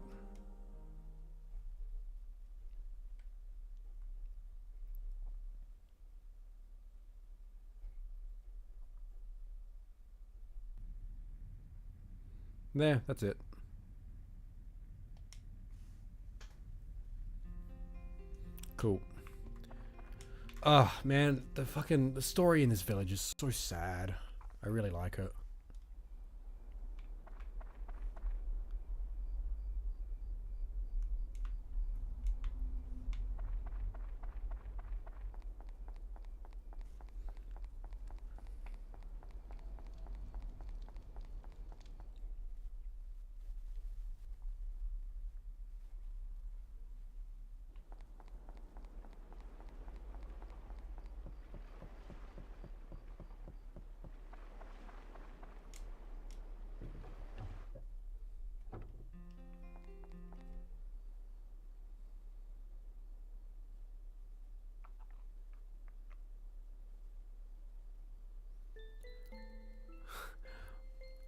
There, that's it. Cool. Ah, man, the story in this village is so sad. I really like it.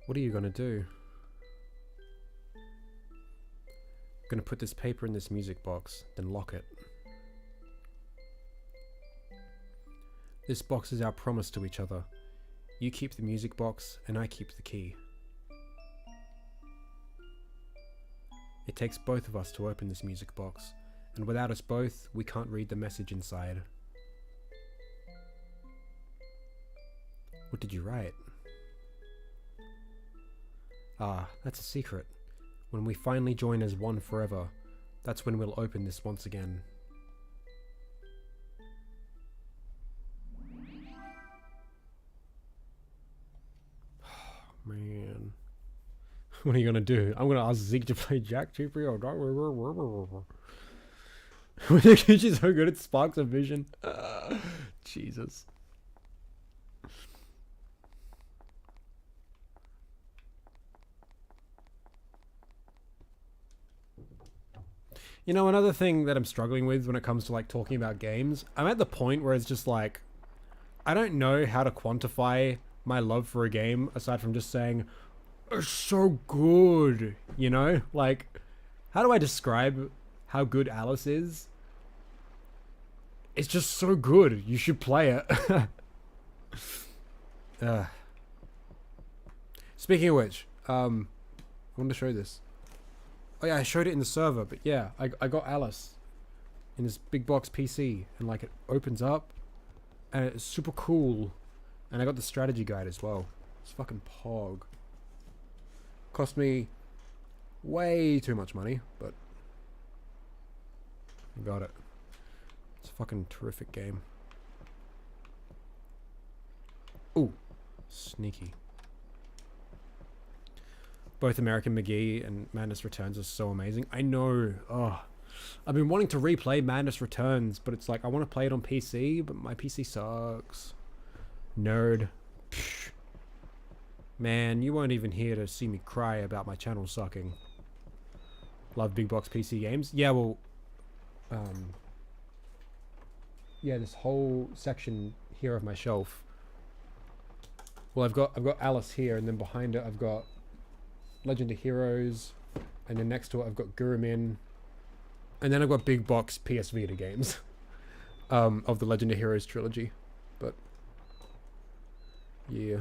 What are you gonna do? I'm gonna put this paper in this music box, then lock it. This box is our promise to each other. You keep the music box, and I keep the key. It takes both of us to open this music box, and without us both, we can't read the message inside. What did you write? Ah, that's a secret. When we finally join as one forever, that's when we'll open this once again. Man. What are you gonna do? I'm gonna ask Zeke to play Jack Chipriot. She's so good at Sparks of Vision. Jesus. You know, another thing that I'm struggling with when it comes to like talking about games, I'm at the point where it's just like, I don't know how to quantify my love for a game aside from just saying, it's so good, you know? Like, how do I describe how good Alice is? It's just so good. You should play it. Speaking of which, I want to show this. Oh yeah, I showed it in the server, but yeah, I got Alice in this big box PC, and like it opens up, and it's super cool, and I got the strategy guide as well. It's fucking pog. Cost me way too much money, but I got it. It's a fucking terrific game. Ooh, sneaky. Both American McGee and Madness Returns are so amazing. I know. Oh, I've been wanting to replay Madness Returns, but it's like I want to play it on PC, but my PC sucks. Nerd. Psh. Man, you weren't even here to see me cry about my channel sucking. Love big box PC games. Yeah, well, yeah, this whole section here of my shelf. Well, I've got Alice here, and then behind it I've got Legend of Heroes, and then next to it I've got Gurumin, and then I've got big box PS Vita games of the Legend of Heroes trilogy. But yeah.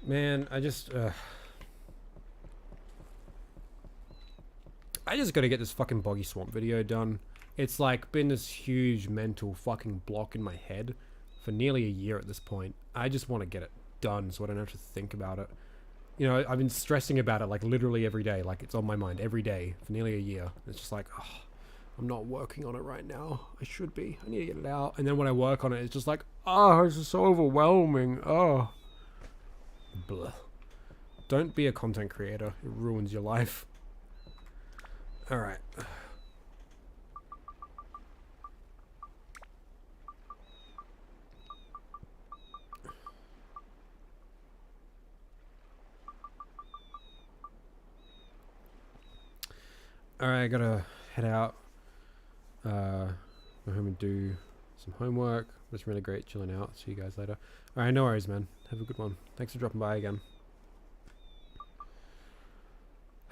Man, I just gotta get this fucking Boggy Swamp video done. It's like been this huge mental fucking block in my head for nearly a year at this point. I just want to get it done so I don't have to think about it. You know, I've been stressing about it like literally every day. Like it's on my mind every day for nearly a year. It's just like, oh, I'm not working on it right now. I should be. I need to get it out. And then when I work on it, it's just like, oh, it's just so overwhelming. Oh. Blah. Don't be a content creator. It ruins your life. Alright. Alright, I gotta head out. Go home and do some homework. It was really great chilling out. See you guys later. Alright, no worries, man. Have a good one. Thanks for dropping by again.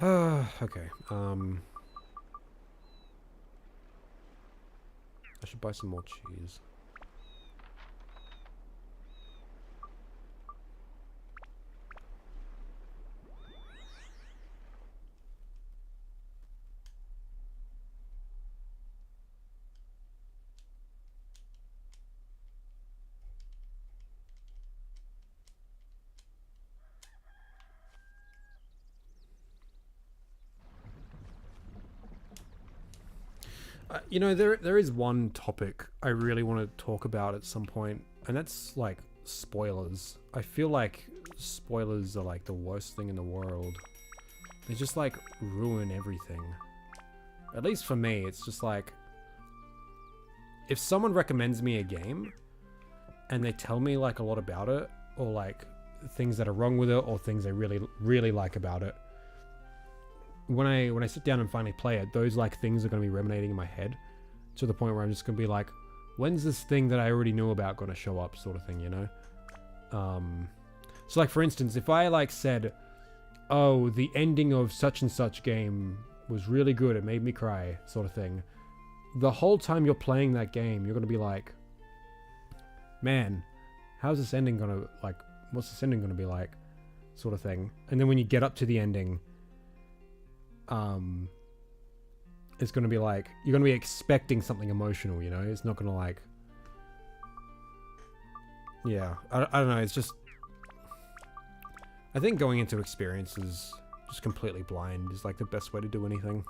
Okay. I should buy some more cheese. You know, there is one topic I really want to talk about at some point, and that's like spoilers. I feel like spoilers are like the worst thing in the world. They just like ruin everything. At least for me, it's just like if someone recommends me a game and they tell me like a lot about it, or like things that are wrong with it, or things they really like about it, when I sit down and finally play it, those like things are going to be ruminating in my head to the point where I'm just going to be like, when's this thing that I already knew about going to show up, sort of thing, you know? So like for instance, if I like said, oh, the ending of such and such game was really good, it made me cry, sort of thing, the whole time you're playing that game, you're going to be like, man, how's this ending going to, like, what's this ending going to be like, sort of thing. And then when you get up to the ending, it's going to be like, you're going to be expecting something emotional, you know? It's not going to like, yeah, I don't know, it's just, I think going into experiences just completely blind is like the best way to do anything.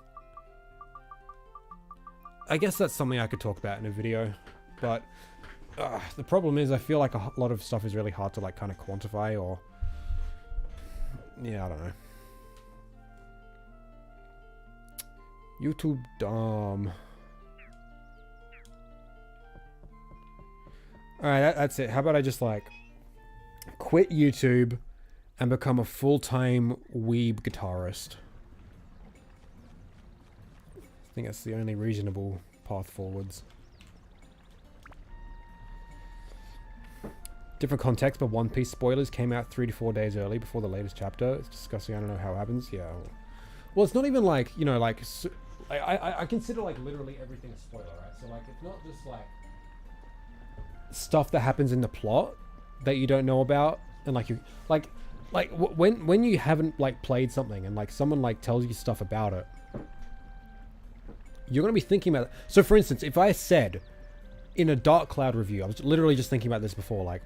I guess that's something I could talk about in a video, but the problem is I feel like a lot of stuff is really hard to like kind of quantify, or, yeah, I don't know. YouTube dumb. Alright, that's it. How about I just like quit YouTube and become a full-time weeb guitarist. I think that's the only reasonable path forwards. Different context, but One Piece spoilers came out 3 to 4 days early before the latest chapter. It's disgusting. I don't know how it happens. Yeah. Well, it's not even like, you know, like... I consider, like, literally everything a spoiler, right? So, like, it's not just, like... stuff that happens in the plot that you don't know about. And, like, you... when you haven't, like, played something and, like, someone, like, tells you stuff about it, you're going to be thinking about it. So, for instance, if I said in a Dark Cloud review, I was literally just thinking about this before, like...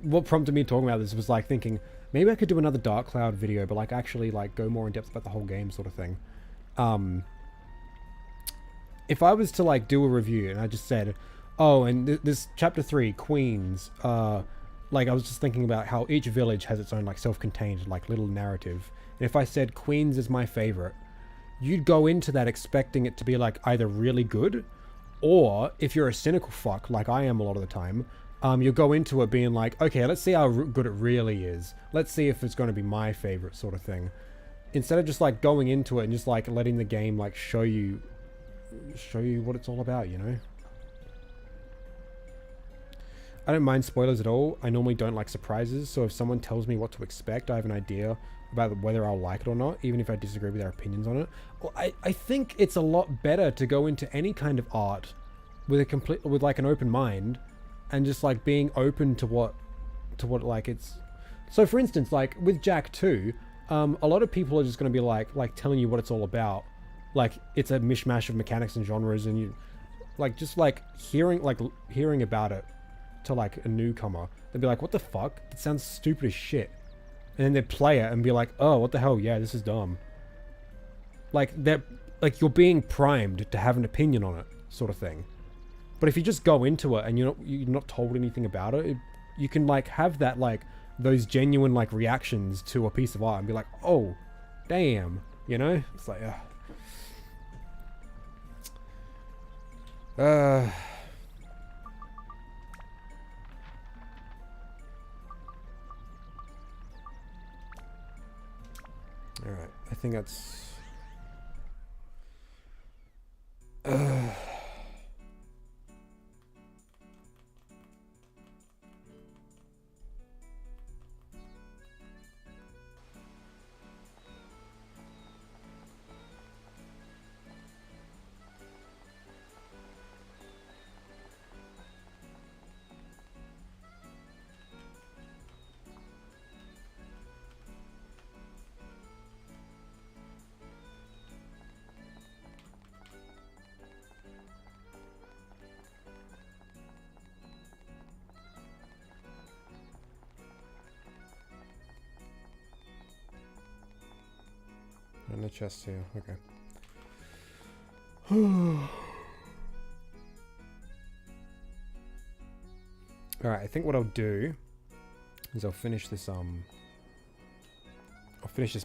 what prompted me talking about this was like thinking maybe I could do another Dark Cloud video, but like actually like go more in depth about the whole game sort of thing. If I was to like do a review and I just said, oh, and this chapter 3 Queens, like I was just thinking about how each village has its own like self-contained like little narrative, and if I said Queens is my favorite, you'd go into that expecting it to be like either really good, or if you're a cynical fuck like I am a lot of the time, you'll go into it being like, okay, let's see how good it really is. Let's see if it's going to be my favorite sort of thing. Instead of just like going into it and just like letting the game like show you what it's all about, you know? I don't mind spoilers at all. I normally don't like surprises, so if someone tells me what to expect, I have an idea about whether I'll like it or not, even if I disagree with their opinions on it. Well, I think it's a lot better to go into any kind of art with like an open mind, and just like being open to what like it's... So for instance, like with Jak 2, a lot of people are just going to be like telling you what it's all about. Like it's a mishmash of mechanics and genres, and you like just like hearing about it to like a newcomer, they'd be like, what the fuck? It sounds stupid as shit. And then they'd play it and be like, oh, what the hell? Yeah, this is dumb. Like you're being primed to have an opinion on it, sort of thing. But if you just go into it and you're not told anything about it, you can like have that like those genuine like reactions to a piece of art and be like, oh, damn, you know? It's like, alright, I think that's... And the chest here, okay. Alright, I think what I'll do is I'll finish this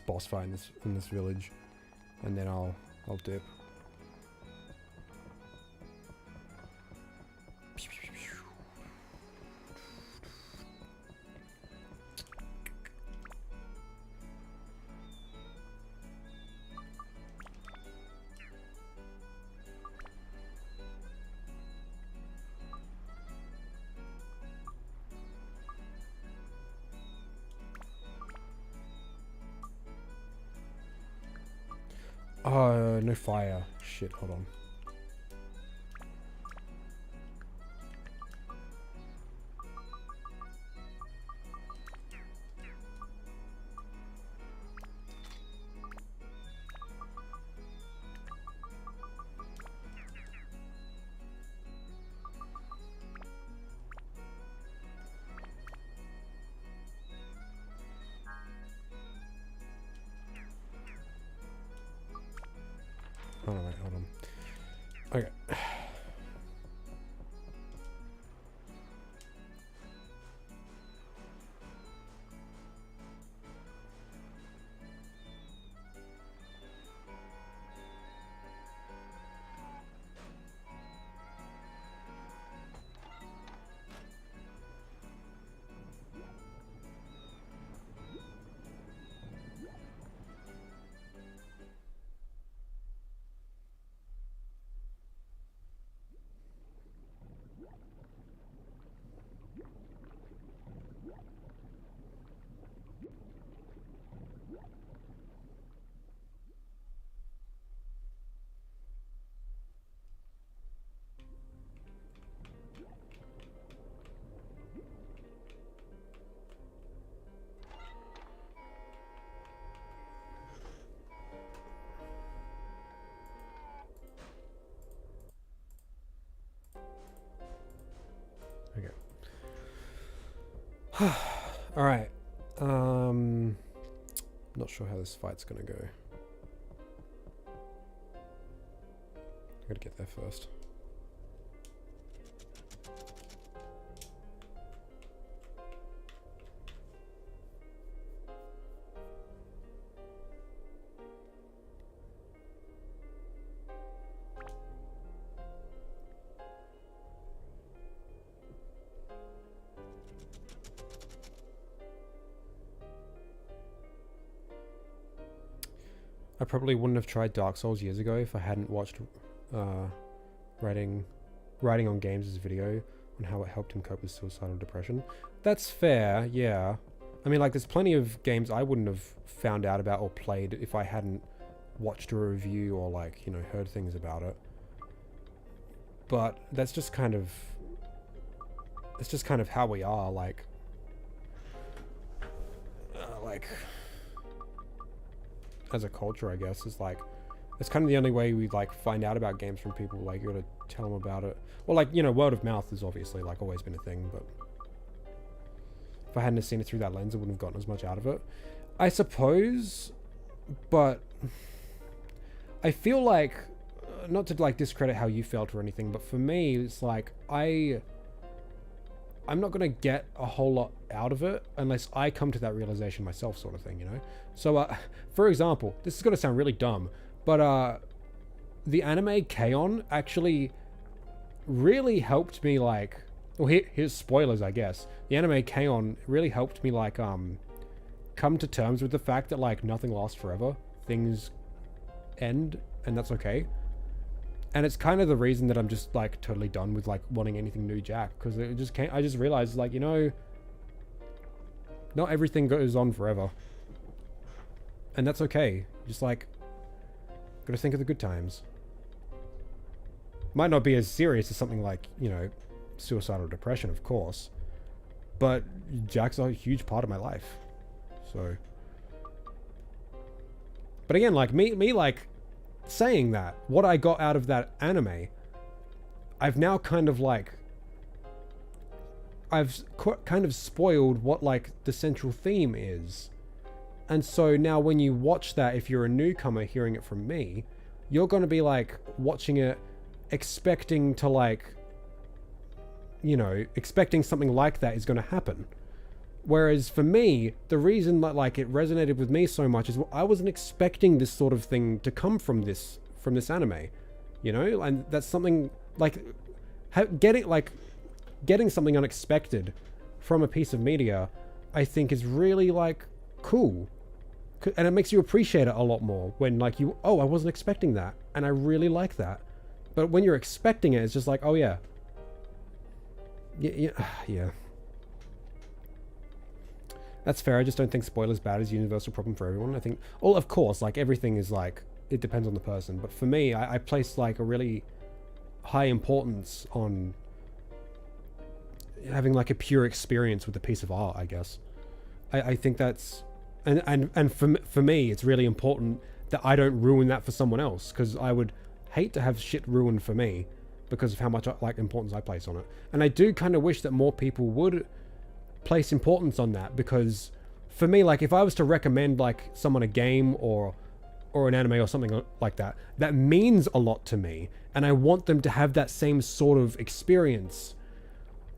boss fight in this village, and then I'll dip. Oh, no fire. Shit, hold on. Oh, wait, hold on. Okay. Alright. Not sure how this fight's gonna go. I gotta get there first. I probably wouldn't have tried Dark Souls years ago if I hadn't watched writing on Games' video on how it helped him cope with suicidal depression. That's fair, yeah. I mean, like, there's plenty of games I wouldn't have found out about or played if I hadn't watched a review or, like, you know, heard things about it. But that's just kind of... it's just kind of how we are, like... as a culture, I guess, is like, it's kind of the only way we like find out about games from people. Like, you gotta tell them about it. Well, like, you know, word of mouth has obviously like always been a thing, but if I hadn't have seen it through that lens, I wouldn't have gotten as much out of it, I suppose. But I feel like, not to like discredit how you felt or anything, but for me, it's like I'm not gonna get a whole lot out of it unless I come to that realization myself, sort of thing, you know? So, for example, this is gonna sound really dumb, but the anime K-On! Actually really helped me, like... well, here's spoilers, I guess. The anime K-On! Really helped me, like, come to terms with the fact that, like, nothing lasts forever. Things end, and that's okay. And it's kind of the reason that I'm just, like, totally done with, like, wanting anything new Jack. Because it just can't... I just realized, like, you know... not everything goes on forever. And that's okay. Just, like... gotta think of the good times. Might not be as serious as something like, you know, suicidal depression, of course. But Jack's a huge part of my life. So... but again, like, me like... saying that, what I got out of that anime, I've now kind of like, I've kind of spoiled what like the central theme is. And so now when you watch that, if you're a newcomer hearing it from me, you're going to be like watching it expecting to like, you know, expecting something like that is going to happen. Whereas for me, the reason that like it resonated with me so much is I wasn't expecting this sort of thing to come from this anime, you know, and that's something like getting something unexpected from a piece of media, I think is really like cool, and it makes you appreciate it a lot more when like I wasn't expecting that, and I really like that. But when you're expecting it, it's just like, oh yeah. That's fair. I just don't think spoilers bad is a universal problem for everyone. I think, well, of course, like everything is like, it depends on the person. But for me, I place like a really high importance on having like a pure experience with a piece of art, I guess. I think that's, and for me, it's really important that I don't ruin that for someone else, because I would hate to have shit ruined for me because of how much like importance I place on it. And I do kind of wish that more people would place importance on that, because for me, like, if I was to recommend like someone a game or an anime or something like that, that means a lot to me, and I want them to have that same sort of experience.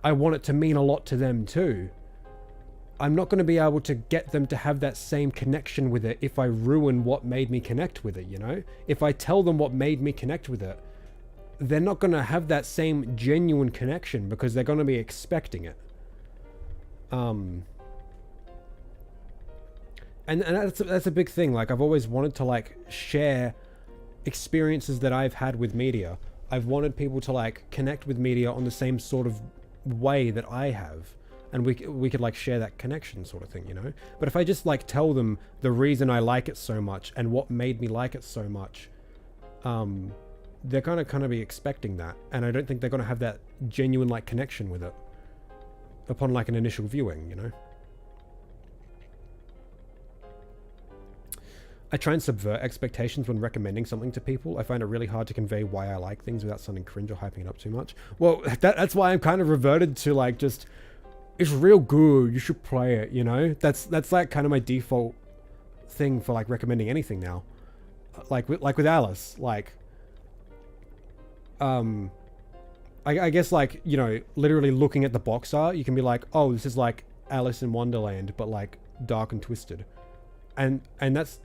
I want it to mean a lot to them too. I'm not going to be able to get them to have that same connection with it if I ruin what made me connect with it, you know? If I tell them what made me connect with it, they're not going to have that same genuine connection because they're going to be expecting it. And that's a big thing. Like, I've always wanted to like share experiences that I've had with media. I've wanted people to like connect with media on the same sort of way that I have, and we could like share that connection, sort of thing, you know? But if I just like tell them the reason I like it so much and what made me like it so much, they're gonna kind of be expecting that, and I don't think they're gonna have that genuine like connection with it upon like an initial viewing, you know? I try and subvert expectations when recommending something to people. I find it really hard to convey why I like things without sounding cringe or hyping it up too much. Well, that's why I'm kind of reverted to like just it's real good. You should play it. You know, that's like kind of my default thing for like recommending anything now. Like with Alice, like I guess like, you know, literally looking at the box art, you can be like, oh, this is like Alice in Wonderland, but like dark and twisted, and that's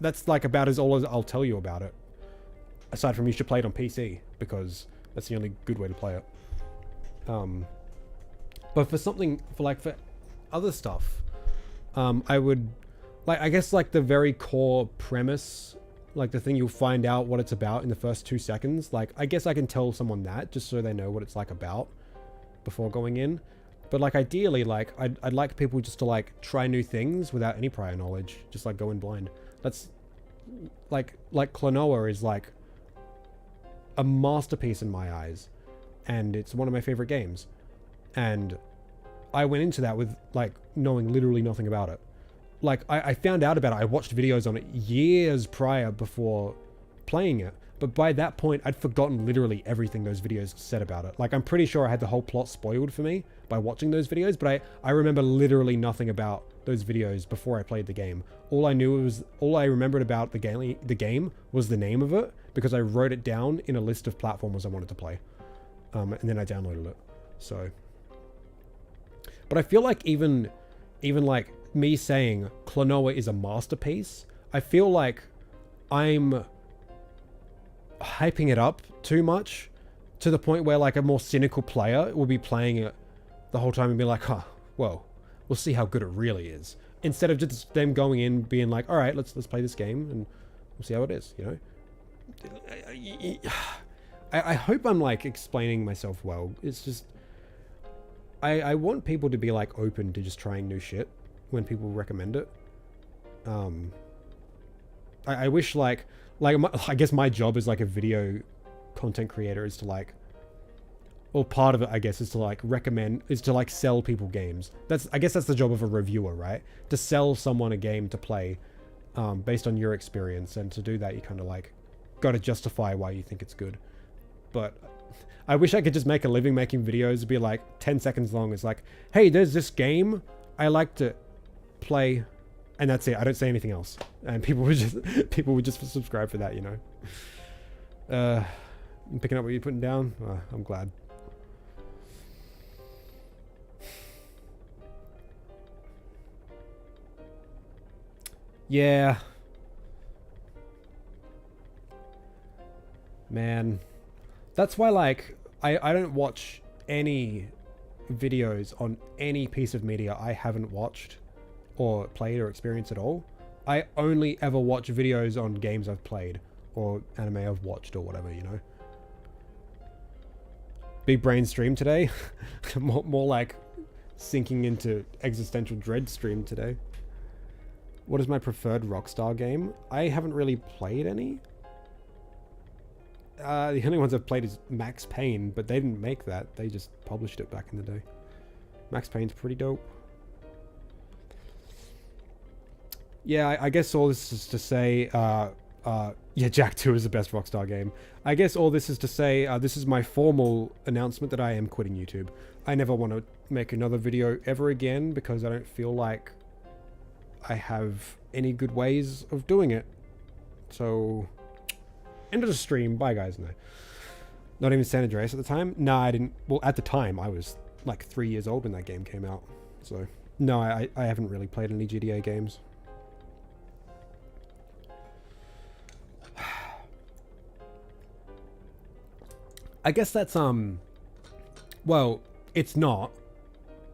that's like about as all as I'll tell you about it. Aside from you should play it on PC because that's the only good way to play it. But for other stuff, I would like, I guess like the very core premise, like the thing you'll find out what it's about in the first 2 seconds. Like, I guess I can tell someone that just so they know what it's like about before going in. But like ideally, like I'd like people just to like try new things without any prior knowledge, just like go in blind. That's like Klonoa is like a masterpiece in my eyes, and it's one of my favorite games. And I went into that with like knowing literally nothing about it. Like I found out about it. I watched videos on it years prior before playing it. But by that point, I'd forgotten literally everything those videos said about it. Like, I'm pretty sure I had the whole plot spoiled for me by watching those videos, but I remember literally nothing about those videos before I played the game. All I remembered about the game was the name of it, because I wrote it down in a list of platformers I wanted to play. And then I downloaded it. So, but I feel like even like me saying Klonoa is a masterpiece, I feel like I'm hyping it up too much to the point where like a more cynical player will be playing it the whole time and be like, huh, well, we'll see how good it really is, instead of just them going in being like, all right, let's play this game and we'll see how it is, you know. I hope I'm like explaining myself well. It's just I want people to be like open to just trying new shit when people recommend it. I wish like I guess my job as like a video content creator is to like, well, part of it I guess is to like sell people games. I guess that's the job of a reviewer, right? To sell someone a game to play based on your experience, and to do that you kind of like got to justify why you think it's good. But I wish I could just make a living making videos, be like 10 seconds long. It's like, hey, there's this game I like to play, and that's it. I don't say anything else, and people would just subscribe for that, you know. I'm picking up what you're putting down. I'm glad. Yeah, man, that's why like I don't watch any videos on any piece of media I haven't watched or played or experienced at all. I only ever watch videos on games I've played or anime I've watched or whatever, you know. Big brain stream today. more like sinking into existential dread stream today. What is my preferred Rockstar game? I haven't really played any. The only ones I've played is Max Payne, but they didn't make that. They just published it back in the day. Max Payne's pretty dope. Yeah, I guess all this is to say, yeah, Jak 2 is the best Rockstar game. I guess all this is to say, this is my formal announcement that I am quitting YouTube. I never want to make another video ever again because I don't feel like I have any good ways of doing it. So, end of the stream. Bye, guys. No. Not even San Andreas at the time? No, I didn't. Well, at the time, I was like 3 years old when that game came out. So, no, I haven't really played any GTA games. I guess that's, well, it's not,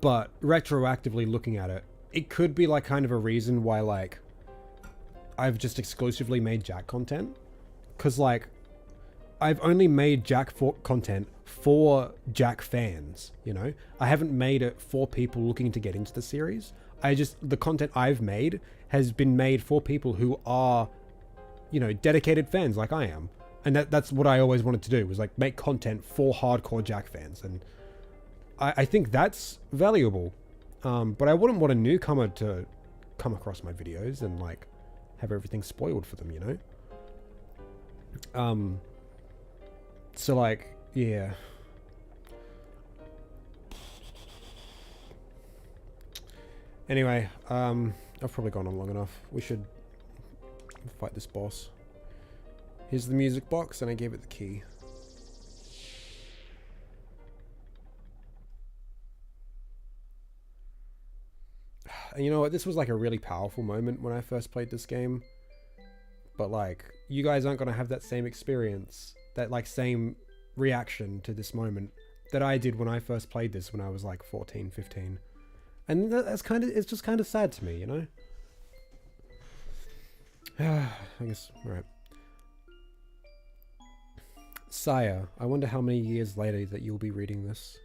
but retroactively looking at it, it could be like kind of a reason why like I've just exclusively made Jak content. Cause like I've only made Jak content for Jak fans, you know? I haven't made it for people looking to get into the series. The content I've made has been made for people who are, you know, dedicated fans like I am. And that's what I always wanted to do, was like make content for hardcore Jak fans. And I think that's valuable. But I wouldn't want a newcomer to come across my videos and like have everything spoiled for them, you know? So like, yeah. Anyway, I've probably gone on long enough. We should fight this boss. Here's the music box, and I gave it the key. And you know what? This was like a really powerful moment when I first played this game. But like, you guys aren't gonna have that same experience, that like same reaction to this moment that I did when I first played this when I was like 14, 15. And that's kind of, it's just kind of sad to me, you know? I guess, right. Sire, I wonder how many years later that you'll be reading this.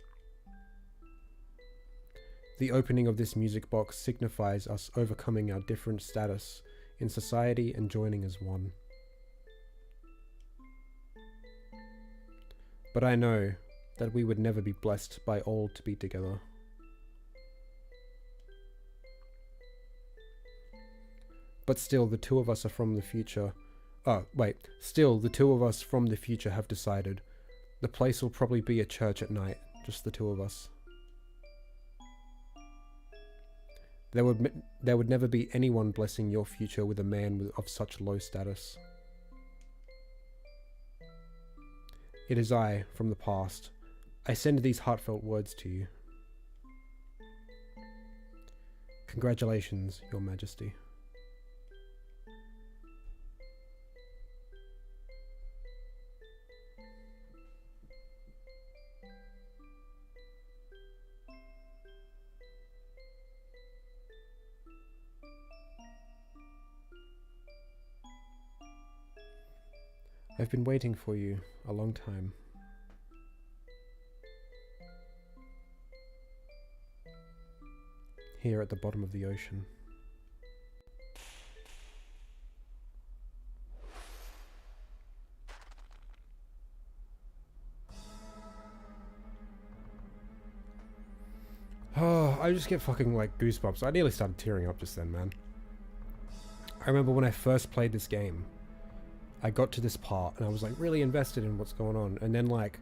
The opening of this music box signifies us overcoming our different status in society and joining as one. But I know that we would never be blessed by all to be together. But still, the two of us are from the future. Oh, wait. Still, the two of us from the future have decided. The place will probably be a church at night, just the two of us. There would never be anyone blessing your future with a man of such low status. It is I, from the past. I send these heartfelt words to you. Congratulations, Your Majesty. I've been waiting for you a long time. Here at the bottom of the ocean. Oh, I just get fucking like goosebumps. I nearly started tearing up just then, man. I remember when I first played this game, I got to this part and I was like really invested in what's going on, and then like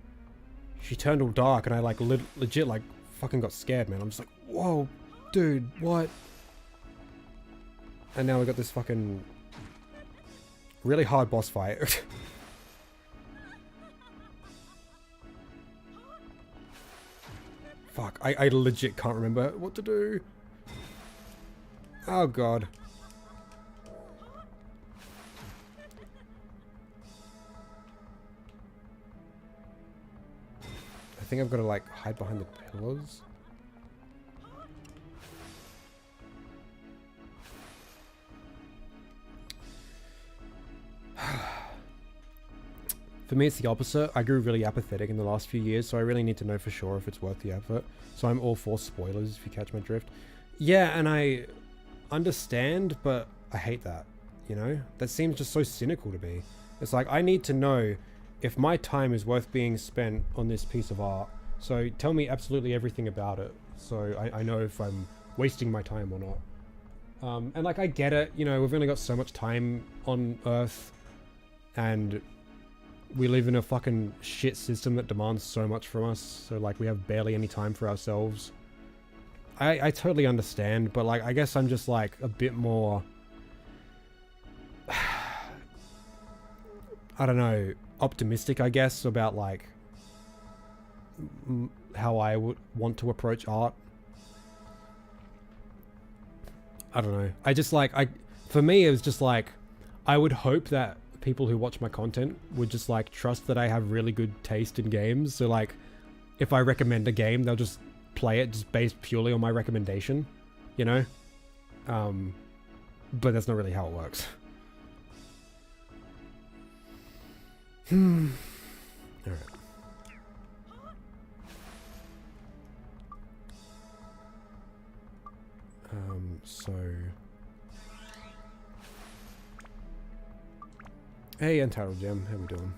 she turned all dark and I like legit like fucking got scared, man. I'm just like, whoa, dude, what? And now we got this fucking really hard boss fight. Fuck, I legit can't remember what to do. Oh god. I think I've got to like hide behind the pillars. For me, it's the opposite. I grew really apathetic in the last few years, so I really need to know for sure if it's worth the effort. So I'm all for spoilers, if you catch my drift. Yeah, and I understand, but I hate that, you know? That seems just so cynical to me. It's like, I need to know if my time is worth being spent on this piece of art. So tell me absolutely everything about it, so I know if I'm wasting my time or not. And like, I get it, you know, we've only got so much time on Earth, and we live in a fucking shit system that demands so much from us, so like we have barely any time for ourselves. I totally understand, but like I guess I'm just like a bit more I don't know, optimistic I guess about like how I would want to approach art. I don't know. I just like for me it was just like I would hope that people who watch my content would just like trust that I have really good taste in games. So like if I recommend a game, they'll just play it just based purely on my recommendation, you know? But that's not really how it works. Alright. So hey, Entitled Gem, how we doing?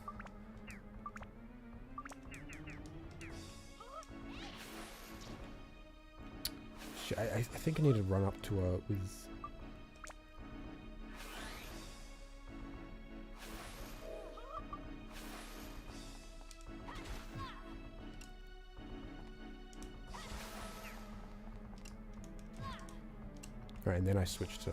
Shit, I think I need to run up to her with... Alright, and then I switch to...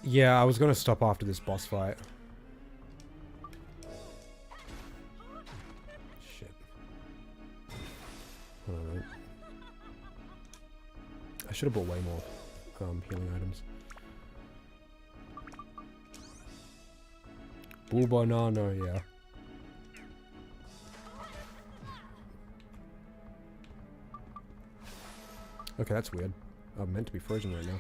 Yeah, I was gonna stop after this boss fight. Shit. Hold on, I should have bought way more healing items. Blue banana, yeah. Okay, that's weird. I'm meant to be frozen right now.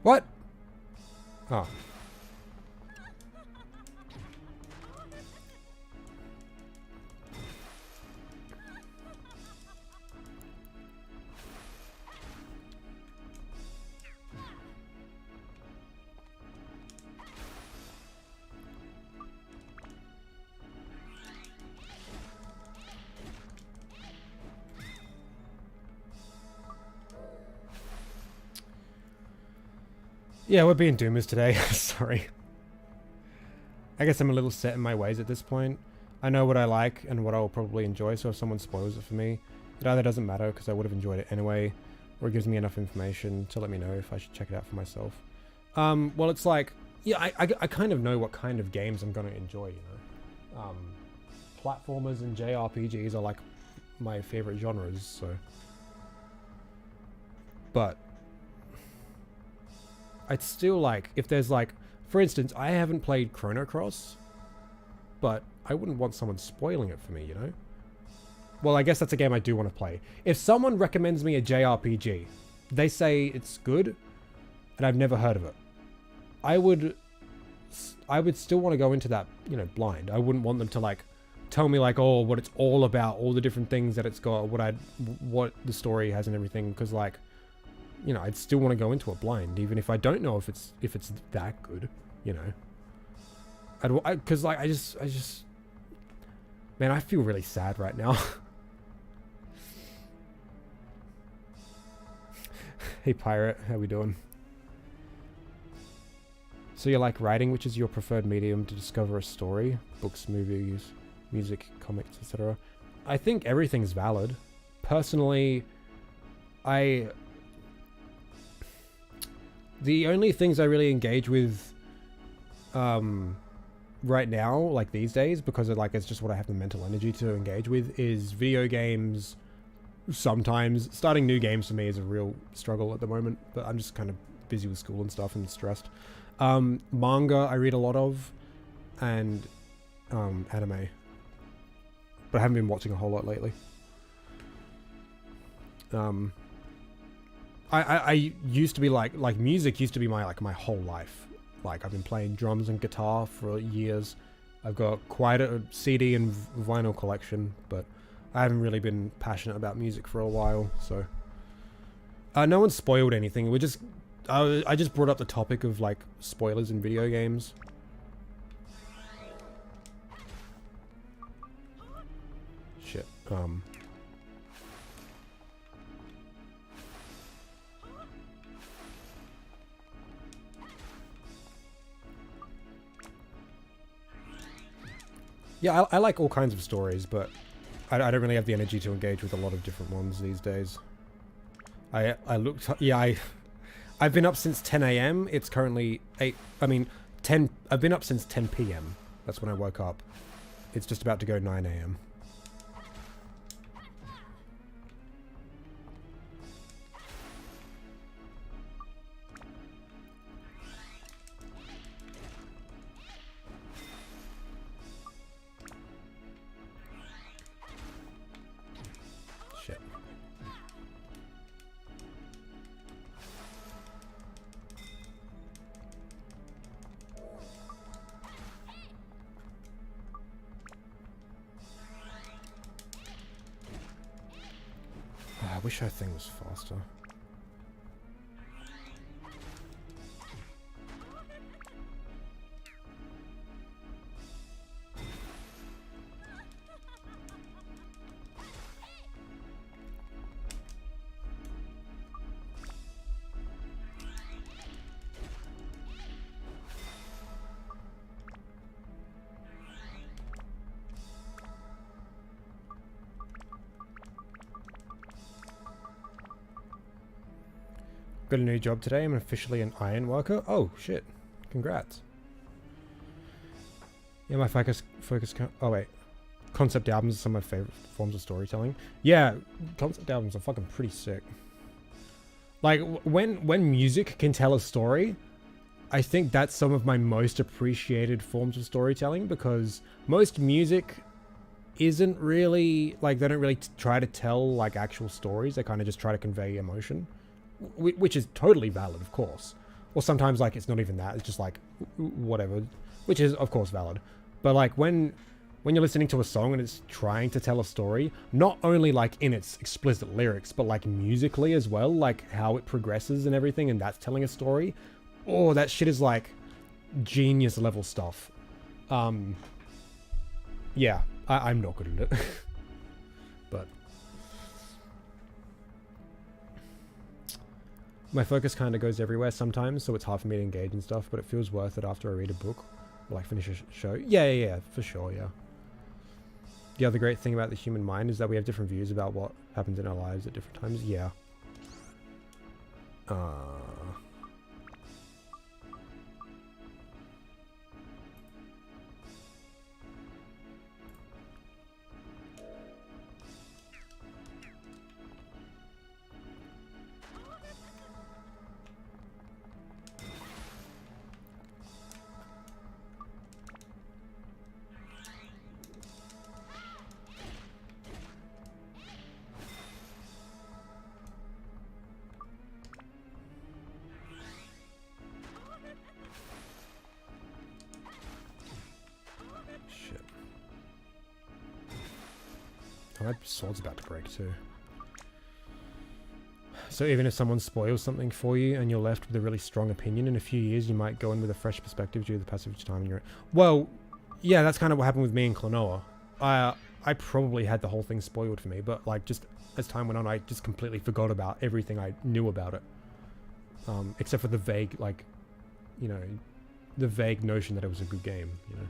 What? Oh. Yeah, we're being doomers today. Sorry. I guess I'm a little set in my ways at this point. I know what I like and what I'll probably enjoy, so if someone spoils it for me, it either doesn't matter because I would have enjoyed it anyway, or it gives me enough information to let me know if I should check it out for myself. Well, it's like, yeah, I kind of know what kind of games I'm going to enjoy, you know. Platformers and JRPGs are like my favorite genres, so. But I'd still like, if there's like, for instance, I haven't played Chrono Cross, but I wouldn't want someone spoiling it for me, you know? Well, I guess that's a game I do want to play. If someone recommends me a JRPG, they say it's good, and I've never heard of it, I would still want to go into that, you know, blind. I wouldn't want them to like tell me like, oh, what it's all about, all the different things that it's got, what the story has and everything, because like, you know, I'd still want to go into it blind, even if I don't know if it's that good, you know. Because like I just, man, I feel really sad right now. Hey Pirate, how we doing? So you like writing, which is your preferred medium to discover a story? Books, movies, music, comics, etc. I think everything's valid. Personally, the only things I really engage with right now, like these days, because it's just what I have the mental energy to engage with, is video games. Sometimes starting new games for me is a real struggle at the moment, but I'm just kind of busy with school and stuff and stressed. Manga I read a lot of, and anime, but I haven't been watching a whole lot lately. I used to be like music used to be my whole life. Like I've been playing drums and guitar for years. I've got quite a CD and vinyl collection, but I haven't really been passionate about music for a while. So no one spoiled anything. I just brought up the topic of like spoilers in video games. Shit. Yeah, I like all kinds of stories, but I don't really have the energy to engage with a lot of different ones these days. I've been up since 10 a.m. It's currently 10. I've been up since 10 p.m. That's when I woke up. It's just about to go 9 a.m. I wish our thing was faster. Got a new job today. I'm officially an iron worker. Oh, shit. Congrats. Yeah, my oh, wait. Concept albums are some of my favorite forms of storytelling. Yeah, concept albums are fucking pretty sick. Like, when music can tell a story, I think that's some of my most appreciated forms of storytelling, because most music isn't really, like, they don't really try to tell, like, actual stories. They kind of just try to convey emotion. Which is totally valid, of course. Or sometimes, like, it's not even that. It's just, like, whatever. Which is, of course, valid. But, like, when you're listening to a song and it's trying to tell a story, not only, like, in its explicit lyrics, but, like, musically as well, like, how it progresses and everything, and that's telling a story. Oh, that shit is, like, genius level stuff. Yeah, I'm not good at it. But... my focus kind of goes everywhere sometimes, so it's hard for me to engage and stuff, but it feels worth it after I read a book or, like, finish a show. Yeah, for sure, yeah. The other great thing about the human mind is that we have different views about what happens in our lives at different times. Yeah. My sword's about to break too. So even if someone spoils something for you and you're left with a really strong opinion, in a few years you might go in with a fresh perspective due to the passage of time in your... Well, yeah, that's kind of what happened with me and Klonoa. I probably had the whole thing spoiled for me, but, like, just as time went on, I just completely forgot about everything I knew about it. Except for the vague, like, you know, the vague notion that it was a good game, you know.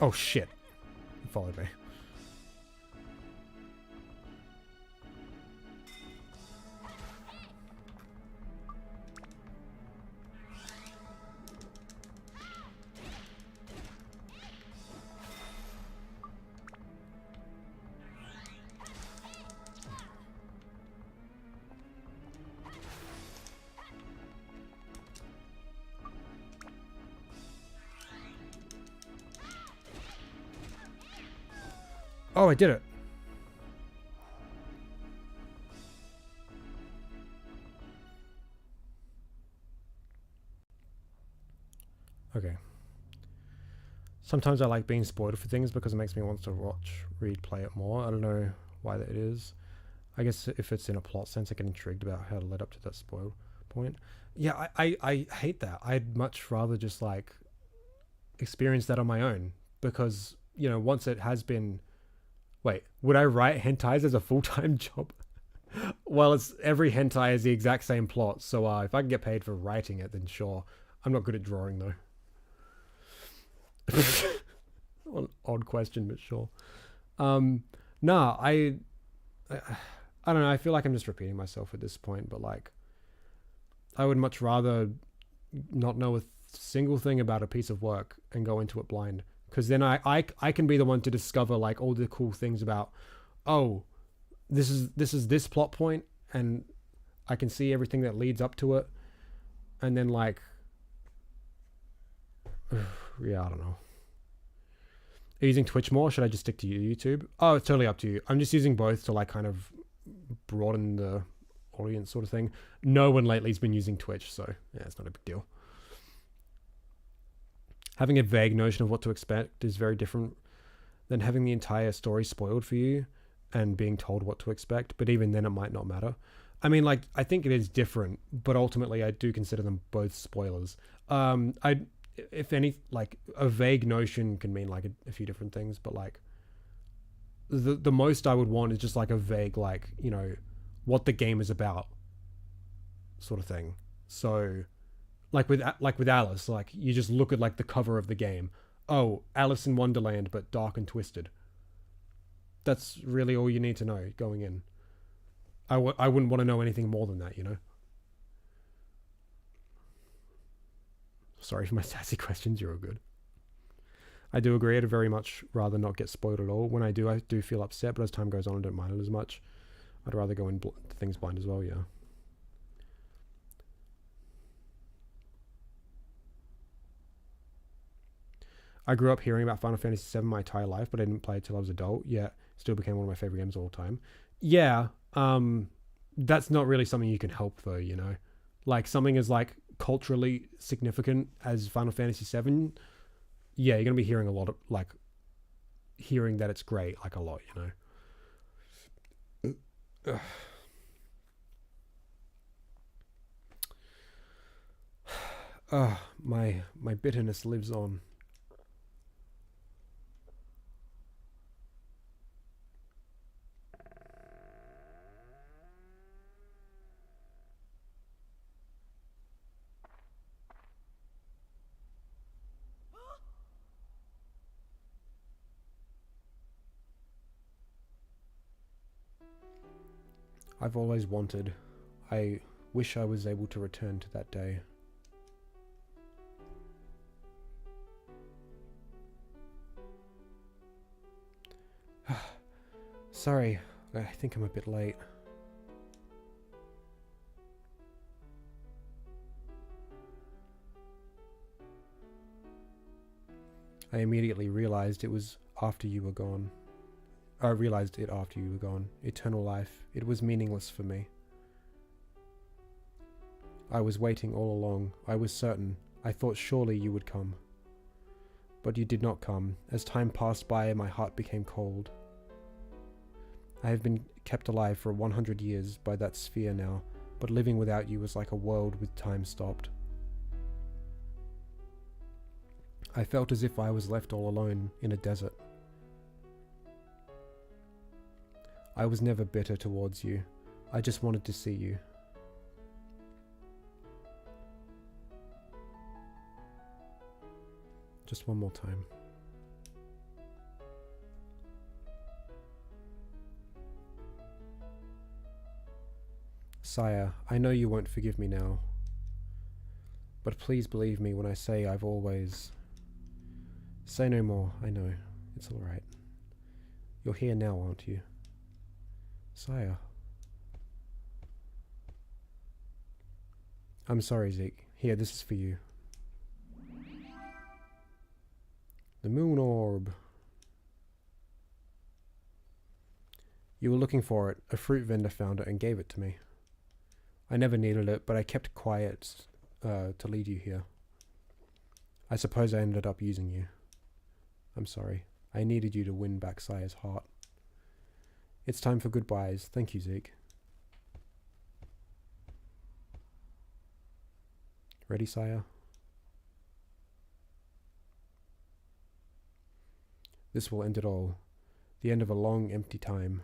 Oh shit. He followed me. Oh, I did it. Okay. Sometimes I like being spoiled for things because it makes me want to watch, read, play it more. I don't know why that is. I guess if it's in a plot sense, I get intrigued about how to lead up to that spoil point. Yeah, I hate that. I'd much rather just, like, experience that on my own because, you know, once it has been... Wait, would I write hentais as a full-time job? Well, it's every hentai has the exact same plot, so if I can get paid for writing it, then sure. I'm not good at drawing, though. An odd question, but sure. Nah, I don't know. I feel like I'm just repeating myself at this point, but, like, I would much rather not know a single thing about a piece of work and go into it blind, because then I can be the one to discover like all the cool things about, oh, this is this plot point, and I can see everything that leads up to it, and then like yeah, I don't know. Are you using Twitch more? Should I just stick to YouTube? Oh, it's totally up to you. I'm just using both to like kind of broaden the audience sort of thing. No one lately's been using Twitch, so yeah, it's not a big deal. Having a vague notion of what to expect is very different than having the entire story spoiled for you and being told what to expect, but even then it might not matter. I mean, like, I think it is different, but ultimately I do consider them both spoilers. If any, like, a vague notion can mean like a few different things, but like the most I would want is just like a vague, like, you know, what the game is about sort of thing. So like with Alice, like you just look at like the cover of the game. Oh, Alice in Wonderland, but dark and twisted. That's really all you need to know going in. I wouldn't want to know anything more than that, you know? Sorry for my sassy questions, you're all good. I do agree, I'd very much rather not get spoiled at all. When I do feel upset, but as time goes on, I don't mind it as much. I'd rather go in things blind as well, yeah. I grew up hearing about Final Fantasy VII my entire life, but I didn't play it till I was an adult, yet still became one of my favorite games of all time. Yeah, that's not really something you can help though, you know? Like something as like culturally significant as Final Fantasy VII, yeah, you're gonna be hearing a lot of like hearing that it's great, like a lot, you know. My bitterness lives on. I've always wanted. I wish I was able to return to that day. Sorry, I think I'm a bit late. I immediately realized it was after you were gone. I realized it after you were gone. Eternal life. It was meaningless for me. I was waiting all along. I was certain. I thought surely you would come. But you did not come. As time passed by, my heart became cold. I have been kept alive for 100 years by that sphere now, but living without you was like a world with time stopped. I felt as if I was left all alone in a desert. I was never bitter towards you. I just wanted to see you. Just one more time. Sire, I know you won't forgive me now, but please believe me when I say I've always... Say no more, I know. It's alright. You're here now, aren't you? Sire. I'm sorry, Zeke. Here, this is for you. The moon orb. You were looking for it. A fruit vendor found it and gave it to me. I never needed it, but I kept quiet to lead you here. I suppose I ended up using you. I'm sorry. I needed you to win back Sire's heart. It's time for goodbyes. Thank you, Zeke. Ready, Sire? This will end it all. The end of a long, empty time.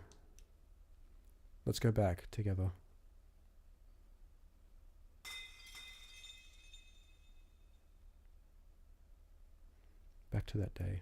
Let's go back together. Back to that day.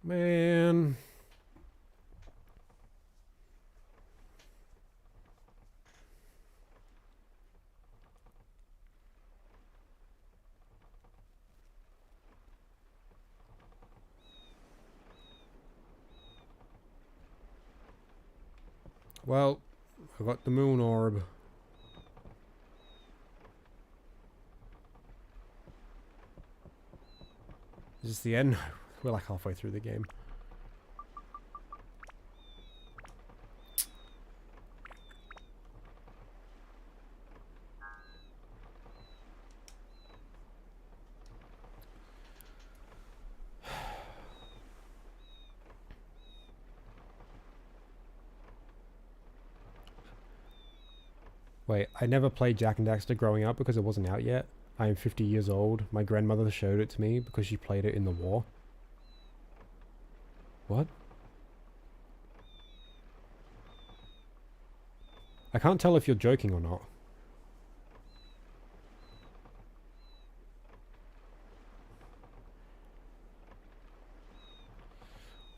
Man. Well, I got the moon orb. Is this the end? We're like halfway through the game. Wait, I never played Jak and Daxter growing up because it wasn't out yet. I am 50 years old. My grandmother showed it to me because she played it in the war. What? I can't tell if you're joking or not.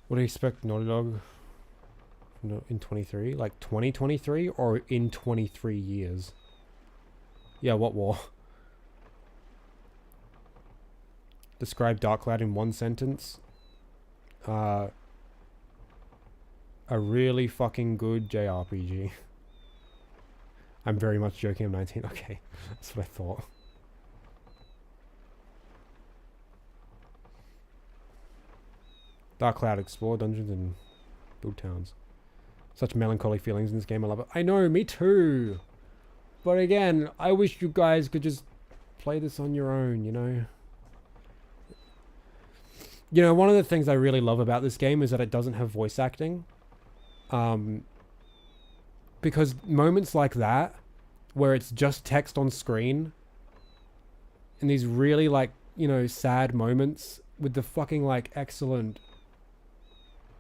What do you expect Naughty Dog in 23? Like 2023 or in 23 years? Yeah, what war? Describe Dark Cloud in one sentence. A really fucking good JRPG. I'm very much joking, I'm 19. Okay, that's what I thought. Dark Cloud, explore dungeons and build towns. Such melancholy feelings in this game, I love it. I know, me too! But again, I wish you guys could just play this on your own, you know? You know, one of the things I really love about this game is that it doesn't have voice acting. Because moments like that, where it's just text on screen, and these really, like, you know, sad moments with the fucking, like, excellent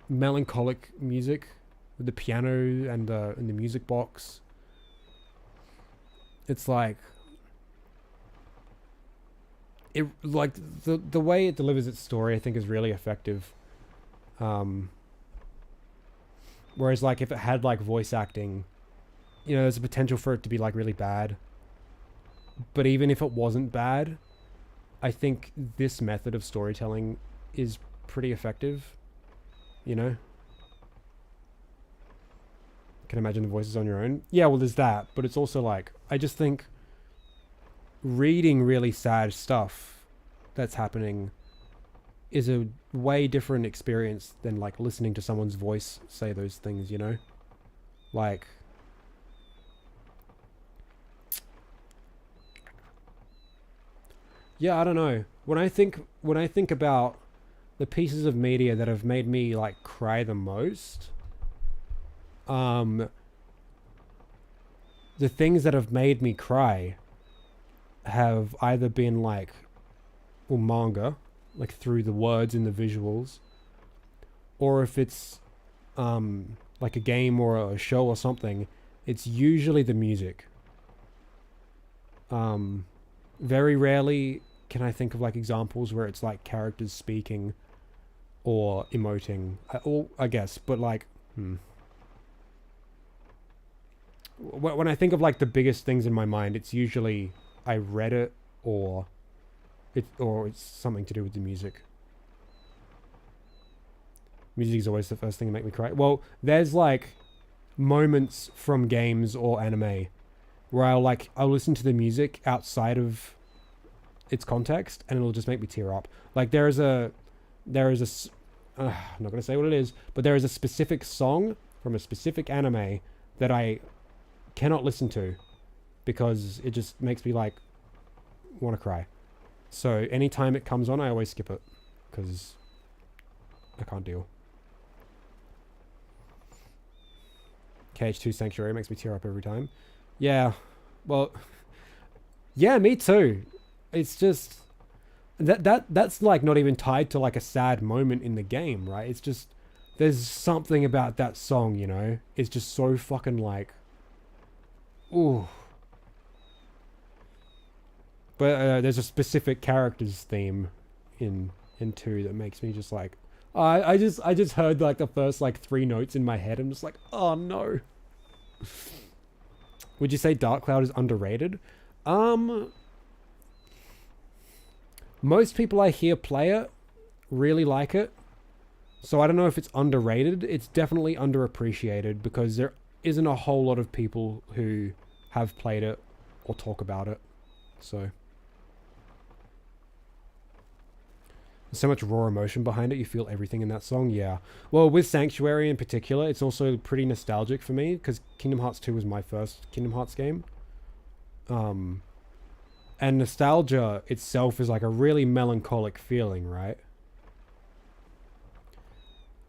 melancholic music with the piano and the music box. It's like... It, like, the way it delivers its story, I think, is really effective. Whereas, like, if it had, like, voice acting, you know, there's a potential for it to be, like, really bad. But even if it wasn't bad, I think this method of storytelling is pretty effective. You know? Can imagine the voices on your own. Yeah, well, there's that. But it's also, like, I just think reading really sad stuff that's happening is a way different experience than, like, listening to someone's voice say those things, you know? Like... Yeah, I don't know. When I think about the pieces of media that have made me, like, cry the most, the things that have made me cry have either been, like, well, manga, like, through the words and the visuals, or if it's like a game or a show or something, it's usually the music. Very rarely can I think of, like, examples where it's, like, characters speaking or emoting. I guess, but, like, when I think of, like, the biggest things in my mind, it's usually I read it or it's something to do with the music. Music is always the first thing to make me cry. Well, there's, like, moments from games or anime where I'll listen to the music outside of its context and it'll just make me tear up. Like, I'm not gonna say what it is, but there is a specific song from a specific anime that I cannot listen to because it just makes me, like, want to cry. So anytime it comes on, I always skip it because I can't deal. KH2 Sanctuary makes me tear up every time. Yeah, well, yeah, me too. It's just that's like not even tied to, like, a sad moment in the game, right? It's just there's something about that song, you know? It's just so fucking, like, ooh. But there's a specific character's theme in 2 that makes me just, like, I just heard like the first like 3 notes in my head. I'm just like, oh no. Would you say Dark Cloud is underrated? Most people I hear play it really like it. So I don't know if it's underrated. It's definitely underappreciated because there isn't a whole lot of people who have played it or talk about it. So there's so much raw emotion behind it. You feel everything in that song. Yeah. Well, with Sanctuary in particular, it's also pretty nostalgic for me because Kingdom Hearts 2 was my first Kingdom Hearts game. And nostalgia itself is like a really melancholic feeling, right?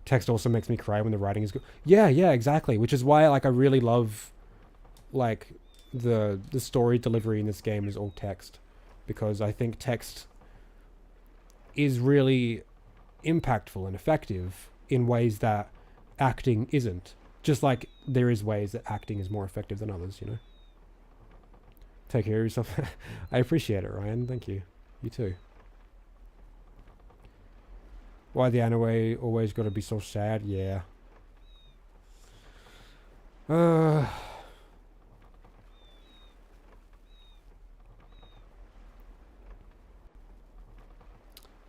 Text also makes me cry when the writing is good. Yeah, exactly. Which is why like I really love like the story delivery in this game is all text, because I think text is really impactful and effective in ways that acting isn't. Just like there is ways that acting is more effective than others, you know? Take care of yourself. I appreciate it, Ryan. Thank you. You too. Why the anime always gotta be so sad? Yeah.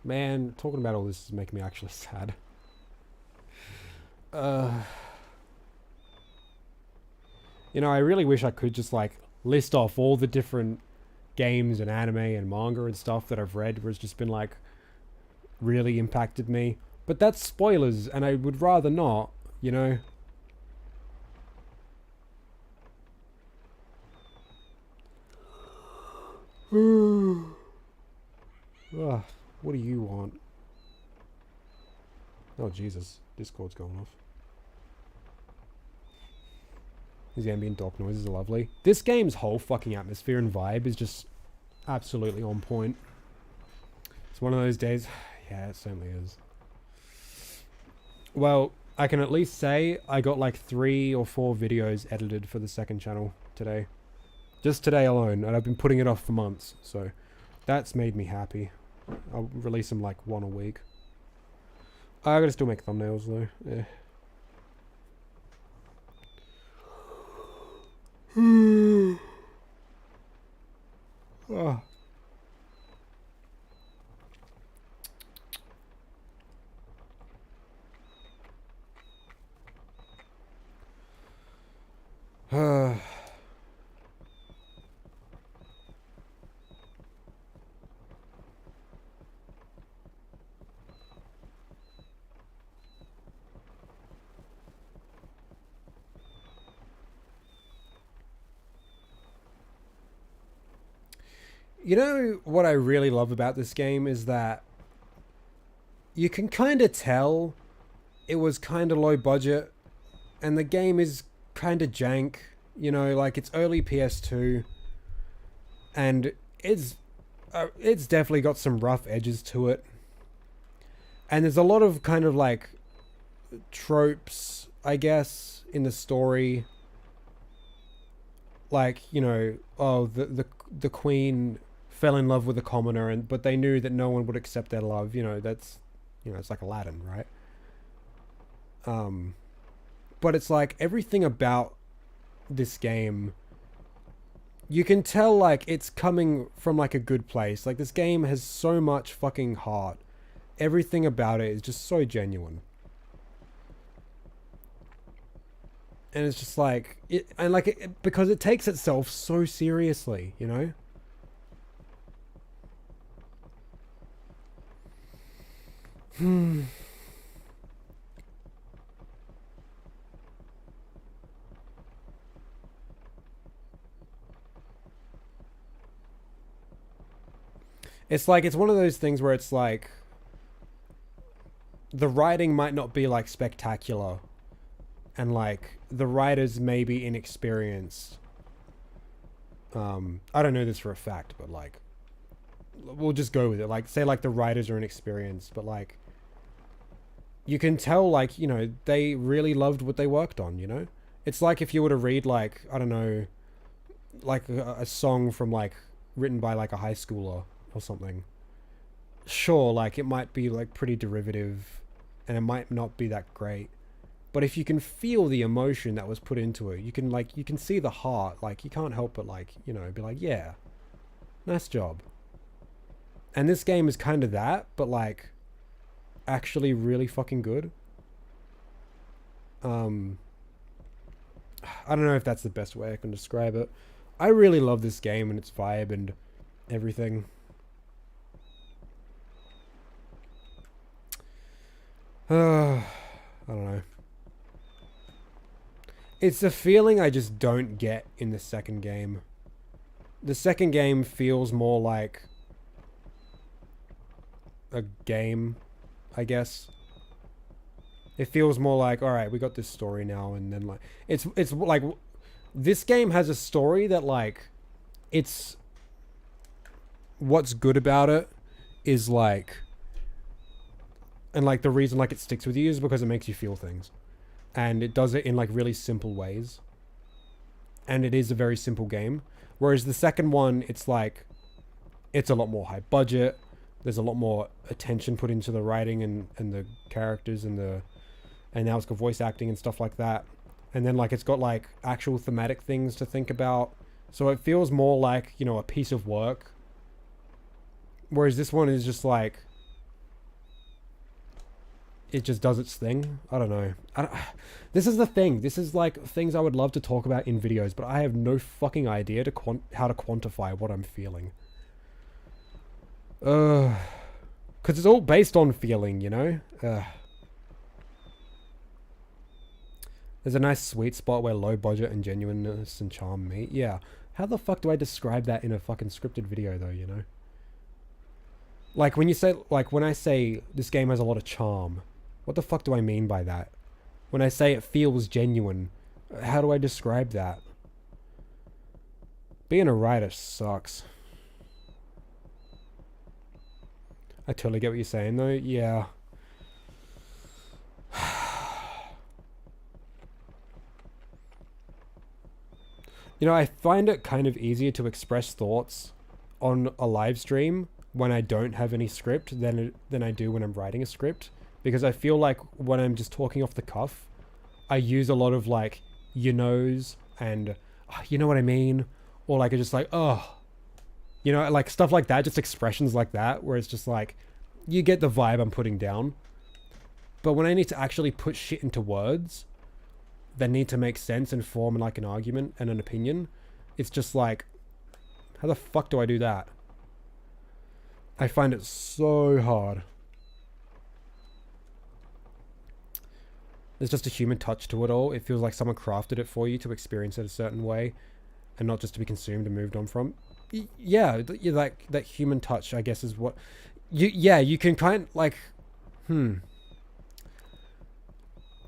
Man, talking about all this is making me actually sad. You know, I really wish I could just like list off all the different games and anime and manga and stuff that I've read where it's just been like really impacted me. But that's spoilers and I would rather not, you know? Ugh, what do you want? Oh Jesus, Discord's going off. These ambient dock noises are lovely. This game's whole fucking atmosphere and vibe is just absolutely on point. It's one of those days. Yeah, it certainly is. Well, I can at least say I got like 3 or 4 videos edited for the second channel today. Just today alone, and I've been putting it off for months, so that's made me happy. I'll release them like 1 a week. I gotta still make thumbnails though. Yeah. Oh. You know what I really love about this game is that you can kind of tell it was kind of low budget and the game is kind of jank, you know, like it's early PS2 and it's definitely got some rough edges to it. And there's a lot of kind of like tropes, I guess, in the story. Like, you know, oh, the queen fell in love with a commoner, but they knew that no one would accept their love. You know, that's, you know, it's like Aladdin, right? But it's like everything about this game, you can tell like it's coming from like a good place. Like this game has so much fucking heart. Everything about it is just so genuine. And it's just like because it takes itself so seriously, you know? It's like, it's one of those things where it's like the writing might not be like spectacular and like the writers may be inexperienced. I don't know this for a fact, but like we'll just go with it. Like say like the writers are inexperienced, but like you can tell like, you know, they really loved what they worked on, you know? It's like if you were to read like, I don't know, like a song from like written by like a high schooler or something. Sure, like it might be like pretty derivative and it might not be that great. But if you can feel the emotion that was put into it, you can see the heart. Like, you can't help but, like, you know, be like, yeah, nice job. And this game is kind of that, but like actually really fucking good. I don't know if that's the best way I can describe it. I really love this game and its vibe and everything. I don't know. It's a feeling I just don't get in the second game. The second game feels more like a game, I guess. It feels more like, all right, we got this story now, and then like it's like this game has a story that like it's what's good about it is like, and like the reason like it sticks with you is because it makes you feel things, and it does it in like really simple ways, and it is a very simple game. Whereas the second one, it's like it's a lot more high budget. There's a lot more attention put into the writing and the characters and now it's got voice acting and stuff like that. And then like it's got like actual thematic things to think about. So it feels more like, you know, a piece of work. Whereas this one is just like, it just does its thing. I don't know. This is the thing. This is like things I would love to talk about in videos, but I have no fucking idea how to quantify what I'm feeling. Because it's all based on feeling, you know? There's a nice sweet spot where low budget and genuineness and charm meet. Yeah. How the fuck do I describe that in a fucking scripted video though, you know? Like when you say, like when I say this game has a lot of charm, what the fuck do I mean by that? When I say it feels genuine, how do I describe that? Being a writer sucks. I totally get what you're saying though, yeah. You know, I find it kind of easier to express thoughts on a live stream when I don't have any script than I do when I'm writing a script. Because I feel like when I'm just talking off the cuff, I use a lot of like, you knows and you know what I mean? Or like, it's just like, oh, you know, like stuff like that, just expressions like that, where it's just like, you get the vibe I'm putting down. But when I need to actually put shit into words that need to make sense and form like an argument and an opinion, it's just like, how the fuck do I do that? I find it so hard. There's just a human touch to it all. It feels like someone crafted it for you to experience it a certain way and not just to be consumed and moved on from. Yeah, like that human touch, I guess, is what you can kind of like,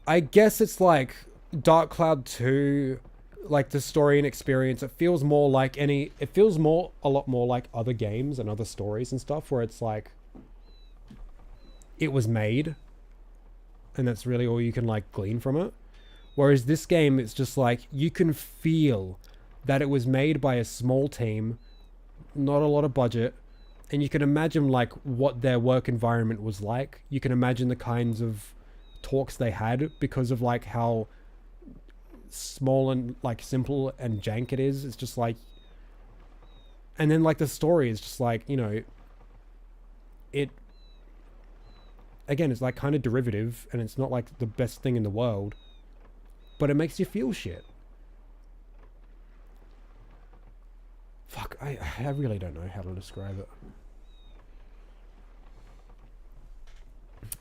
I guess it's like Dark Cloud 2, like the story and experience. It feels more like a lot more like other games and other stories and stuff, where it's like it was made and that's really all you can like glean from it. Whereas this game, it's just like you can feel that it was made by a small team, not a lot of budget, and you can imagine like what their work environment was like. You can imagine the kinds of talks they had because of like how small and like simple and jank it is. It's just like, and then like the story is just like, you know, it again, it's like kind of derivative and it's not like the best thing in the world, but it makes you feel shit. Fuck, I really don't know how to describe it.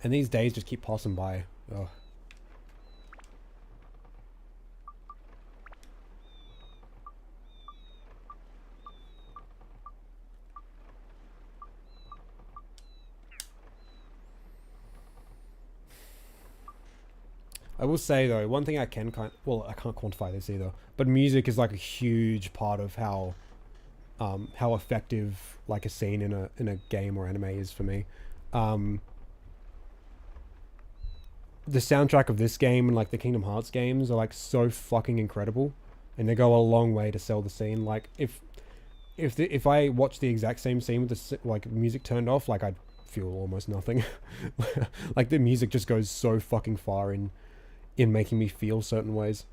And these days just keep passing by. Ugh. I will say though, one thing I can I can't quantify this either, but music is like a huge part of how effective like a scene in a game or anime is for me. The soundtrack of this game and like the Kingdom Hearts games are like so fucking incredible, and they go a long way to sell the scene. Like if I watch the exact same scene with the like music turned off, like I'd feel almost nothing. Like the music just goes so fucking far in making me feel certain ways.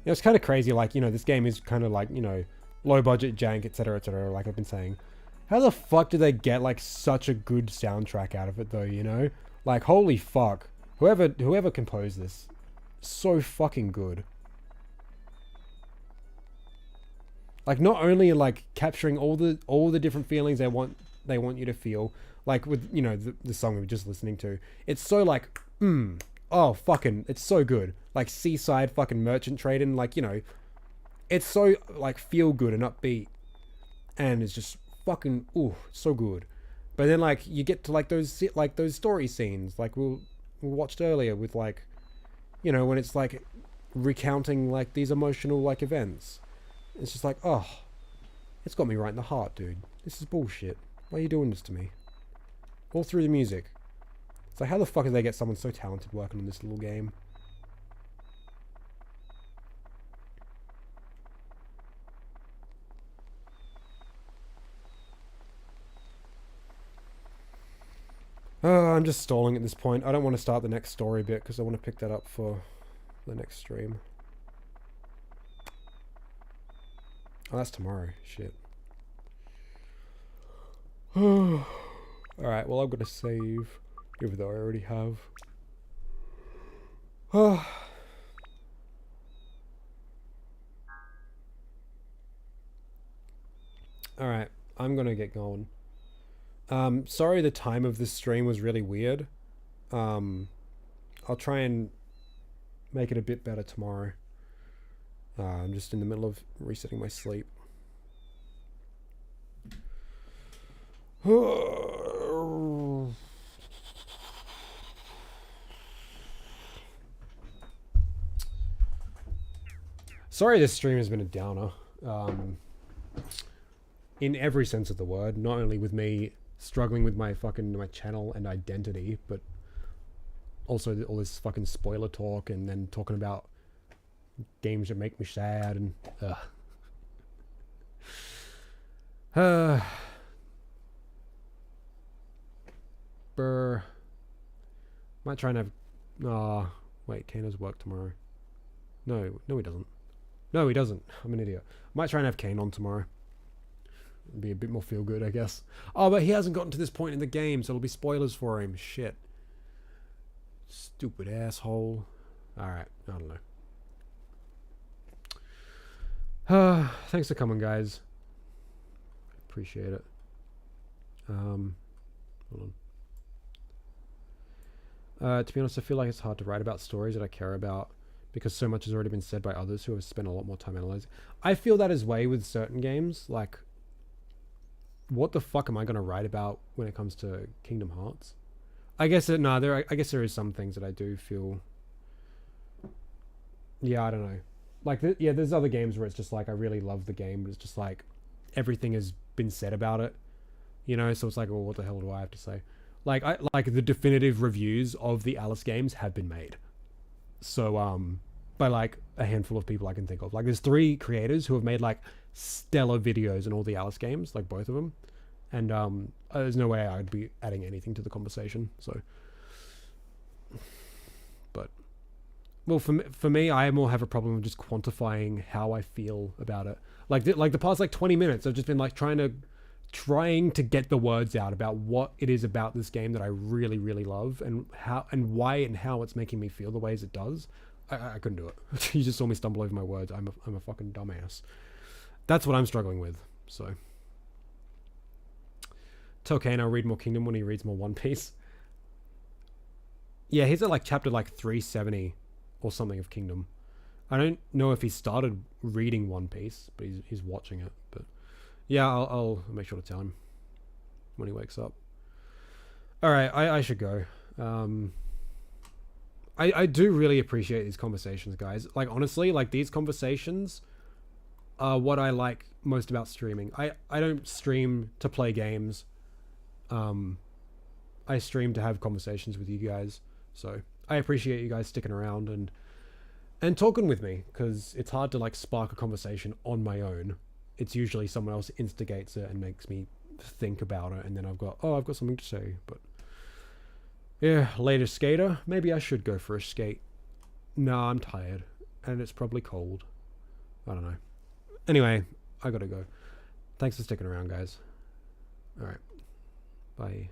You know, it's kind of crazy, like, you know, this game is kind of like, you know, low budget, jank, etc., like I've been saying. How the fuck do they get, like, such a good soundtrack out of it, though, you know? Like, holy fuck. Whoever composed this, so fucking good. Like, not only, like, capturing all the different feelings they want you to feel, like, with, you know, the song we were just listening to. It's so, like, oh, fucking, it's so good. Like, seaside fucking merchant trading, like, you know, it's so, like, feel good and upbeat. And it's just fucking, ooh, so good. But then, like, you get to, like, those story scenes, like, we watched earlier with, like, you know, when it's, like, recounting, like, these emotional, like, events. It's just like, oh, it's got me right in the heart, dude. This is bullshit. Why are you doing this to me? All through the music. It's like, how the fuck did they get someone so talented working on this little game? I'm just stalling at this point. I don't want to start the next story bit because I want to pick that up for the next stream. Oh, that's tomorrow. Shit. Alright, well, I'm going to save, even though I already have. Alright, I'm going to get going. Sorry the time of this stream was really weird. I'll try and make it a bit better tomorrow. I'm just in the middle of resetting my sleep. Sorry this stream has been a downer. In every sense of the word, not only with me struggling with my channel and identity, but also all this fucking spoiler talk and then talking about games that make me sad and Brr. Might try and have wait, Kane has work tomorrow. No he doesn't. No he doesn't. I'm an idiot. Might try and have Kane on tomorrow. Be a bit more feel good, I guess. Oh, but he hasn't gotten to this point in the game, so it'll be spoilers for him. Shit. Stupid asshole. Alright, I don't know. Thanks for coming, guys. Appreciate it. Hold on. To be honest, I feel like it's hard to write about stories that I care about because so much has already been said by others who have spent a lot more time analyzing. I feel that as way with certain games, like, what the fuck am I going to write about when it comes to Kingdom Hearts? I guess I guess there is some things that I do feel. Yeah, I don't know. Like, yeah, there's other games where it's just like I really love the game, but it's just like everything has been said about it, you know. So it's like, well, what the hell do I have to say? Like, the definitive reviews of the Alice games have been made. So by like a handful of people I can think of. Like, there's 3 creators who have made like stellar videos in all the Alice games, like both of them, and there's no way I'd be adding anything to the conversation. So, but well, for me, I more have a problem with just quantifying how I feel about it. Like the past like 20 minutes, I've just been like trying to get the words out about what it is about this game that I really, really love and how and why and how it's making me feel the ways it does. I couldn't do it. You just saw me stumble over my words. I'm a fucking dumbass. That's what I'm struggling with. So tell Kane I'll read more Kingdom when he reads more One Piece. Yeah, he's at like chapter like 370 or something of Kingdom. I don't know if he started reading One Piece, but he's watching it. But yeah, I'll make sure to tell him when he wakes up. All right, I should go. I do really appreciate these conversations, guys. Like, honestly, like, these conversations are what I like most about streaming. I don't stream to play games. I stream to have conversations with you guys. So I appreciate you guys sticking around and talking with me, because it's hard to like spark a conversation on my own. It's usually someone else instigates it and makes me think about it, and then I've got something to say. But yeah, later skater. Maybe I should go for a skate. No, I'm tired, and it's probably cold. I don't know. Anyway, I gotta go. Thanks for sticking around, guys. All right, bye.